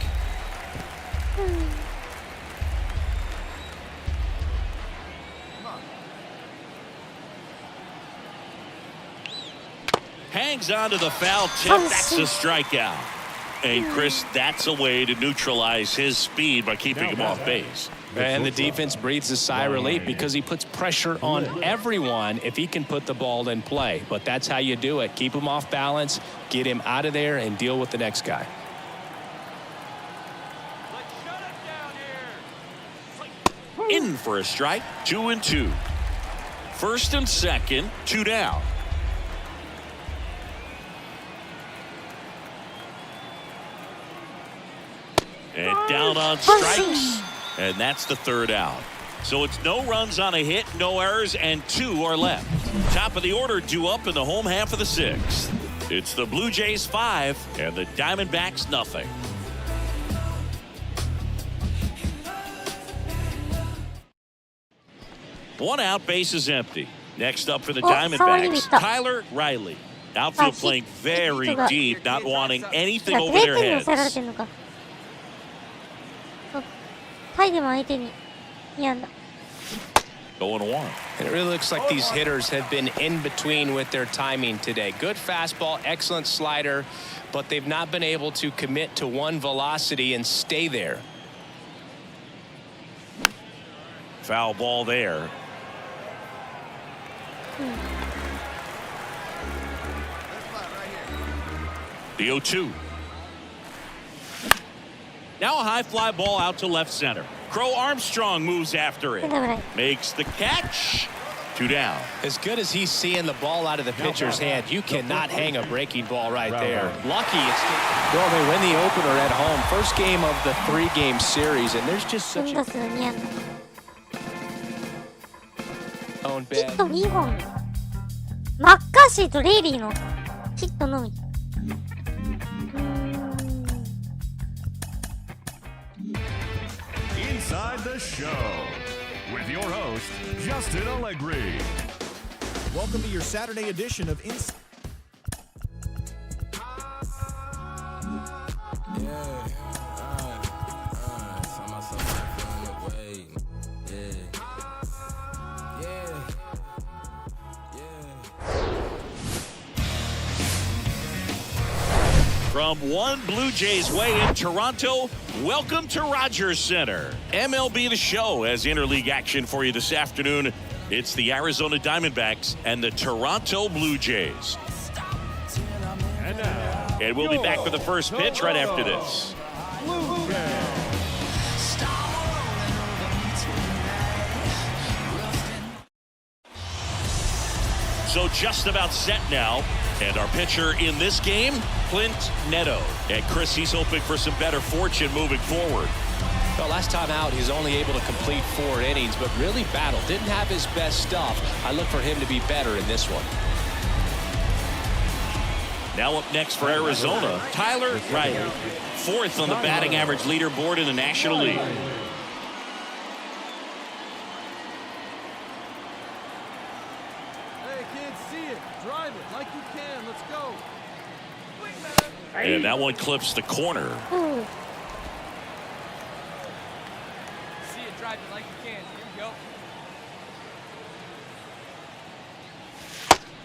Hangs on to the foul tip. That's a strikeout. And Chris, that's a way to neutralize his speed by keeping him off base. And the defense breathes a sigh of relief because he puts pressure on everyone if he can put the ball in play. But that's how you do it. Keep him off balance, get him out of there, and deal with the next guy. In for a strike. 2-2. First and second, 2 down. And down on strikes. And that's the 3rd out. So it's no runs on a hit, no errors, and 2 are left. Top of the order due up in the home half of the 6th. It's the Blue Jays 5 and the Diamondbacks nothing. One out, base is empty. Next up for the Diamondbacks, Tyler Riley. Outfield playing very deep, not wanting anything over their heads. タイでも相手にやんだ。0-1. And it really looks like these hitters have been in between with their timing today. Good fastball, excellent slider, but they've not been able to commit to one velocity and stay there. Foul ball there. The 0-2. Now a high fly ball out to left center. Crow Armstrong moves after it. Makes the catch. 2 down. As good as he's seeing the ball out of the pitcher's hand, you cannot hang a breaking ball right there. Lucky it's well, they win the opener at home. First game of the 3-game series, and there's just such a own bad. ヒット2本。マッカーシーとレイリーのヒットのみ。Inside the show with your host, Justin Allegri. Welcome to your Saturday edition of Inside. From one Blue Jays way in Toronto, welcome to Rogers Center. MLB The Show has interleague action for you this afternoon. It's the Arizona Diamondbacks and the Toronto Blue Jays. And we'll be back for the first pitch right after this. So just about set now. And our pitcher in this game, Clint Neto. And Chris, he's hoping for some better fortune moving forward. Well, last time out, he's only able to complete 4 innings, but really battled. Didn't have his best stuff. I look for him to be better in this one. Now up next for Arizona, Tyler Riley. 4th on the batting average leaderboard in the National League. Hey, kids, see it. Drive it like you can. Let's go. And that one clips the corner. See it. Drive it like you can. Here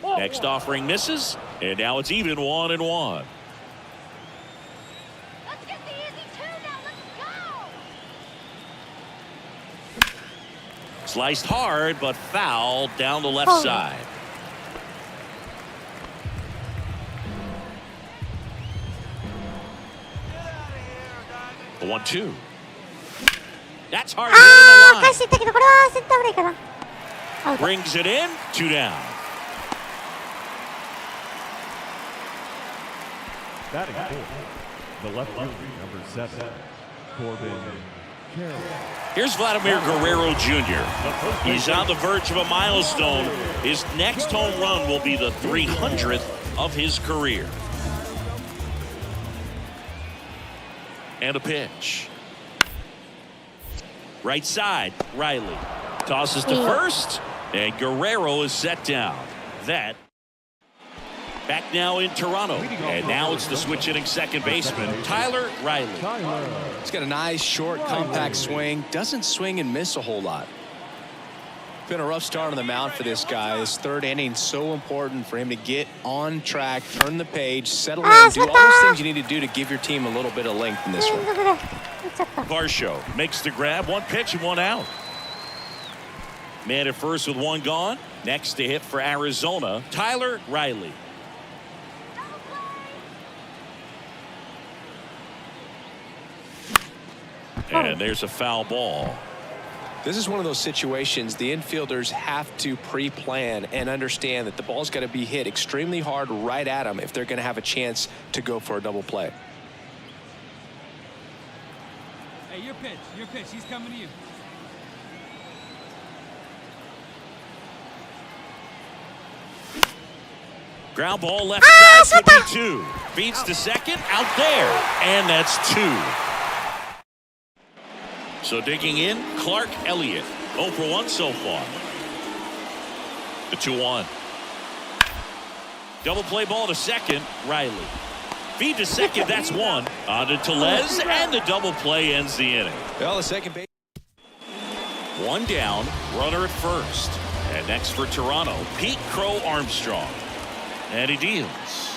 we go. Next offering misses, and now it's even 1-1. Let's get the easy 2 now. Let's go. Sliced hard, but foul down the left side. The 1-2. That's hard hit in the line. 返していったけど、これはセンターフライかな。アウト。 Brings it in, 2 down. Batting fourth, the left fielder, number 7, Corbin Carroll. Here's Vladimir Guerrero Jr. He's on the verge of a milestone. His next home run will be the 300th of his career. And a pitch. Right side, Riley. Tosses to first, and Guerrero is set down. That. Back now in Toronto, and now it's the switch-hitting second baseman, Tyler Riley. He's got a nice, short, compact swing. Doesn't swing and miss a whole lot. Been a rough start on the mound for this guy. His 3rd inning, so important for him to get on track, turn the page, settle in, do all those things you need to do to give your team a little bit of length in this one. Varsho makes the grab, 1 pitch and 1 out. Man at first with 1 gone. Next to hit for Arizona, Tyler Riley. And there's a foul ball. This is one of those situations the infielders have to pre-plan and understand that the ball's got to be hit extremely hard right at them if they're going to have a chance to go for a double play. Hey, your pitch. Your pitch. He's coming to you. Ground ball left side could be 2. Feeds to second, out there. And that's 2. So digging in, Clark Elliott. 0 for 1 so far. The 2-1. Double play ball to second, Riley. Feed to second, that's 1. On to Tellez, and the double play ends the inning. Well, the second base. 1 down, runner at first. And next for Toronto, Pete Crow Armstrong. And he deals.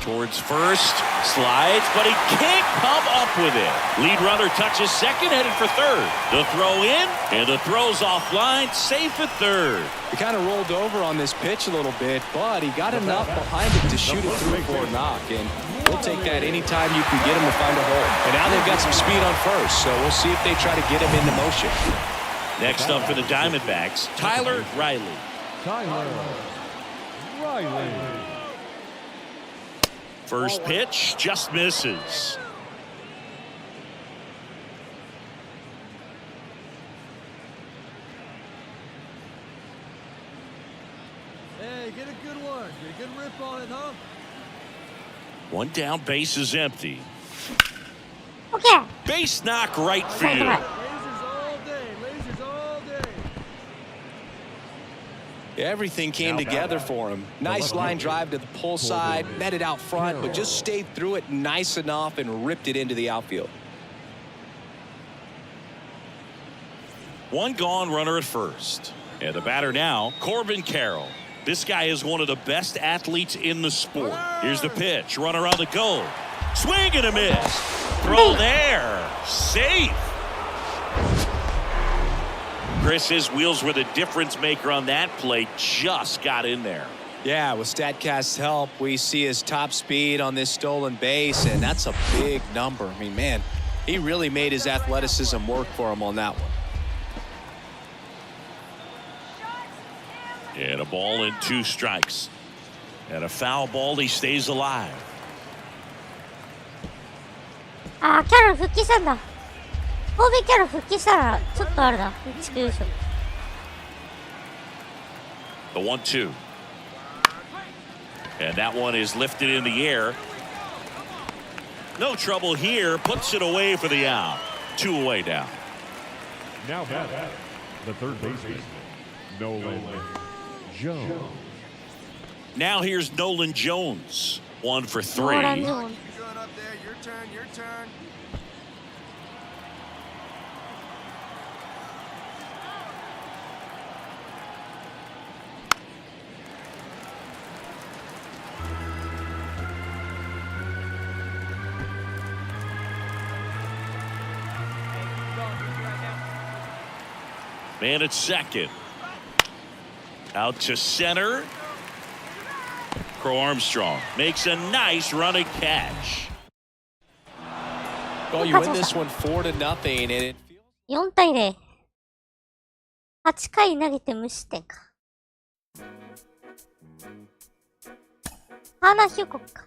Towards first, slides, but he can't come up with it. Lead runner touches second, headed for third. The throw in, and the throw's offline, safe at third. He kind of rolled over on this pitch a little bit, but he got enough behind it to shoot it through for a knock. And we'll take that anytime you can get him to find a hole. And now they've got some speed on first, so we'll see if they try to get him into motion. Next up for the Diamondbacks, Tyler Riley. Tyler Riley. First pitch just misses. Hey, get a good one. Get a good rip on it, huh? 1 down, base is empty. Okay. Base knock right field. Lasers all day. Lasers all day. Everything came together for him. Nice line drive to the pull side, met it out front, but just stayed through it nice enough and ripped it into the outfield. 1 gone, runner at first. And the batter now, Corbin Carroll. This guy is one of the best athletes in the sport. Here's the pitch, runner on the goal. Swing and a miss. Throw there. Safe. Chris, his wheels were the difference maker on that play. Just got in there. Yeah, with StatCast's help, we see his top speed on this stolen base, and that's a big number. I mean, man, he really made his athleticism work for him on that one. And a ball and 2 strikes. And a foul ball, he stays alive. あー、キャロル復帰したんだ。神戸キャロル復帰したら、ちょっとあれだ。地区優勝。The 1-2. And that one is lifted in the air. No trouble here. Puts it away for the out. 2 away now. Now back, the third baseman, Nolan Jones. Now here's Nolan Jones. 1 for 3. ノーラン・ジョーンズ。 Good up there. Your turn. Your turn. Man at second. Out to center. Crow Armstrong makes a nice running catch. Well, you win this one 4-0, and it feels 4対0。8回投げて無失点か。ハーナー・ヒューコックか。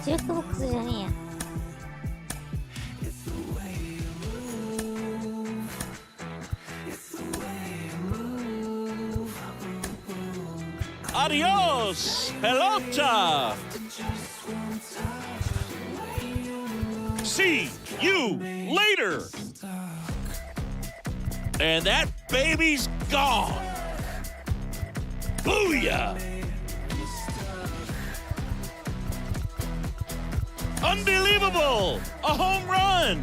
ジュークボックスじゃねえや。Adios, pelota. See you later. And that baby's gone. Booyah. Unbelievable! A home run!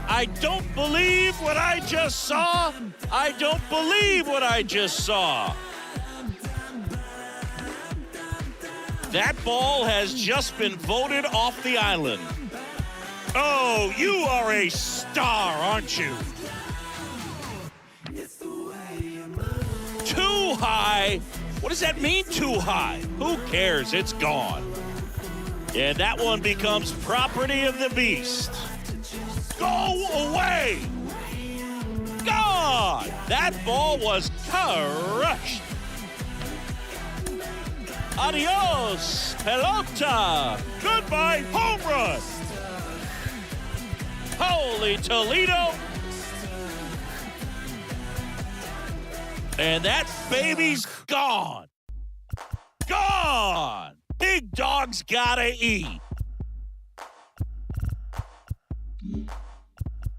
I don't believe what I just saw. I don't believe what I just saw. That ball has just been voted off the island. Oh, you are a star, aren't you? Too high? What does that mean, too high? Who cares? It's gone. And that one becomes property of the beast. Go away! Gone! That ball was crushed. Adios, pelota. Goodbye, home run. Holy Toledo. And that baby's gone. Dog's gotta eat.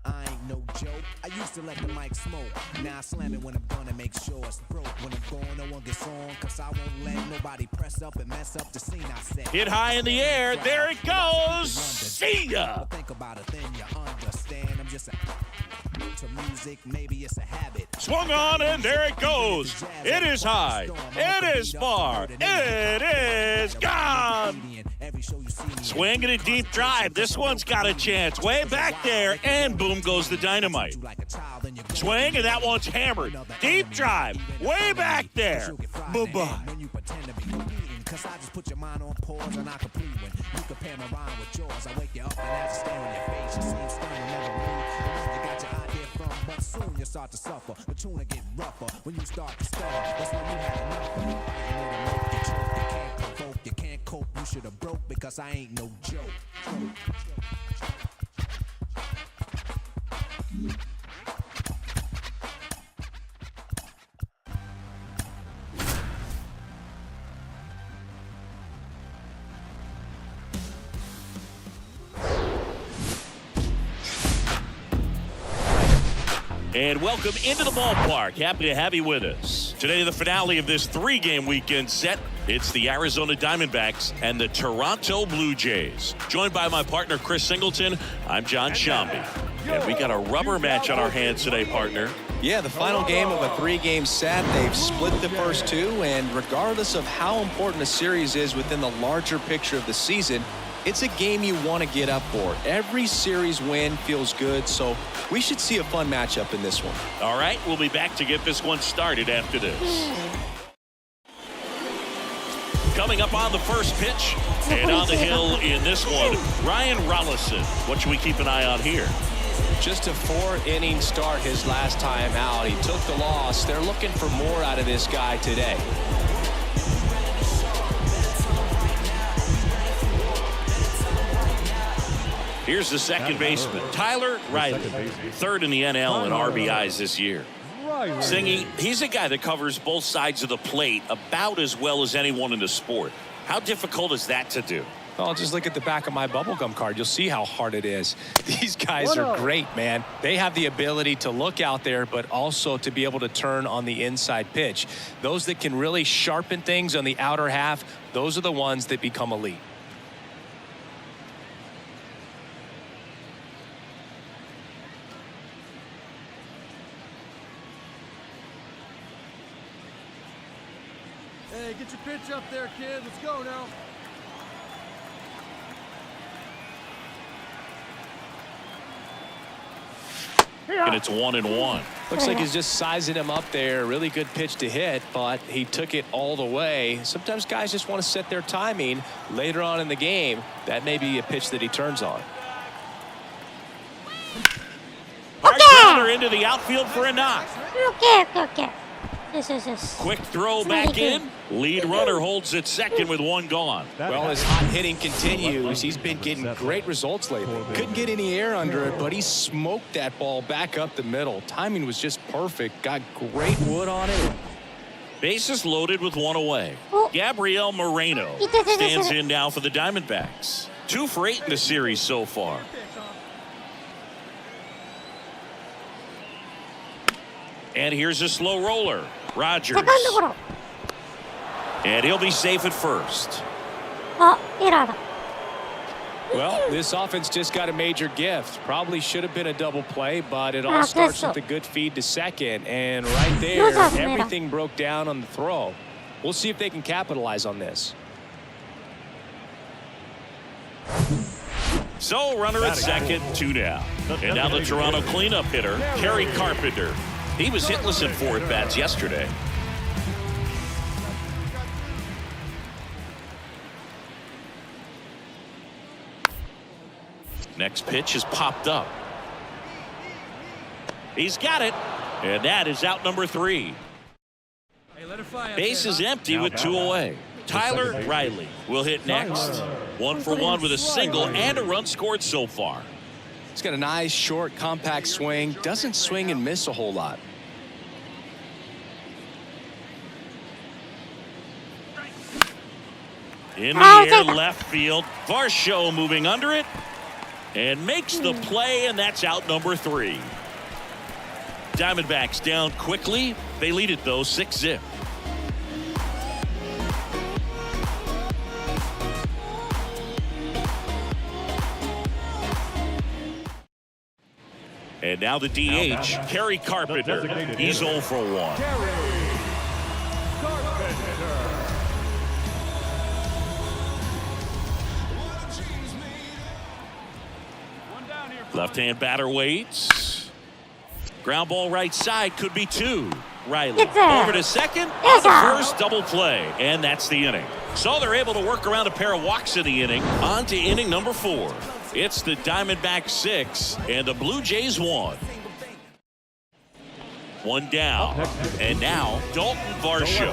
I ain't no joke. I used to let the mic smoke. Now I slam it when I'm done and make sure it's broke. When I'm gone, no one gets on, cause I won't let nobody press up and mess up the scene I set. Hit high in the air. There it goes. See ya. Think about it, then you understand. I'm just a to music, maybe it's a habit. Swung on, and there it goes. It is high. It is far. It is gone. Swing and a deep drive. This one's got a chance. Way back there, and boom goes the dynamite. Swing, and that one's hammered. Deep drive. Way back there. Bye-bye. Cause I just put your mind on pause and I complete when you compare my rhyme with yours. I wake you up and I just stare in your face. You seem stunning, never read. You got your idea from, but soon you start to suffer. The tune will get rougher when you start to stutter. That's when you had enough of it. You choke, you can't provoke, you can't cope. You should have broke because I ain't no joke. And welcome into the ballpark. Happy to have you with us. Today, the finale of this 3-game weekend set. It's the Arizona Diamondbacks and the Toronto Blue Jays. Joined by my partner, Chris Singleton, I'm John Shambi. And we got a rubber match on our hands today, partner. Yeah, the final game of a 3-game set. They've split the first 2, and regardless of how important a series is within the larger picture of the season, it's a game you want to get up for. Every series win feels good, so we should see a fun matchup in this one. All right, we'll be back to get this one started after this. Coming up on the first pitch, and on the hill in this one, Ryan Rollison. What should we keep an eye on here? Just a 4-inning start his last time out. He took the loss. They're looking for more out of this guy today. Here's the second baseman, Tyler Riley, third in the NL in RBIs this year. Singy, he's a guy that covers both sides of the plate about as well as anyone in the sport. How difficult is that to do? Oh, just look at the back of my bubblegum card. You'll see how hard it is. These guys are great, man. They have the ability to look out there, but also to be able to turn on the inside pitch. Those that can really sharpen things on the outer half, those are the ones that become elite. Hey, get your pitch up there, kid. Let's go now. And it's 1-1. Looks like he's just sizing him up there. Really good pitch to hit, but he took it all the way. Sometimes guys just want to set their timing later on in the game. That may be a pitch that he turns on. Hard grounder into the outfield for a knock. Okay. Yes. Quick throw back in. Lead runner holds at second with one gone. Well, as hot hitting continues, he's been getting great results lately. Couldn't get any air under it, but he smoked that ball back up the middle. Timing was just perfect. Got great wood on it. Bases loaded with one away. Gabriel Moreno stands in now for the Diamondbacks. 2 for 8 in the series so far. And here's a slow roller. Rogers. And he'll be safe at first. Well, this offense just got a major gift. Probably should have been a double play, but it all starts with a good feed to second. And right there, everything broke down on the throw. We'll see if they can capitalize on this. So, runner at second, 2 down. And now the Toronto cleanup hitter, Kerry Carpenter. He was hitless in 4 at-bats yesterday. Next pitch is popped up. He's got it. And that is out number 3. Base is empty with 2 away. Tyler Riley will hit next. 1 for 1 with a single and a run scored so far. He's got a nice, short, compact swing. Doesn't swing and miss a whole lot. In the air, left field. Varsho moving under it and makes the play, and that's out number 3. Diamondbacks down quickly. They lead it, though, 6-0. And now the DH, Kerry Carpenter. He's 0 for 1. Left-hand batter waits. Ground ball right side, could be 2. Riley over to second, on the first, double play, and that's the inning. So they're able to work around a pair of walks in the inning. On to inning number 4. It's the Diamondbacks 6 and the Blue Jays 1. 1 down, and now Dalton Varsho.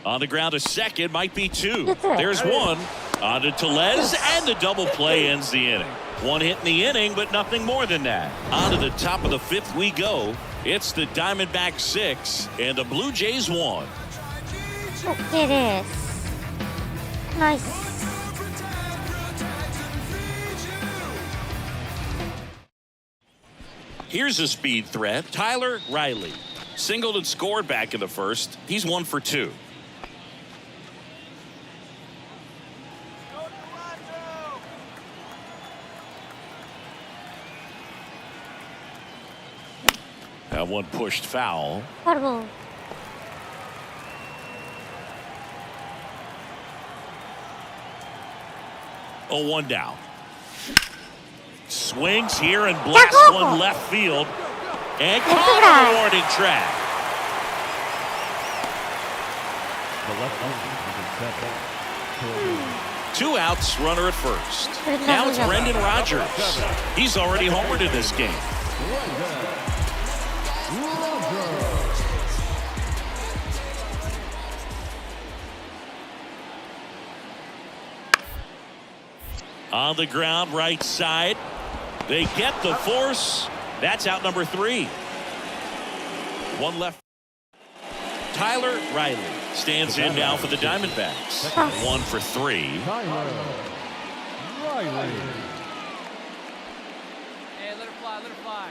On the ground to second, might be 2. There's 1. On to Tellez, and the double play ends the inning. 1 hit in the inning, but nothing more than that. On to the top of the 5th we go. It's the Diamondbacks 6 and the Blue Jays 1. OK です。ナイス。Here's a speed threat, Tyler Riley. Singled and scored back in the first. He's 1 for 2. That one pushed foul. Horrible. Oh, 1 down. Swings here and blasts one left field. And caught on the warning track. The 2 outs, runner at first. Now it's Brendan Rodgers. He's already homered in this game. On the ground, right side. They get the force. That's out number 3. 1 left. Tyler Riley stands in now for the Diamondbacks. 1 for 3. Riley. Hey, let her fly, let her fly.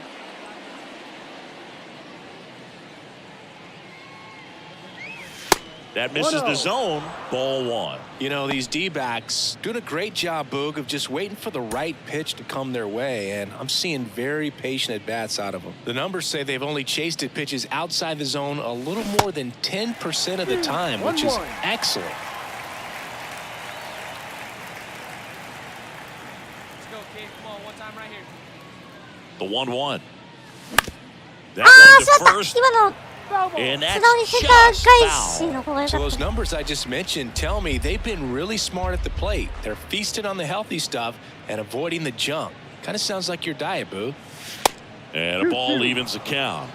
That misses the zone. Ball 1. You know, these D-backs doing a great job, Boog, of just waiting for the right pitch to come their way, and I'm seeing very patient at-bats out of them. The numbers say they've only chased at pitches outside the zone a little more than 10% of the time, which is excellent. Let's go, kid. Come on, one time right here. The 1-1. That one to first. 今の And that's 素直にセンター返しの方が良 So かっ those た。 numbers I just mentioned tell me they've been really smart at the plate. They're feasting on the healthy stuff and avoiding the junk. Kind of sounds like your diet, Boo. And a ball evens the count.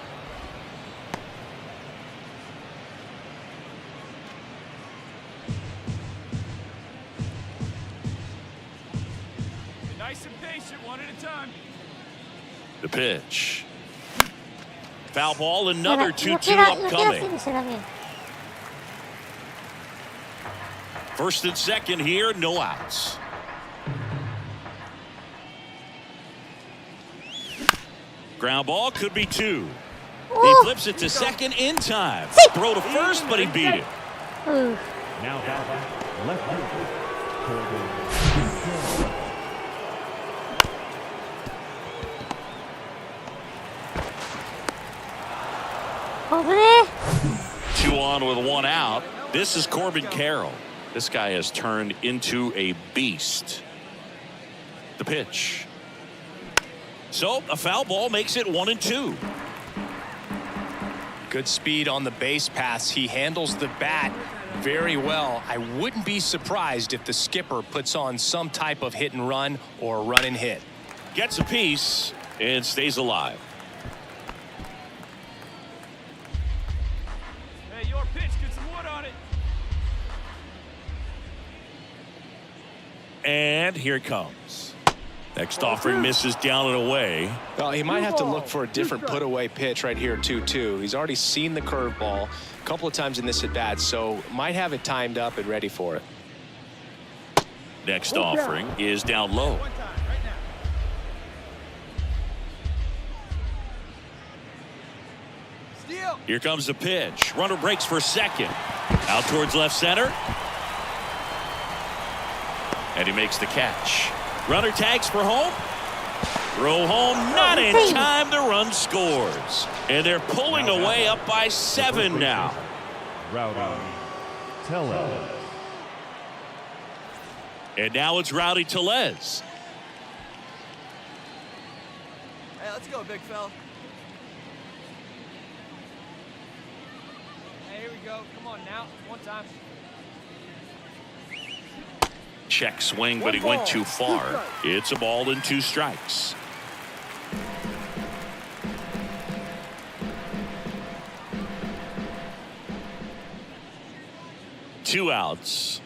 Nice and patient, one at a time. The pitch. Foul ball, another 2-2 避けらせ upcoming. にしちゃダメ。 First and second here, no outs. Ground ball, could be 2. He flips it to second in time. Throw to first, but he beat it. Now left field. 2 on with 1 out. This is Corbin Carroll. This guy has turned into a beast. The pitch. So a foul ball makes it 1-2. Good speed on the base pass. He handles the bat very well. I wouldn't be surprised if the skipper puts on some type of hit and run or run and hit. Gets a piece and stays alive. Hey, your pitch, get some wood on it. And here it comes. Next offering misses down and away. Well, he might have to look for a different put-away pitch right here, 2-2. He's already seen the curveball a couple of times in this at-bat, so might have it timed up and ready for it. Next offering is down low. Here comes the pitch. Runner breaks for second. Out towards left center. And he makes the catch. Runner tags for home. Throw home, not in time. The run scores. And they're pulling away up by 7 now. Rowdy Tellez. And now it's Rowdy Tellez. Hey, let's go, big fella. Hey, here we go. Come on now. One time. Check swing, but he went too far. It's a ball and 2 strikes. Two outs.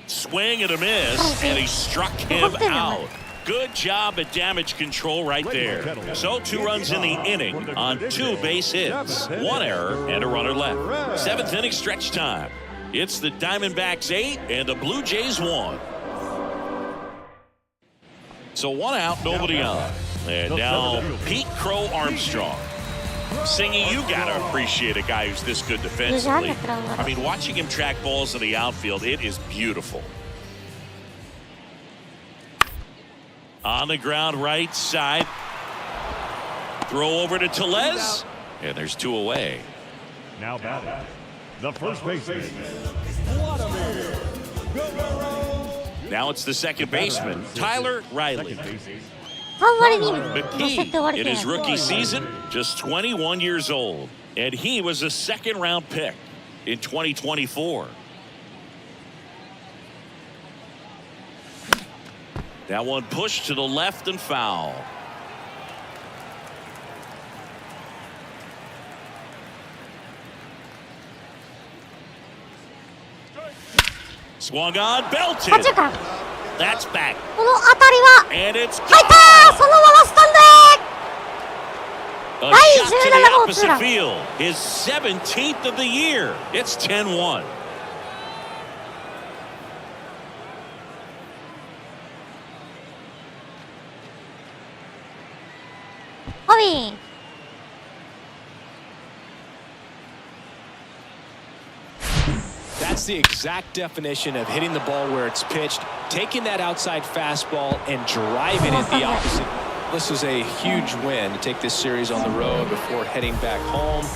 Swing and a miss, and he struck him out. Good job at damage control right there. So 2 runs in the inning on 2 base hits, 1 error, and a runner left. 7th inning stretch time. It's the Diamondbacks 8 and the Blue Jays 1. So 1 out, nobody on. And now Pete Crow Armstrong. Singy, you gotta appreciate a guy who's this good defensively. I mean, watching him track balls in the outfield, it is beautiful. On the ground, right side. Throw over to Tellez. And there's 2 away. Now batting, the first baseman. Now it's the second baseman, Tyler Riley. McKee, in his rookie season, just 21 years old. And he was a 2nd-round pick in 2024. That one pushed to the left and foul. Swung on, belted. That's back. And it's gone. A shot to the opposite field. His 17th of the year. It's 10-1. That's the exact definition of hitting the ball where it's pitched, taking that outside fastball and driving it the opposite. This is a huge win to take this series on the road before heading back home.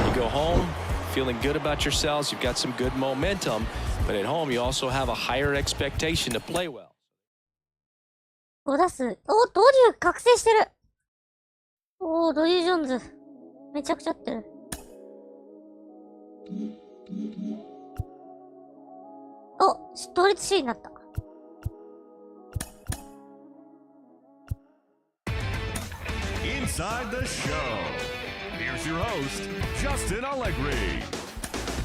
You go home feeling good about yourselves. You've got some good momentum, but at home you also have a higher expectation to play well. 5打数。お、ドリュー覚醒してる。おー、ドリュー・ジョーンズ。めちゃくちゃ合ってる。お、同率首位になった。Inside the show. Here's your host, Justin Allegri.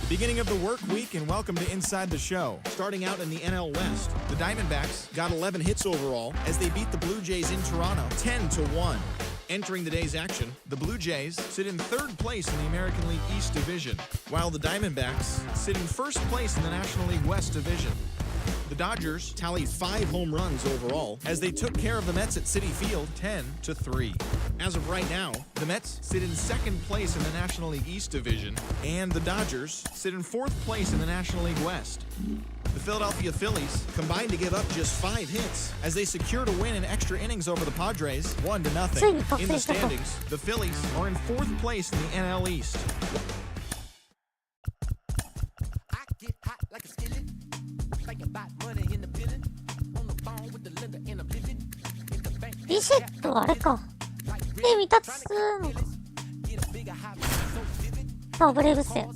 Beginning of the work week, and welcome to Inside the Show. Starting out in the NL West, the Diamondbacks got 11 hits overall as they beat the Blue Jays in Toronto 10-1. Entering the day's action, the Blue Jays sit in 3rd place in the American League East Division, while the Diamondbacks sit in 1st place in the National League West Division. The Dodgers tallied 5 home runs overall as they took care of the Mets at Citi Field 10-3. As of right now, the Mets sit in 2nd place in the National League East Division, and the Dodgers sit in 4th place in the National League West. The Philadelphia Phillies combined to give up just 5 hits as they secured a win in extra innings over the Padres 1-0. In the standings, the Phillies are in 4th place in the NL East. Reset はあれか。で、未達すのか。さあ、ブレイブスよ。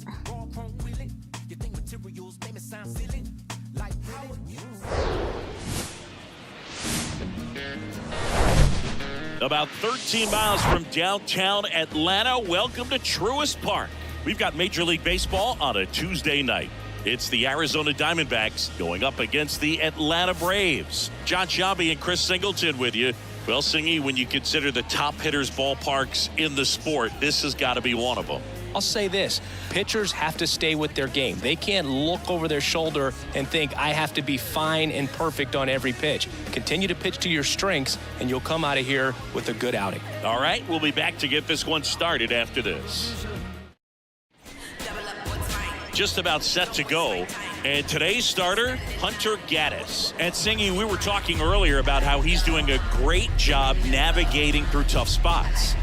About 13 miles from downtown Atlanta, welcome to Truist Park. We've got Major League Baseball on a Tuesday night. It's the Arizona Diamondbacks going up against the Atlanta Braves. John Shabby and Chris Singleton with you. Well, Singy, when you consider the top hitters ballparks in the sport, this has got to be one of them. I'll say this, pitchers have to stay with their game. They can't look over their shoulder and think, I have to be fine and perfect on every pitch. Continue to pitch to your strengths, and you'll come out of here with a good outing. All right, we'll be back to get this one started after this. Just about set to go. And today's starter, Hunter Gaddis. And Singy, we were talking earlier about how he's doing a great job navigating through tough spots.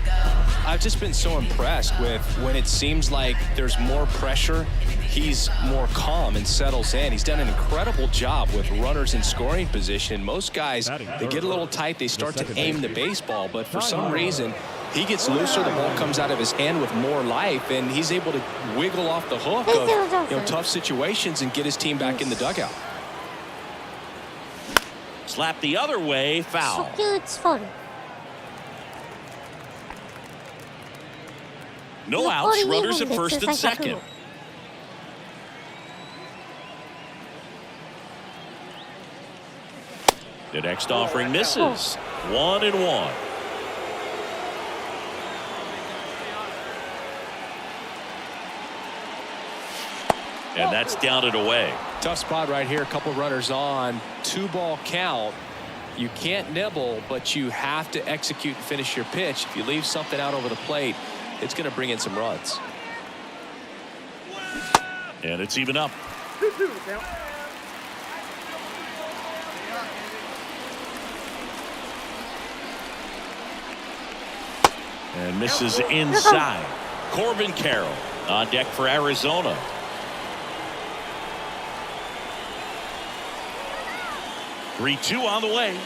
I've just been so impressed with when it seems like there's more pressure, he's more calm and settles in. He's done an incredible job with runners in scoring position. Most guys, they get a little tight, they start to aim the baseball, but for some reason, he gets looser, the ball comes out of his hand with more life, and he's able to wiggle off the hook of tough situations and get his team back in the dugout. Slap the other way, foul. No outs, runners at first and second. The next offering misses. 1-1. And that's down and away. Tough spot right here. A couple runners on. 2-ball count. You can't nibble, but you have to execute and finish your pitch. If you leave something out over the plate, it's going to bring in some runs. And it's even up. And misses inside. Corbin Carroll on deck for Arizona. Three-two on the way.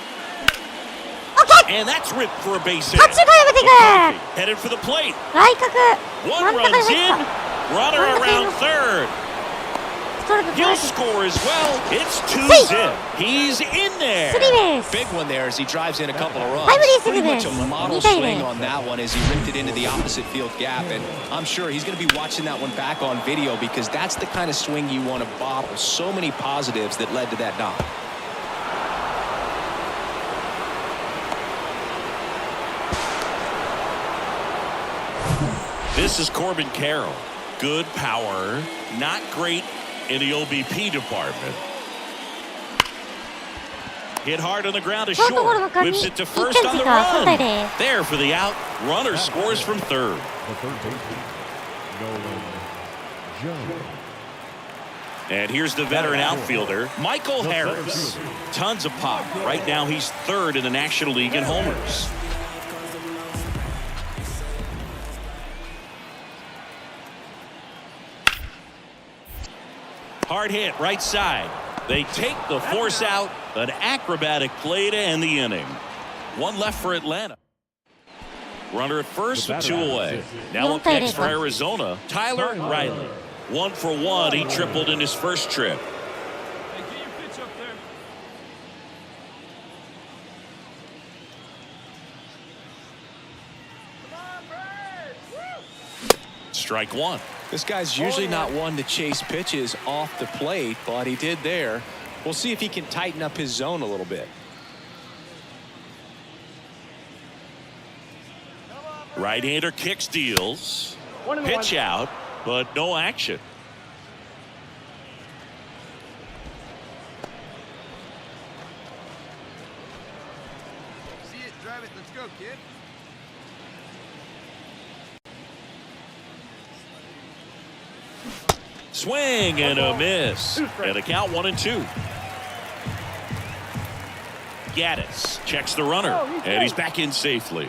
And that's ripped for a base hit. Headed for the plate. One runs in. Runner around third. He'll score as well. It's 2-zip. He's in there. Big one there as he drives in a couple of runs. Pretty much a model swing on that one as he ripped it into the opposite field gap. And I'm sure he's going to be watching that one back on video because that's the kind of swing you want to bottle. So many positives that led to that knock. This is Corbin Carroll. Good power, not great in the OBP department. Hit hard on the ground to short. Whips it to first on the run. There for the out. Runner scores from third. The third baseman, Nolan Jones. And here's the veteran outfielder, Michael Harris. Tons of pop. Right now he's third in the National League in homers. Hard hit, right side. They take the force out. An acrobatic play to end the inning. One left for Atlanta. Runner at first with two away. Now up next for Arizona, Tyler Riley. 1 for 1. He tripled in his first trip. Strike one. This guy's usually not one to chase pitches off the plate, but he did there. We'll see if he can tighten up his zone a little bit. Right-hander kicks, deals. Pitch out, but no action. See it, drive it, let's go, kid. Swing and a miss. And a count 1-2. Gaddis checks the runner, and he's back in safely.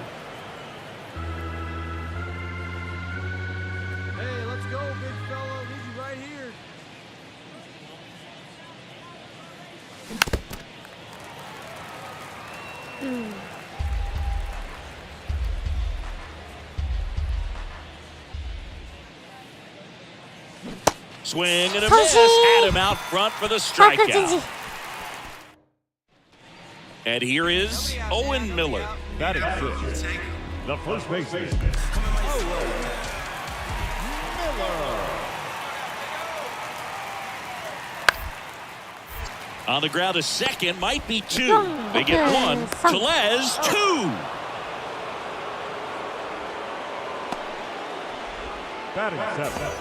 Hey, let's go, big fella. Need you right here. Swing and a miss. Had him out front for the strikeout. And here is Owen Miller. Batting first, the first baseman, Miller. On the ground, a second, might be two. They get one. Tellez, two. Batting seventh,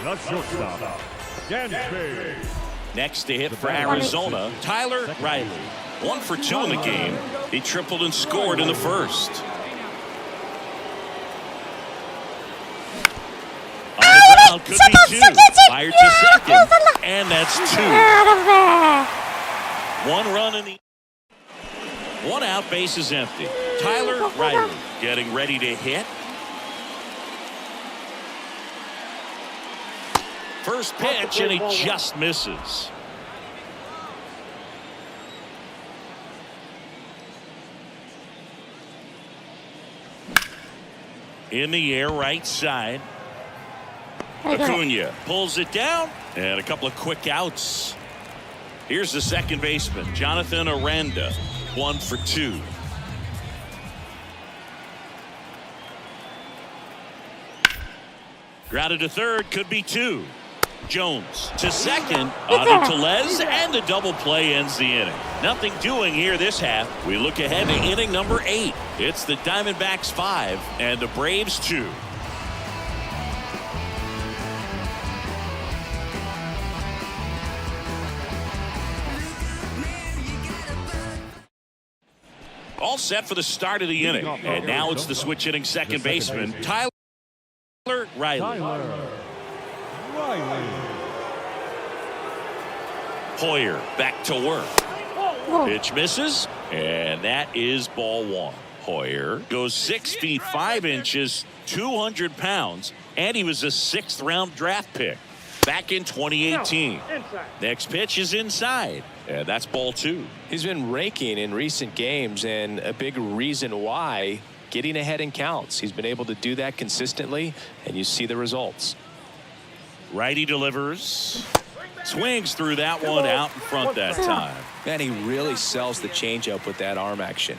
the shortstop, Gansby. Next to hit for Arizona, Tyler Riley. 1 for 2 in the game. He tripled and scored in the first. On the ground, could be two. Fired to second, and that's two. 1 run in the 1 out, base is empty. Tyler Riley getting ready to hit. First pitch, and he just misses. In the air, right side. Acuna pulls it down, and a couple of quick outs. Here's the second baseman, Jonathan Aranda, 1 for 2. Grounded to third, could be two. Jones to second, onto Tellez, and the double play ends the inning. Nothing doing here this half. We look ahead to inning number 8. It's the Diamondbacks 5 and the Braves 2. All set for the start of the inning. And now it's the switch hitting second baseman, Tyler Riley. Hoyer back to work. Pitch misses, and that is ball 1. Hoyer goes 6 feet 5 inches, 200 pounds, and he was a 6th round draft pick back in 2018. Next pitch is inside, and that's ball 2. He's been raking in recent games, and a big reason why, getting ahead in counts. He's been able to do that consistently, and you see the results. Righty delivers. Swings through that one out in front that time. Man, he really sells the changeup with that arm action.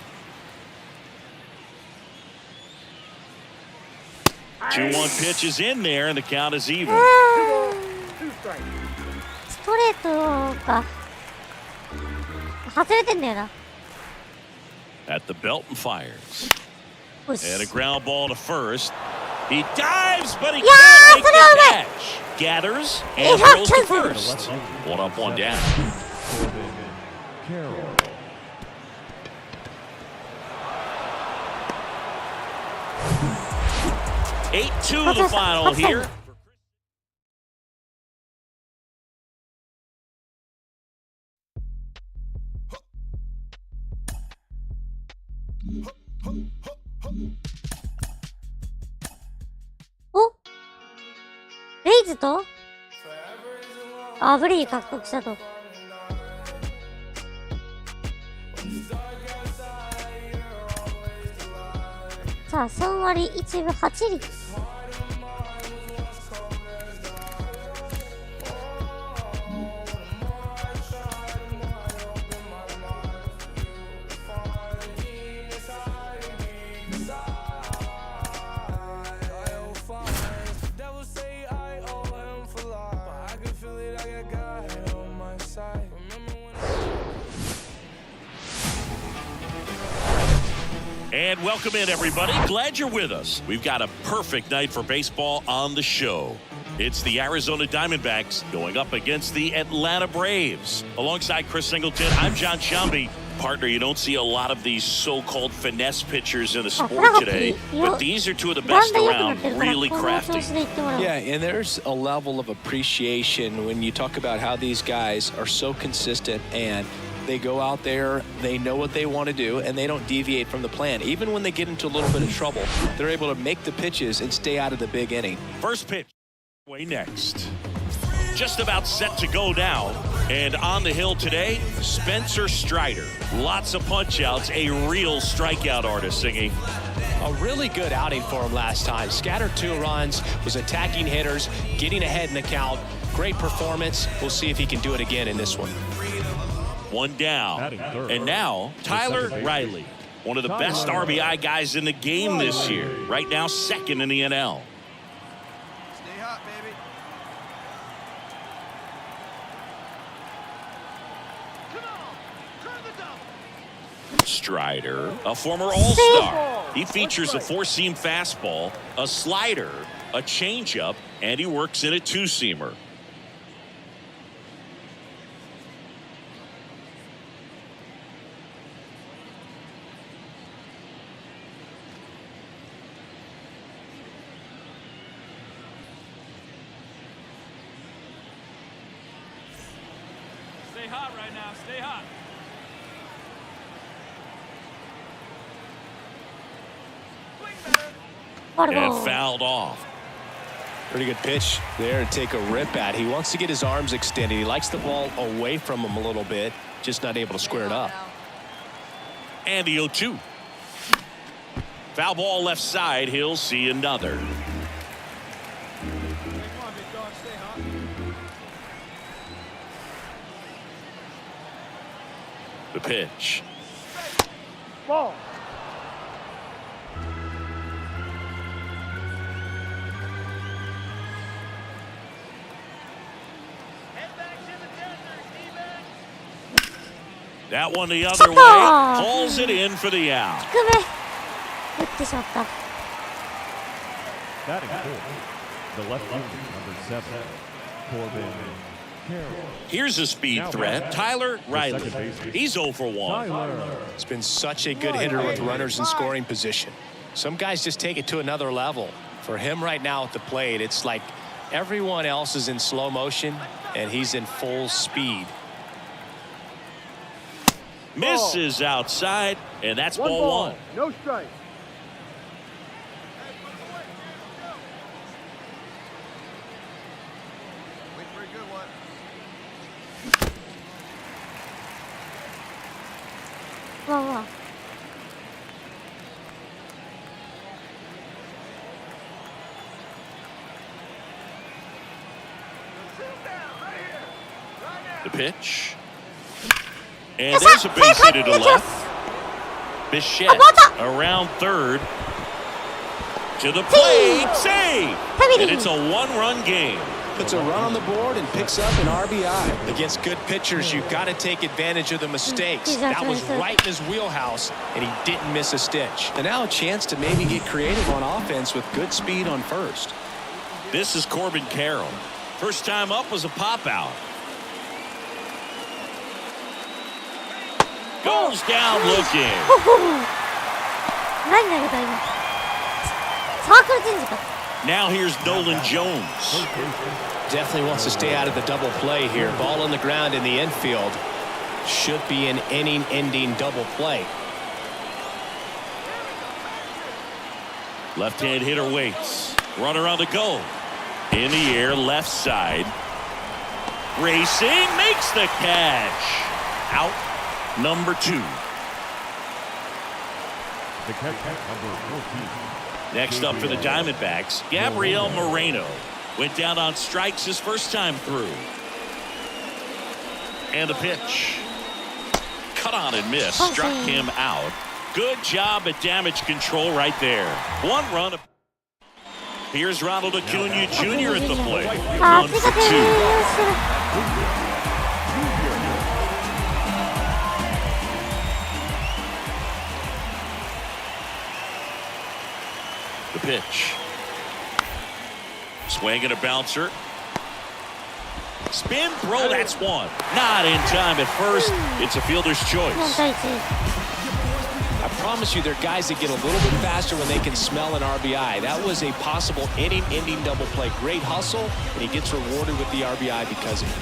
2-1 pitch is in there, and the count is even. ストレートが外れてんだよな。 At the belt and fires. And a ground ball to first. He dives, but he can't make the catch. Gathers and throws to first. 1 up, 1 down. Carroll. 8-2 the final here.お、レイズとブリー獲得したと。さあ3割1分8厘。And welcome in, everybody. Glad you're with us. We've got a perfect night for baseball on the show. It's the Arizona Diamondbacks going up against the Atlanta Braves. Alongside Chris Singleton, I'm John Shambi. Partner, you don't see a lot of these so-called finesse pitchers in the sport today, but these are two of the best around, really crafty. Yeah, and there's a level of appreciation when you talk about how these guys are so consistent and they go out there, they know what they want to do, and they don't deviate from the plan. Even when they get into a little bit of trouble, they're able to make the pitches and stay out of the big inning. First pitch, way next. Just about set to go now. And on the hill today, Spencer Strider. Lots of punch-outs, a real strikeout artist singing. A really good outing for him last time. Scattered 2 runs, was attacking hitters, getting ahead in the count. Great performance. We'll see if he can do it again in this one. 1 down. And now, Tyler Riley, one of the best RBI guys in the game this year. Right now, 2nd in the NL. Stay hot, baby. Strider, a former All-Star. He features a four-seam fastball, a slider, a changeup, and he works in a two-seamer. Stay hot right now. Stay hot. And fouled off. Pretty good pitch there to take a rip at. He wants to get his arms extended. He likes the ball away from him a little bit, just not able to square it up. And the 0-2. Foul ball left side. He'll see another. The pitch. Ball. That one the other way. Pulls it in for the out. 低め打ってしまった。 Batting fourth, the left fielder, number 7, Corbin Carroll. Here's a speed threat, Tyler Riley. He's 0 for 1. He's been such a good hitter with runners in scoring position. Some guys just take it to another level. For him right now at the plate, it's like everyone else is in slow motion and he's in full speed. Misses outside, and that's ball 1. No strike. Wait for a good one. Wow. The pitch. And there's a base hit to left. Bichette around third. To the plate. Save. And it's a one-run game. Puts a run on the board and picks up an RBI. Against good pitchers, you've got to take advantage of the mistakes. That was right in his wheelhouse, and he didn't miss a stitch. And now a chance to maybe get creative on offense with good speed on first. This is Corbin Carroll. First time up was a pop-out. Goes down looking. 何投げた今。サークルチェンジか。 Now here's Nolan Jones. Definitely wants to stay out of the double play here. Ball on the ground in the infield. Should be an inning-ending double play. Left-hand hitter waits. Runner on the go. In the air, left side. Racing, makes the catch. Out. Number 2. The catch, number 14. Next up for the Diamondbacks, Gabriel Moreno. Went down on strikes his first time through. And the pitch. Cut on and miss. Struck him out. Good job at damage control right there. One run. Here's Ronald Acuna Jr. at the plate. 1 for 2. The pitch. Swing and a bouncer. Spin throw, that's one. Not in time at first. It's a fielder's choice. I promise you, there are guys that get a little bit faster when they can smell an RBI. That was a possible inning-ending double play. Great hustle, and he gets rewarded with the RBI because of it.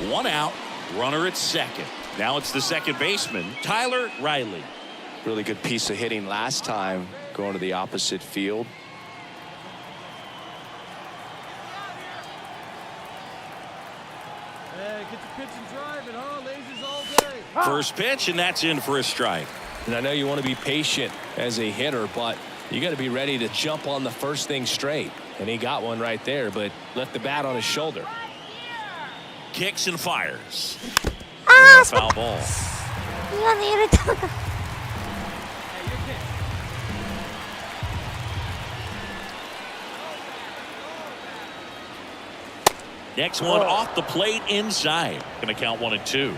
One out, runner at second. Now it's the second baseman, Tyler Riley. Really good piece of hitting last time, going to the opposite field. Hey, get the pitch and drive it, huh? Lasers all day. First pitch, and that's in for a strike. And I know you want to be patient as a hitter, but you got to be ready to jump on the first thing straight. And he got one right there, but left the bat on his shoulder. Kicks and fires. Foul ball. 今の入れたのか。Next one off the plate inside. Going to count 1-2.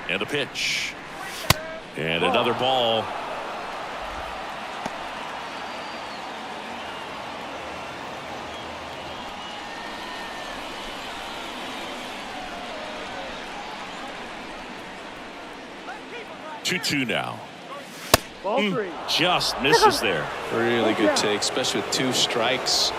And a pitch. And another ball. Two now. Just misses there. Really good take, especially with 2 strikes.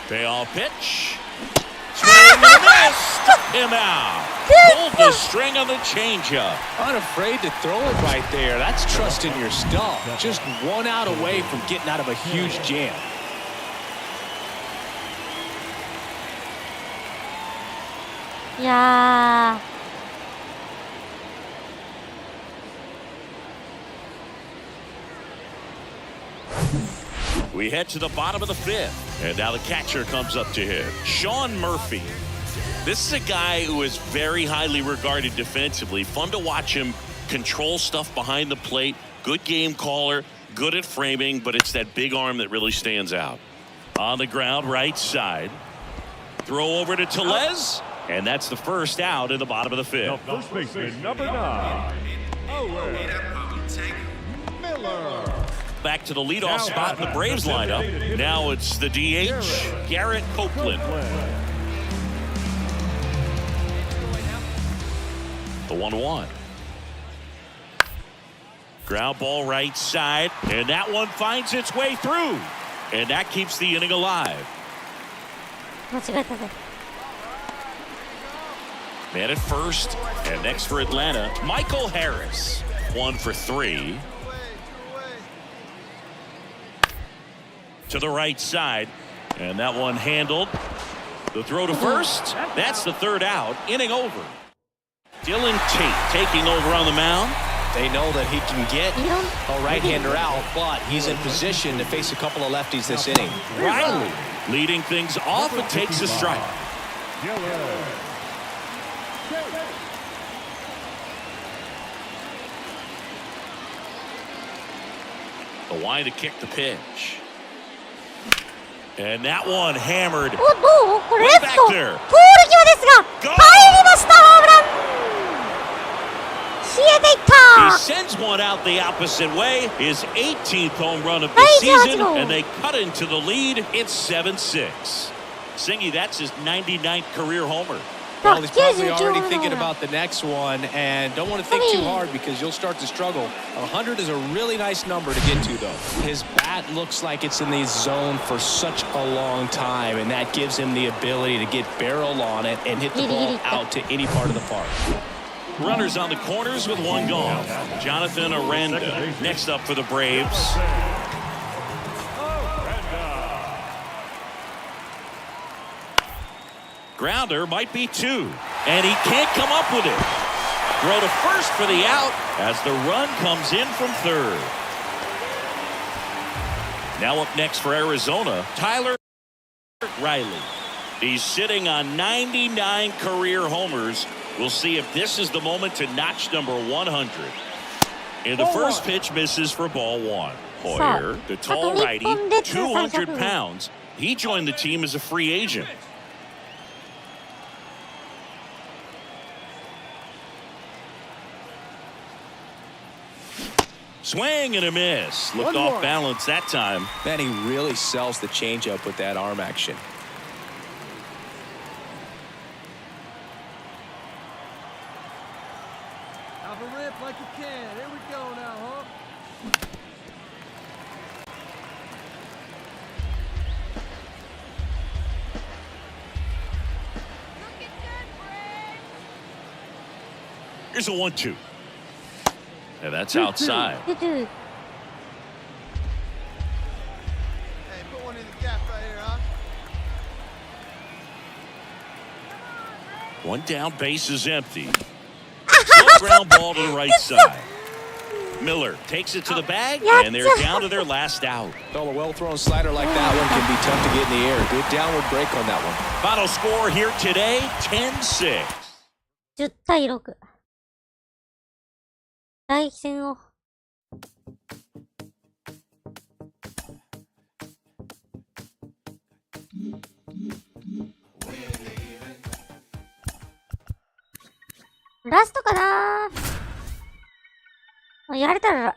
Payoff pitch. Swing and a miss. Struck him out. Pulled the string on the changeup. Unafraid to throw it right there. That's trusting your stuff. Just 1 out away from getting out of a huge jam. Yeah. We head to the bottom of the 5th, and now the catcher comes up to hit. Sean Murphy. This is a guy who is very highly regarded defensively. Fun to watch him control stuff behind the plate. Good game caller, good at framing, but it's that big arm that really stands out. On the ground, right side. Throw over to Tellez, and that's the first out in the bottom of the 5th. First baseman, number 9. Miller. Back to the leadoff spot in the Braves lineup. Now it's the DH, Garrett Copeland. The 1-1. Ground ball right side, and that one finds its way through. And that keeps the inning alive. Man at first, and next for Atlanta, Michael Harris. 1 for 3. To the right side, and that one handled. The throw to first. That's the 3rd out. Inning over. Dylan Tate taking over on the mound. They know that he can get a right-hander out, but he's in position to face a couple of lefties this inning. Riley leading things off and takes a strike. The wind to kick the pitch. And that one hammered. お、どう？これレフト。 Back ポール there. 際ですが、入りました。ホームラン。消えていっ He た。 sends one out the opposite way. His 18th home run of the season, and they cut into the lead. It's 7-6. Singy, that's his 99th career homer. Well, he's probably already thinking about the next one, and don't want to think too hard because you'll start to struggle. 100 is a really nice number to get to, though. His bat looks like it's in the zone for such a long time, and that gives him the ability to get barrel on it and hit the ball out to any part of the park. Runners on the corners with one gone. Jonathan Aranda next up for the Braves. Grounder might be 2, and he can't come up with it. Throw to first for the out as the run comes in from 3rd. Now up next for Arizona, Tyler Riley. He's sitting on 99 career homers. We'll see if this is the moment to notch number 100. And the first pitch misses for ball 1. Hoyer, the tall righty, 200 pounds. He joined the team as a free agent. Swing and a miss. Looked off balance that time. Man, he really sells the changeup with that arm action. Have a rip like you can. Here we go now, huh? Here's a 1-2. And that's outside. Hey, put one in the gap right here, huh? One down, base is empty. Slow ground ball to the right side. Miller takes it to the bag, and they're down to their last out. Well, a well-thrown slider like that one can be tough to get in the air. Good downward break on that one. Final score here today, 10-6. 10対6。大戦を。ラストかなー。やれたら。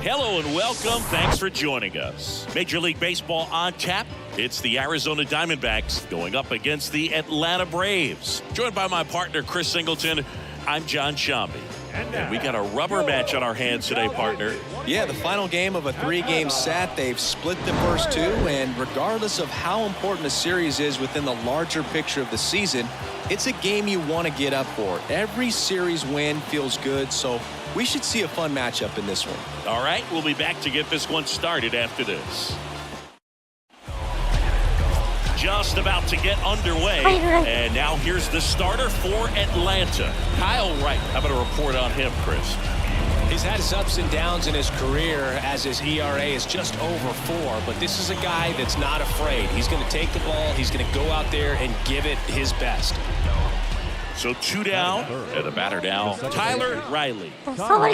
Hello and welcome. Thanks for joining us. Major League Baseball on tap. It's the Arizona Diamondbacks going up against the Atlanta Braves. Joined by my partner, Chris Singleton. I'm John Shambi. And we got a rubber match on our hands today, partner. Yeah, the final game of a 3-game set. They've split the first two, and regardless of how important a series is within the larger picture of the season, it's a game you want to get up for. Every series win feels good, so we should see a fun matchup in this one. All right, we'll be back to get this one started after this. Just about to get underway, and now here's the starter for Atlanta, Kyle Wright. How about a report on him, Chris? He's had his ups and downs in his career as his ERA is just over 4, but this is a guy that's not afraid. He's going to take the ball, he's going to go out there and give it his best. So 2 down, and the batter now, Tyler Riley.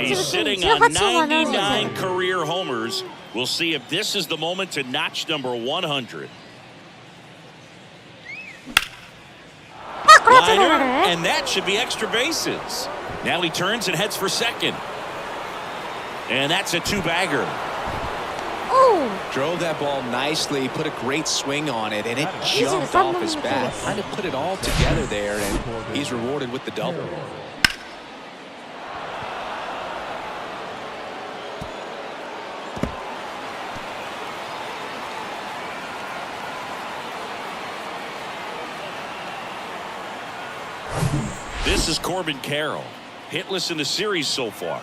He's sitting He's on 99 career homers. We'll see if this is the moment to notch number 100. Liner, and that should be extra bases. Now he turns and heads for second. And that's a 2-bagger. Oh! Drove that ball nicely, put a great swing on it, and it jumped off his bat. Trying to put it all together there, and he's rewarded with the double. This is Corbin Carroll, hitless in the series so far.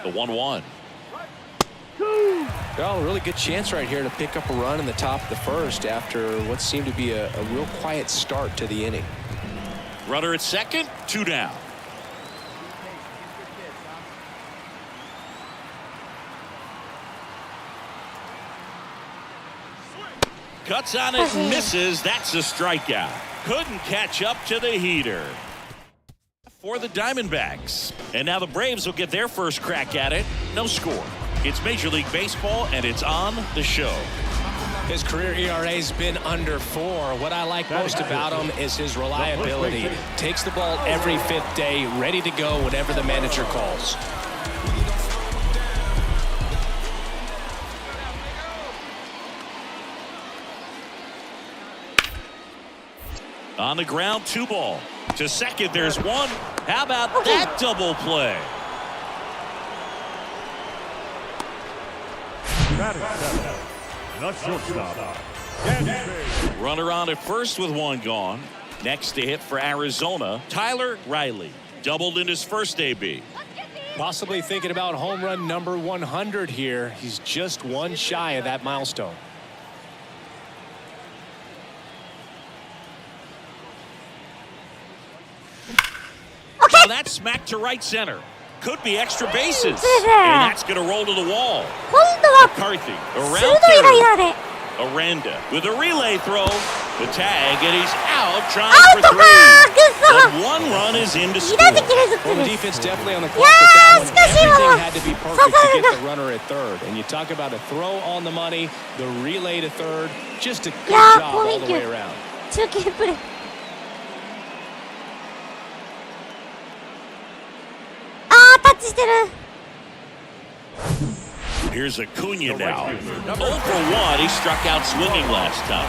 The 1-1. Well, a really good chance right here to pick up a run in the top of the first after what seemed to be a real quiet start to the inning. Runner at second, 2 down. Cuts on it, misses. That's a strikeout. Couldn't catch up to the heater for the Diamondbacks. And now the Braves will get their first crack at it. No score. It's Major League Baseball, and it's on the show. His career ERA's been under 4. What I like most about him is his reliability. Takes the ball every 5th day, ready to go whenever the manager calls. On the ground, 2 ball. To second, there's 1. How about that double play? The shortstop. Runner on at first with 1 gone. Next to hit for Arizona, Tyler Riley. Doubled in his first AB. Possibly thinking about home run number 100 here. He's just 1 shy of that milestone. Now that's smacked to right center. Could be extra bases. And that's going to roll to the wall. McCarthy around third. Aranda with a relay throw. The tag, and he's out trying for 3. But 1 run is in to score. Well, the defense definitely on the clock with that one. Everything had to be perfect to get the runner at third. And you talk about a throw on the money, the relay to third. Just a good job all the way around. Here's Acuna now. 0 for 1. He struck out swinging last time.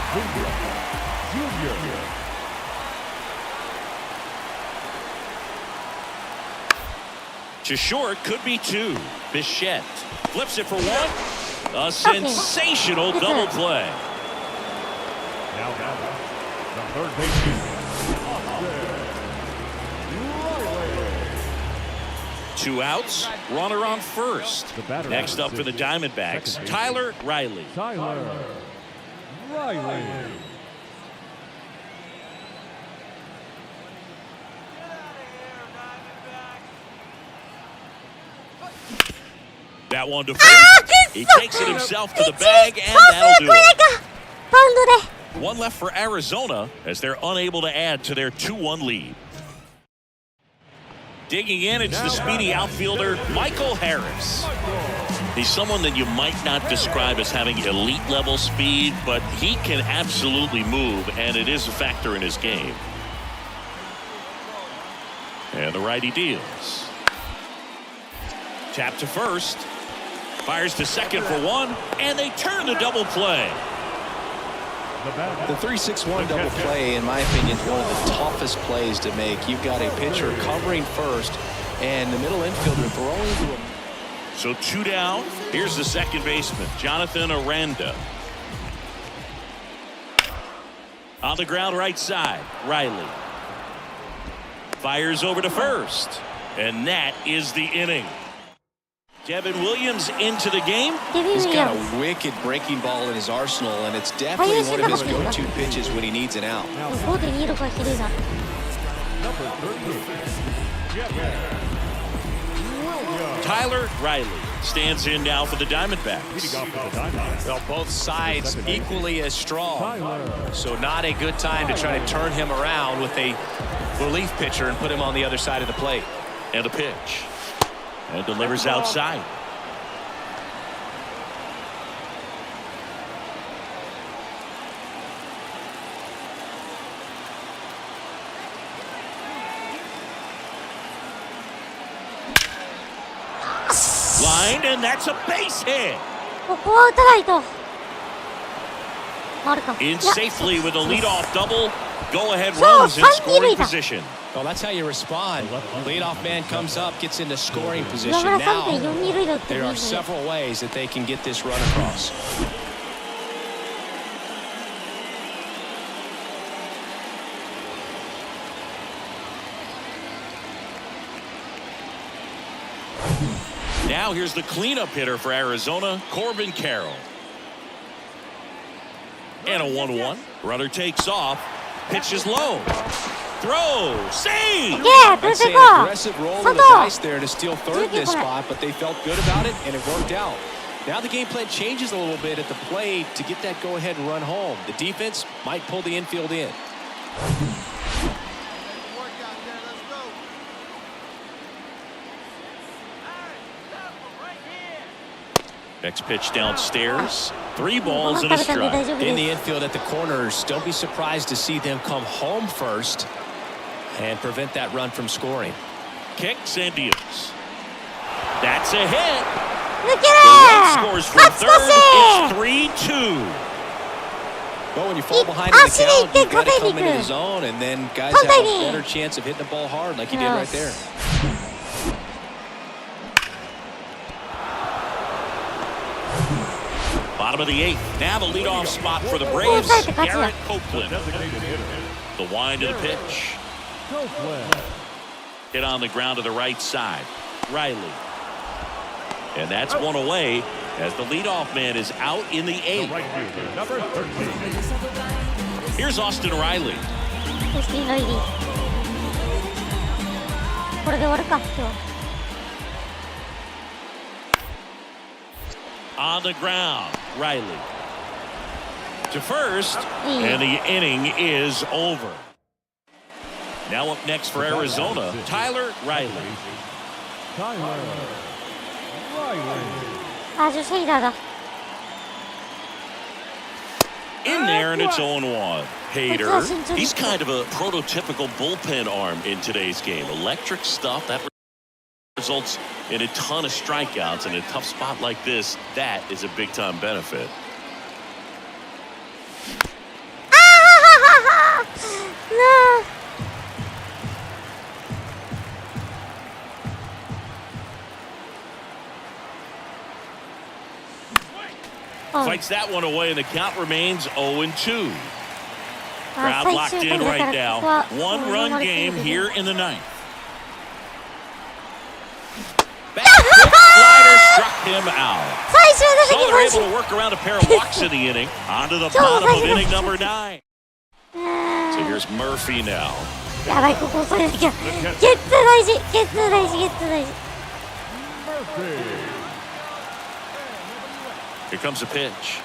To short, could be 2. Bichette flips it for 1. A sensational double play. Now, the third baseman. 2 outs. Runner on first. Next up for the Diamondbacks, Tyler Riley. Tyler Riley. That one to first. He takes it himself to the bag, and that'll do it. パウンドで One left for Arizona as they're unable to add to their 2-1 lead. Digging in, it's the speedy outfielder, Michael Harris. He's someone that you might not describe as having elite level speed, but he can absolutely move, and it is a factor in his game. And the righty deals. Tap to first. Fires to second for 1, and they turn the double play. The 3-6-1 double play, in my opinion, is one of the toughest plays to make. You've got a pitcher covering first, and the middle infielder throwing to him. So 2 down. Here's the second baseman, Jonathan Aranda. On the ground right side, Riley. Fires over to first, and that is the inning. Devin Williams into the game. He's got a wicked breaking ball in his arsenal, and it's definitely one of his go-to pitches when he needs an out. Tyler Riley stands in now for the Diamondbacks. Well, both sides equally as strong, so not a good time to try to turn him around with a relief pitcher and put him on the other side of the plate. And a pitch. And delivers outside. Lined, and that's a base hit. ここは打たないと。回るか。 In safely with a leadoff double. Go-ahead runs in scoring position. Well, that's how you respond. Leadoff man comes up, gets into scoring position. Now, there are several ways that they can get this run across. Now here's the cleanup hitter for Arizona, Corbin Carroll. And a 1-1. Runner takes off. Pitches low. Throw. Save. Yeah, I'd say an aggressive roll of the dice there to steal third in this spot, but they felt good about it, and it worked out. Now the game plan changes a little bit at the plate to get that go-ahead run home. The defense might pull the infield in. Next pitch downstairs. 3 balls and a strike. In the infield at the corners, don't be surprised to see them come home first and prevent that run from scoring. Kicks and deals. That's a hit. Look The at run scores from third. It's 3-2. Well, when you fall behind in the count, you've got to come into the zone, and then guys have a better chance of hitting the ball hard like you did right there. Bottom of the 8th. Now the leadoff spot for the Braves, Garrett Copeland. The wind of the pitch. Hit on the ground to the right side. Riley. And that's one away as the leadoff man is out in the 8th. Number 13. Here's Austin Riley. これで終わるか、今日。 On the ground, Riley to first, and the inning is over. Now up next for Arizona, Tyler Riley. Tyler Riley. あ、女子リーダーだ。 In there, and it's 0-1. Hader, he's kind of a prototypical bullpen arm in today's game. Electric stuff that results in a ton of strikeouts. In a tough spot like this, that is a big-time benefit. No. Fights that one away, and the count remains 0-2. Crowd locked in right now. 1-run game here in the 9th. struck him out. 最終打 So 席 they're 三 able 振 to work around a pair of walks in the inning. On to the bottom of inning number 9. So here's Murphy now. やばい、ここ押さえなきゃ。ゲッツー大事、ゲッツー大事、ゲッツー大事。 Here comes a pitch.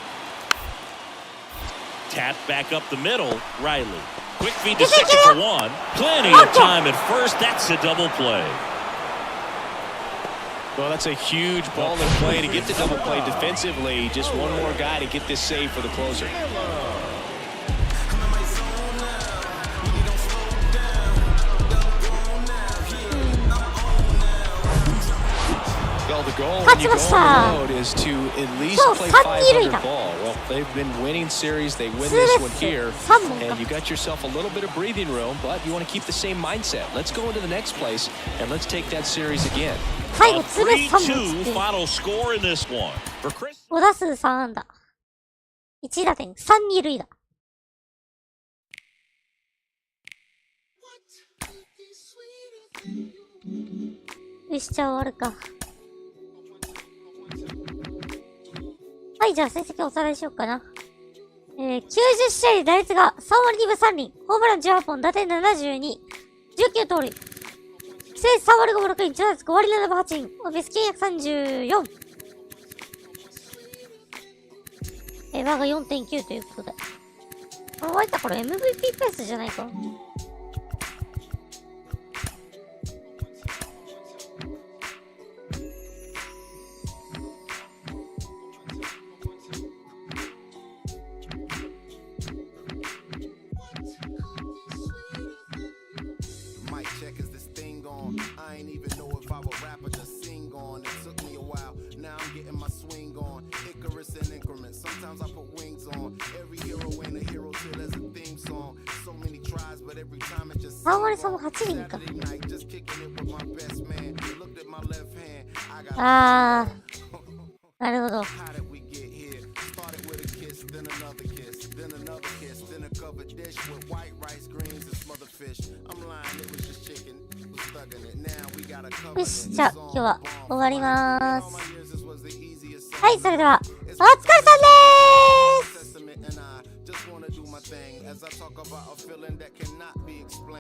Tap back up the middle. Riley. Quick feed to second for 1. Plenty of time at first. That's a double play. Well, that's a huge ball in play to get the double play defensively. Just one more guy to get this save for the closer. Well, the goal when you go on the road is to at least play 500 ball. Well, they've been winning series. They win this one here, and you got yourself a little bit of breathing room, but you want to keep the same mindset. Let's go into the next place, and let's take that series again. A 3-2 final score in this one. For Chris. 5打数3安打。1打点、3二塁打。よし、じゃあ終わるか。はい、じゃあ成績おさらいしようかな。90試合で打率が3割2分3厘、ホームラン18本、打点72、19盗塁。セース3割5分6厘、1打率5割7分8厘、ベース934。バーが 4.9 ということで。これ湧いたこれ MVP ペースじゃないか。3割3分8厘か。あー、なるほど。よし、じゃあ今日は終わりまーす。はい、それではお疲れさんでーす。